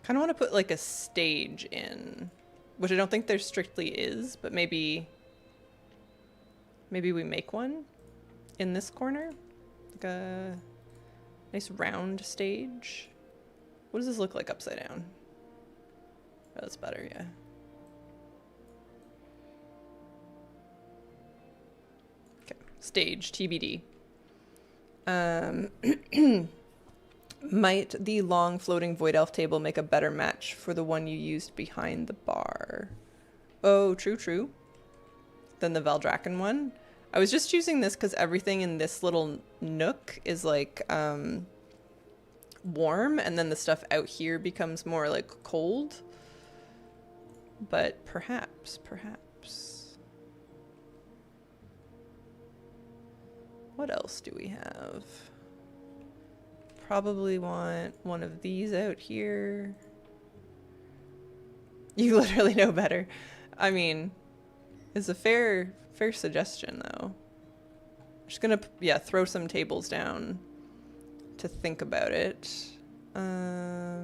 kind of want to put like a stage in, which I don't think there strictly is, but maybe we make one in this corner, like a nice round stage. What does this look like upside down? Oh, that's better, yeah. Okay, stage, TBD. Might the long floating void elf table make a better match for the one you used behind the bar? Oh, true. Than the Valdrakken one. I was just choosing this because everything in this little nook is like warm, and then the stuff out here becomes more like cold. But perhaps. What else do we have? Probably want one of these out here. You literally know better. I mean, it's a fair suggestion though. I'm just gonna, yeah, throw some tables down to think about it. I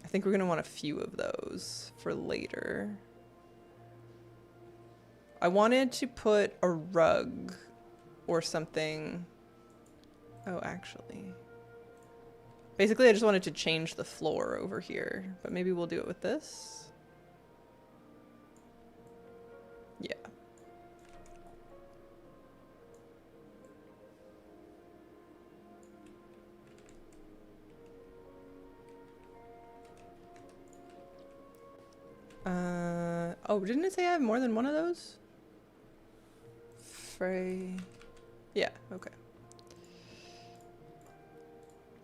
think we're gonna want a few of those for later. I wanted to put a rug or something. Oh, actually. Basically, I just wanted to change the floor over here, but maybe we'll do it with this. Yeah. Oh, didn't it say I have more than one of those? Frey. Yeah, okay.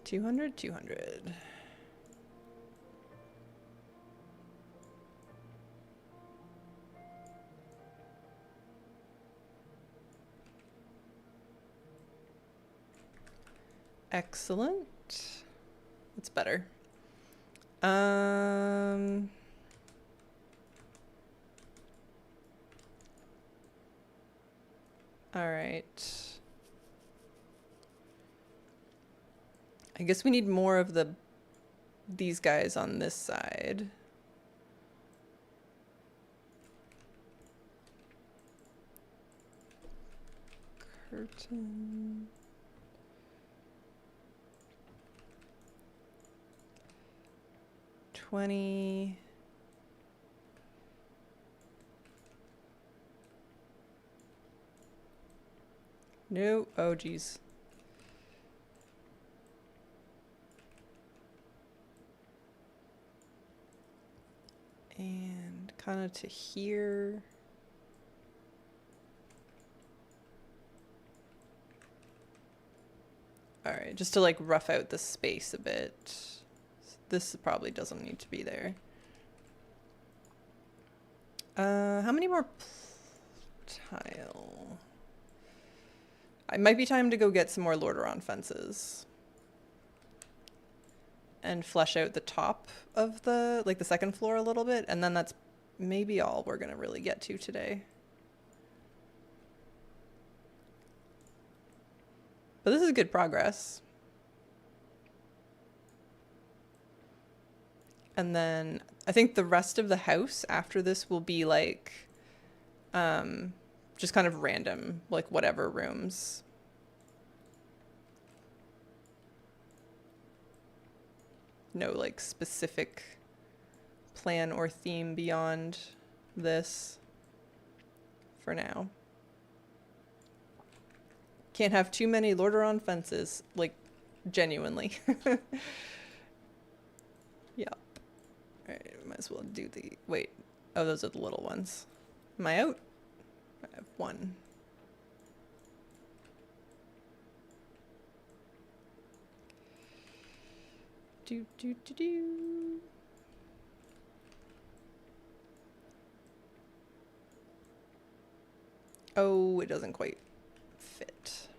200, 200. Excellent. That's better. All right. I guess we need more of these guys on this side. Curtain. $20. No. Oh, geez. And kind of to here. All right, just to like rough out the space a bit. This probably doesn't need to be there. How many more tile? It might be time to go get some more Lordaeron fences. And flesh out the top of the second floor a little bit, and then that's maybe all we're gonna really get to today. But this is good progress. And then I think the rest of the house after this will be like just kind of random, like whatever rooms. No like specific plan or theme beyond this for now. Can't have too many Lordaeron fences, like genuinely. Yep. Alright, might as well do the, wait. Oh, those are the little ones. Am I out? I have one. Do. Oh, it doesn't quite fit.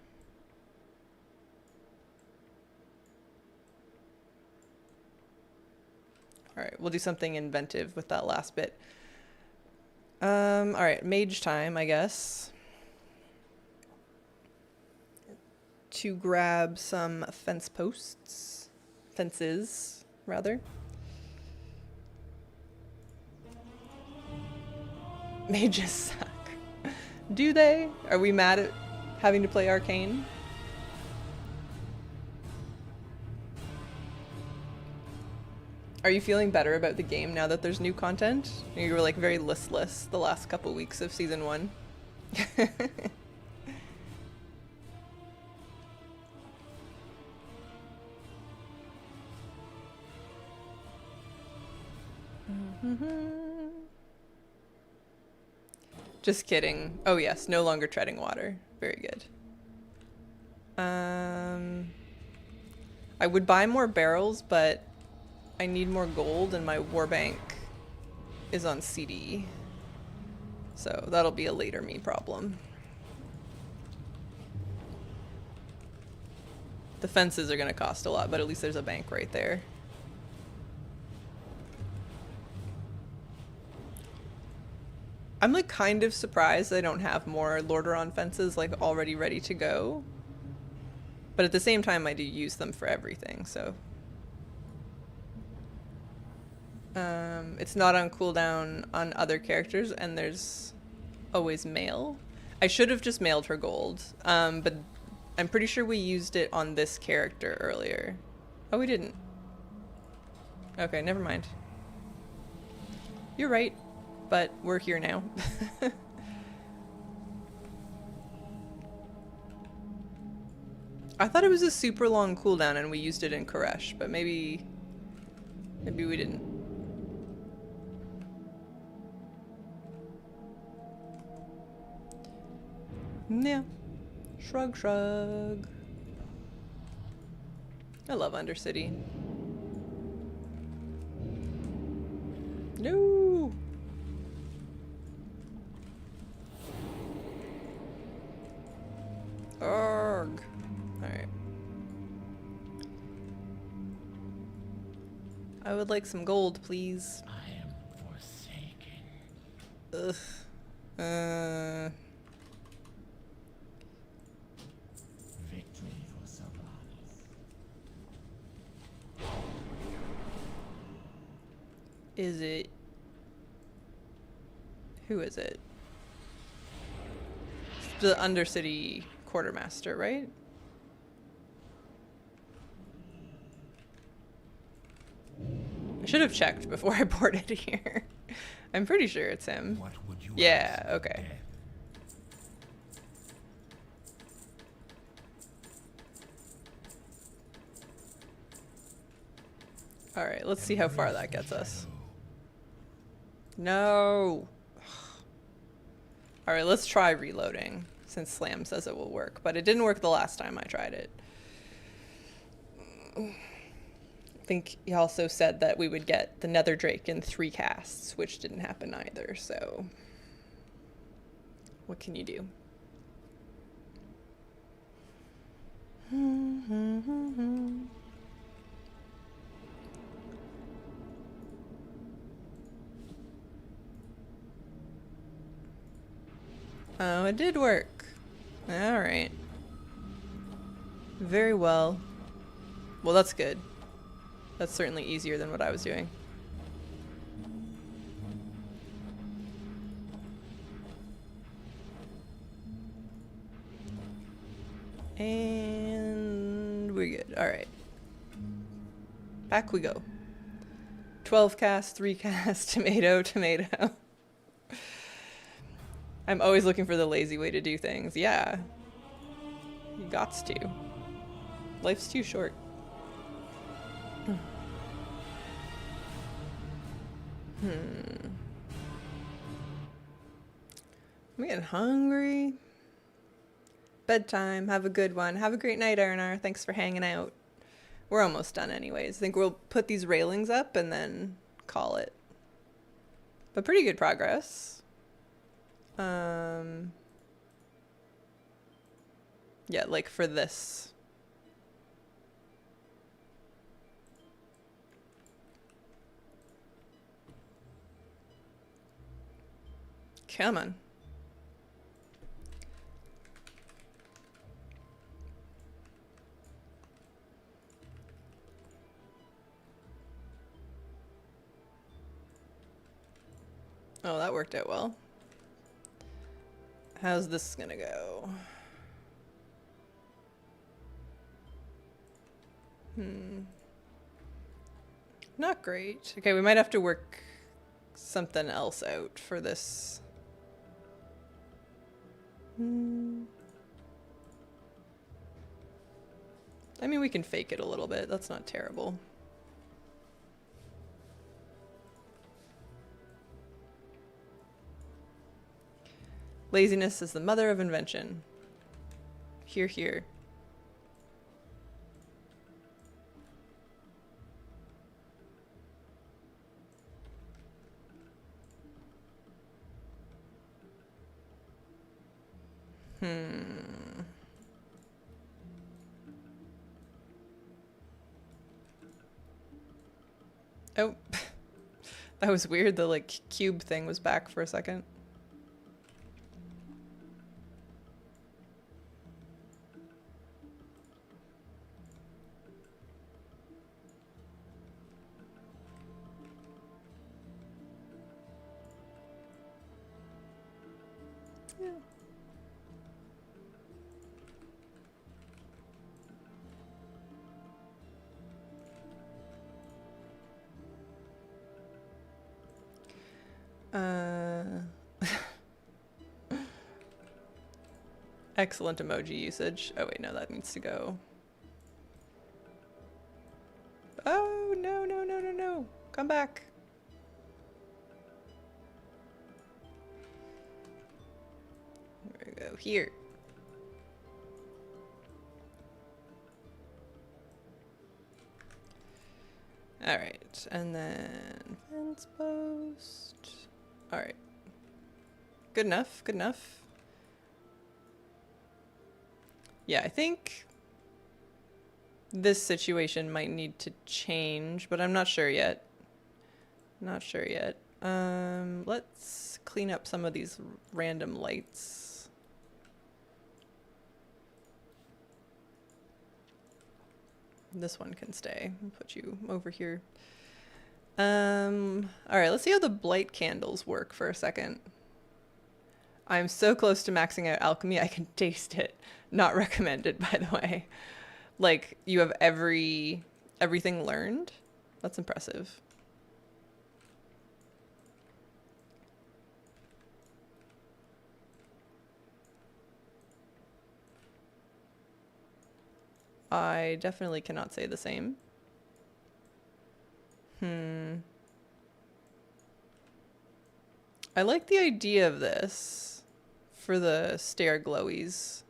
All right, we'll do something inventive with that last bit. All right, mage time, I guess. To grab some fences. rather. Mages suck. Do they? Are we mad at having to play Arcane? Are you feeling better about the game now that there's new content? You were like very listless the last couple weeks of season 1. Just kidding. Oh yes, no longer treading water. Very good. I would buy more barrels, but I need more gold and my war bank is on CD. So that'll be a later me problem. The fences are gonna cost a lot, but at least there's a bank right there. I'm like kind of surprised I don't have more Lordaeron fences like already ready to go. But at the same time I do use them for everything, so. It's not on cooldown on other characters and there's always mail. I should have just mailed her gold, but I'm pretty sure we used it on this character earlier. Oh, we didn't. Okay, never mind. You're right. But we're here now. I thought it was a super long cooldown and we used it in Koresh, but maybe we didn't. Yeah. Shrug, shrug. I love Undercity. No. Arg. Alright. I would like some gold, please. I am forsaken. Ugh. Victory for Solaris. Is it? Who is it? It's the Undercity Quartermaster, right? I should have checked before I boarded here. I'm pretty sure it's him. What would you Yeah, ask? okay. Death. Alright, let's see how far that gets us. No! Alright, let's try reloading, since Slam says it will work. But it didn't work the last time I tried it. I think he also said that we would get the Nether Drake in 3 casts, which didn't happen either, so... What can you do? Oh, it did work. Alright. Very well. Well, that's good. That's certainly easier than what I was doing. And we're good. Alright. Back we go. 12 cast, 3 cast, tomato, tomato. I'm always looking for the lazy way to do things. Yeah. You gots to. Life's too short. I'm getting hungry. Bedtime. Have a good one. Have a great night, Arnar. Thanks for hanging out. We're almost done anyways. I think we'll put these railings up and then call it. But pretty good progress. Yeah, like for this. Come on. Oh, that worked out well. How's this gonna go? Not great. Okay, we might have to work something else out for this. I mean, we can fake it a little bit. That's not terrible. Laziness is the mother of invention. Hear, hear. Oh, that was weird. The like cube thing was back for a second. Yeah. Excellent emoji usage. Oh wait, no, that needs to go. Oh, no, no, no, no, no. Come back. There we go. Here. Alright, and then fence post. Alright. Good enough, good enough. Yeah, I think this situation might need to change, but I'm not sure yet. Not sure yet. Let's clean up some of these random lights. This one can stay. I'll put you over here. Alright, let's see how the blight candles work for a second. I'm so close to maxing out alchemy, I can taste it. Not recommended, by the way. Like, you have everything learned? That's impressive. I definitely cannot say the same. I like the idea of this for the stair glowies.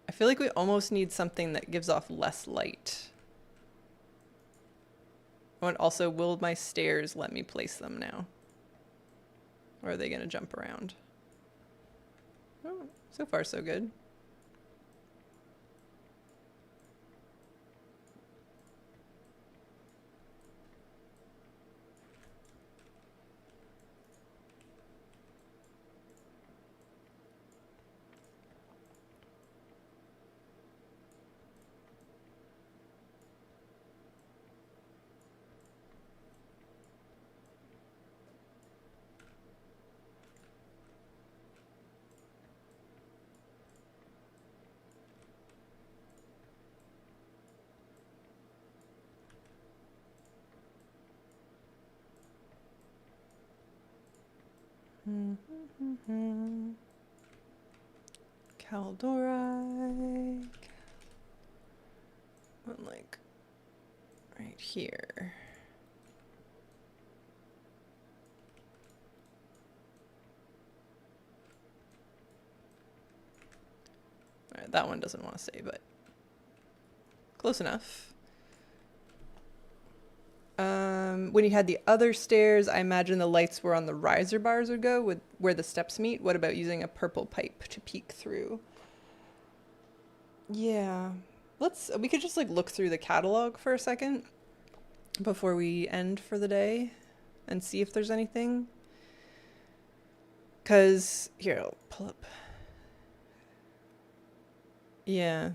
I feel like we almost need something that gives off less light. Oh, and also, will my stairs let me place them now? Or are they going to jump around? Oh, so far so good. Caldori. One like right here. Alright, that one doesn't want to stay, but close enough. When you had the other stairs, I imagine the lights were on the riser bars would go with where the steps meet. What about using a purple pipe to peek through? Yeah. We could just like look through the catalog for a second before we end for the day and see if there's anything. 'Cause here, I'll pull up. Yeah.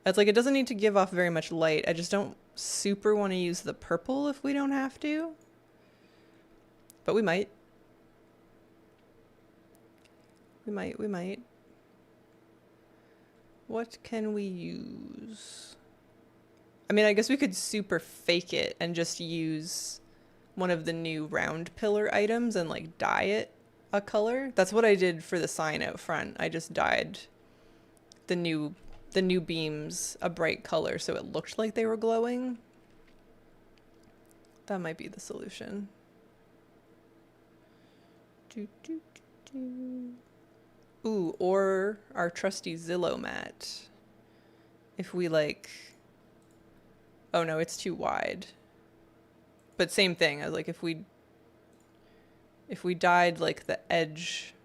It's like it doesn't need to give off very much light. I just don't super want to use the purple if we don't have to. But we might. We might. What can we use? I mean, I guess we could super fake it and just use one of the new round pillar items and like dye it a color. That's what I did for the sign out front. I just dyed the new beams a bright color so it looked like they were glowing. That might be the solution. Ooh, or our trusty Zillow mat. If we like... Oh no, it's too wide. But same thing, as like if we dyed like the edge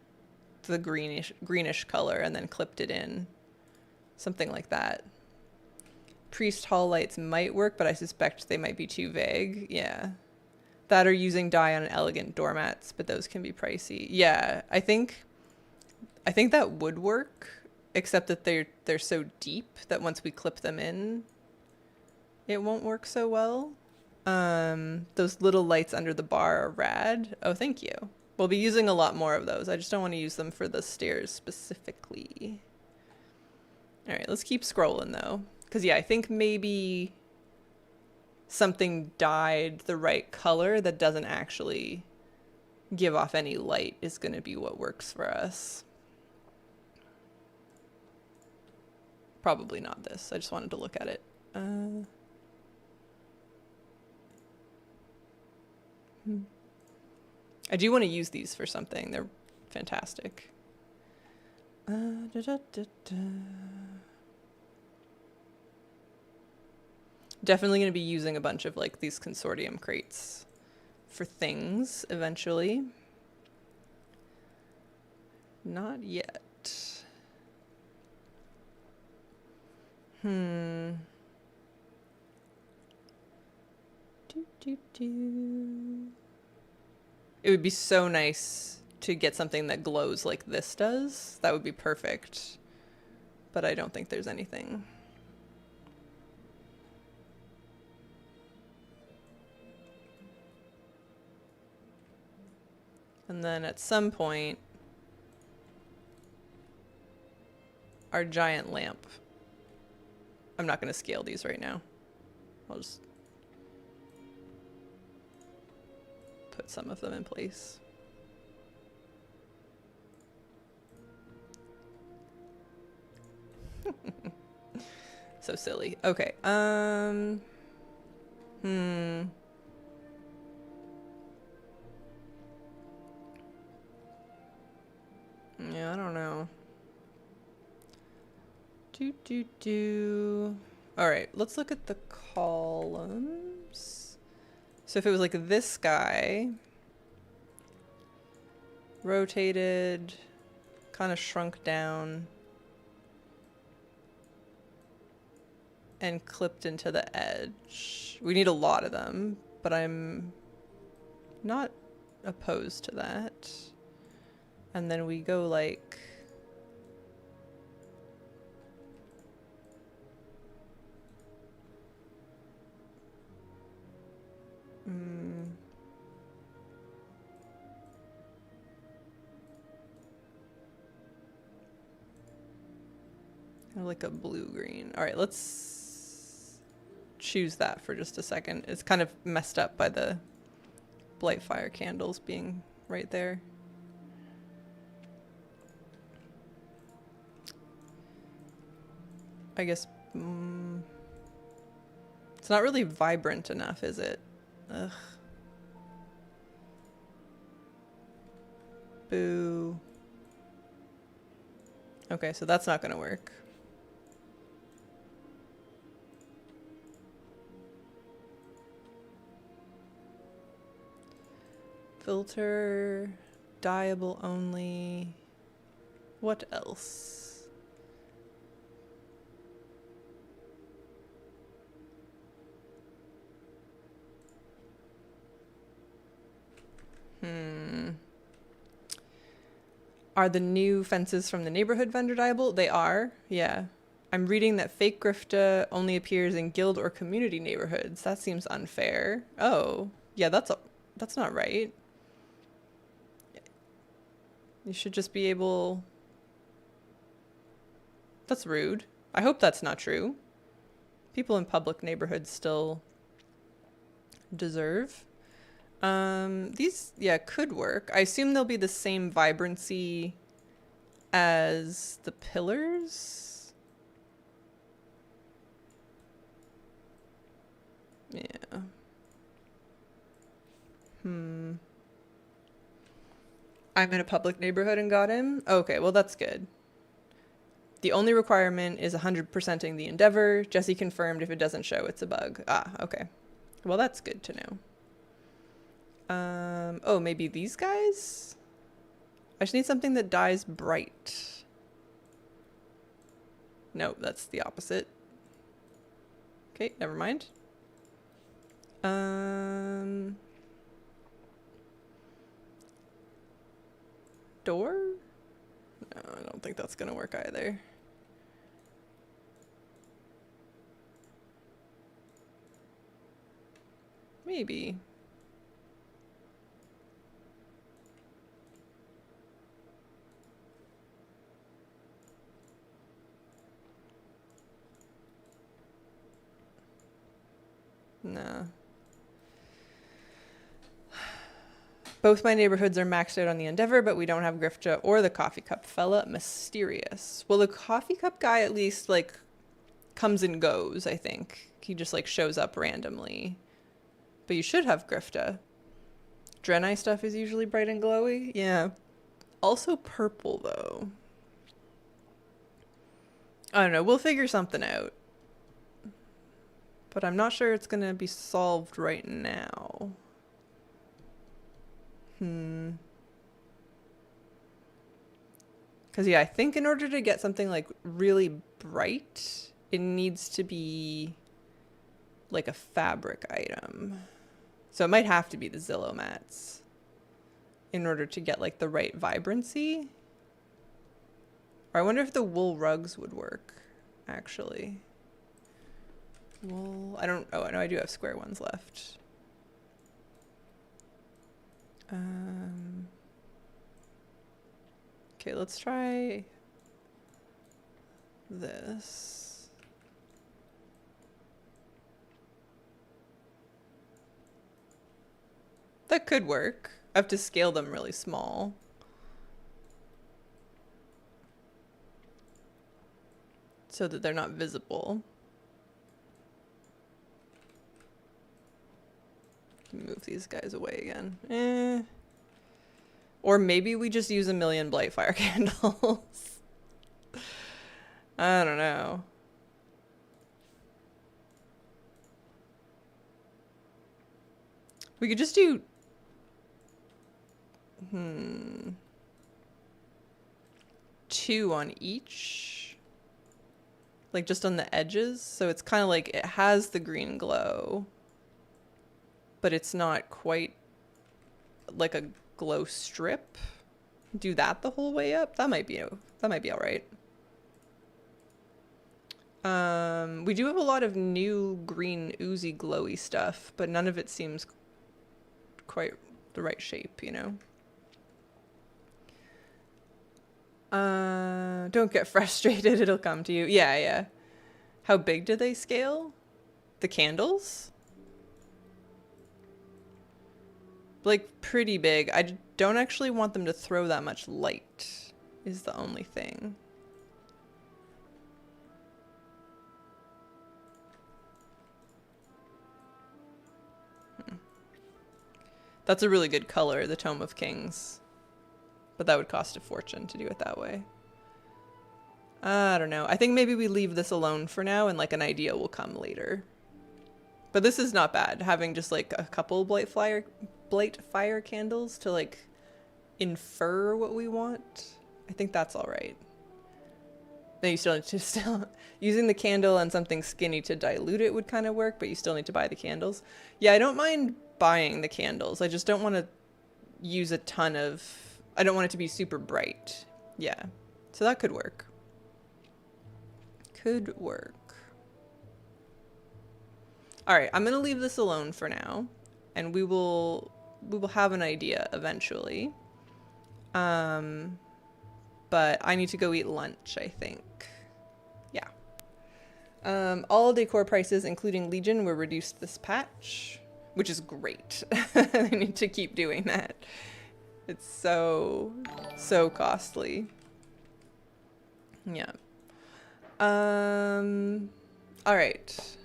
the greenish color and then clipped it in. Something like that. Priest Hall lights might work, but I suspect they might be too vague. Yeah. That or using dye on elegant doormats, but those can be pricey. Yeah, I think that would work, except that they're so deep that once we clip them in, it won't work so well. Those little lights under the bar are rad. Oh, thank you. We'll be using a lot more of those. I just don't want to use them for the stairs specifically. All right, let's keep scrolling though. Because yeah, I think maybe something dyed the right color that doesn't actually give off any light is going to be what works for us. Probably not this. I just wanted to look at it. I do want to use these for something. They're fantastic. Definitely going to be using a bunch of like these consortium crates for things eventually. Not yet. It would be so nice to get something that glows like this does. That would be perfect. But I don't think there's anything. And then at some point, our giant lamp. I'm not going to scale these right now. I'll just put some of them in place. So silly. Okay. Yeah, I don't know. All right, let's look at the columns. So if it was like this guy, rotated, kind of shrunk down, and clipped into the edge. We need a lot of them, but I'm not opposed to that. And then we go like... like a blue-green. All right, let's choose that for just a second. It's kind of messed up by the Blightfire candles being right there. I guess it's not really vibrant enough, is it? Ugh. Boo. Okay, so that's not gonna work. Filter, dyeable only. What else? Are the new fences from the neighborhood vendor dyeable? They are, yeah. I'm reading that fake grifta only appears in guild or community neighborhoods. That seems unfair. Oh, yeah, that's not right. You should just be able That's rude. I hope that's not true. People in public neighborhoods still deserve. These, yeah, could work. I assume they'll be the same vibrancy as the pillars. Yeah. I'm in a public neighborhood and got him? Okay, well that's good. The only requirement is 100%ing the endeavor. Jesse confirmed if it doesn't show, it's a bug. Ah, okay. Well, that's good to know. Oh, maybe these guys? I just need something that dies bright. No, that's the opposite. Okay, never mind. Door? No, I don't think that's gonna work either. Maybe. Nah. Both my neighborhoods are maxed out on the Endeavor, but we don't have Grifta or the Coffee Cup fella. Mysterious. Well, the Coffee Cup guy at least, like, comes and goes, I think. He just, like, shows up randomly. But you should have Grifta. Draenei stuff is usually bright and glowy. Yeah. Also purple, though. I don't know. We'll figure something out. But I'm not sure it's going to be solved right now. Because, yeah, I think in order to get something, like, really bright, it needs to be, like, a fabric item. So it might have to be the Zillow mats in order to get, like, the right vibrancy. Or I wonder if the wool rugs would work, actually. Wool... Oh, I know I do have square ones left. Okay, let's try this. That could work. I have to scale them really small. So that they're not visible. Move these guys away again. Or maybe we just use 1,000,000 Blightfire candles. I don't know. We could just do... 2 on each. Like just on the edges. So it's kind of like it has the green glow. But it's not quite like a glow strip. Do that the whole way up. That might be all right. We do have a lot of new green oozy glowy stuff, but none of it seems quite the right shape, you know. Don't get frustrated, it'll come to you. Yeah. How big do they scale? The candles? Like, pretty big. I don't actually want them to throw that much light, is the only thing. That's a really good color, the Tome of Kings. But that would cost a fortune to do it that way. I don't know. I think maybe we leave this alone for now and like an idea will come later. But this is not bad, having just like a couple Blightfire candles to like infer what we want. I think that's all right. Then you still need to using the candle and something skinny to dilute it would kind of work, but you still need to buy the candles. Yeah, I don't mind buying the candles. I just don't want to use a ton of... I don't want it to be super bright. Yeah, so that could work. Could work. All right, I'm gonna leave this alone for now, and we will have an idea eventually. But I need to go eat lunch, I think. All decor prices, including Legion, were reduced this patch, which is great. They need to keep doing that. It's so costly. Yeah. All right.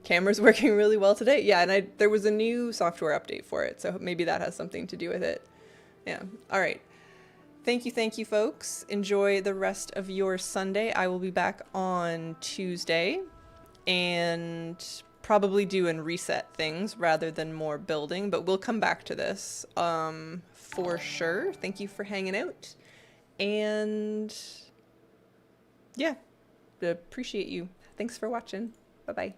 Camera's working really well today. Yeah, and there was a new software update for it, so maybe that has something to do with it. Yeah. All right. Thank you, folks. Enjoy the rest of your Sunday. I will be back on Tuesday and probably do and reset things rather than more building, but we'll come back to this for sure. Thank you for hanging out. And yeah, appreciate you. Thanks for watching. Bye-bye.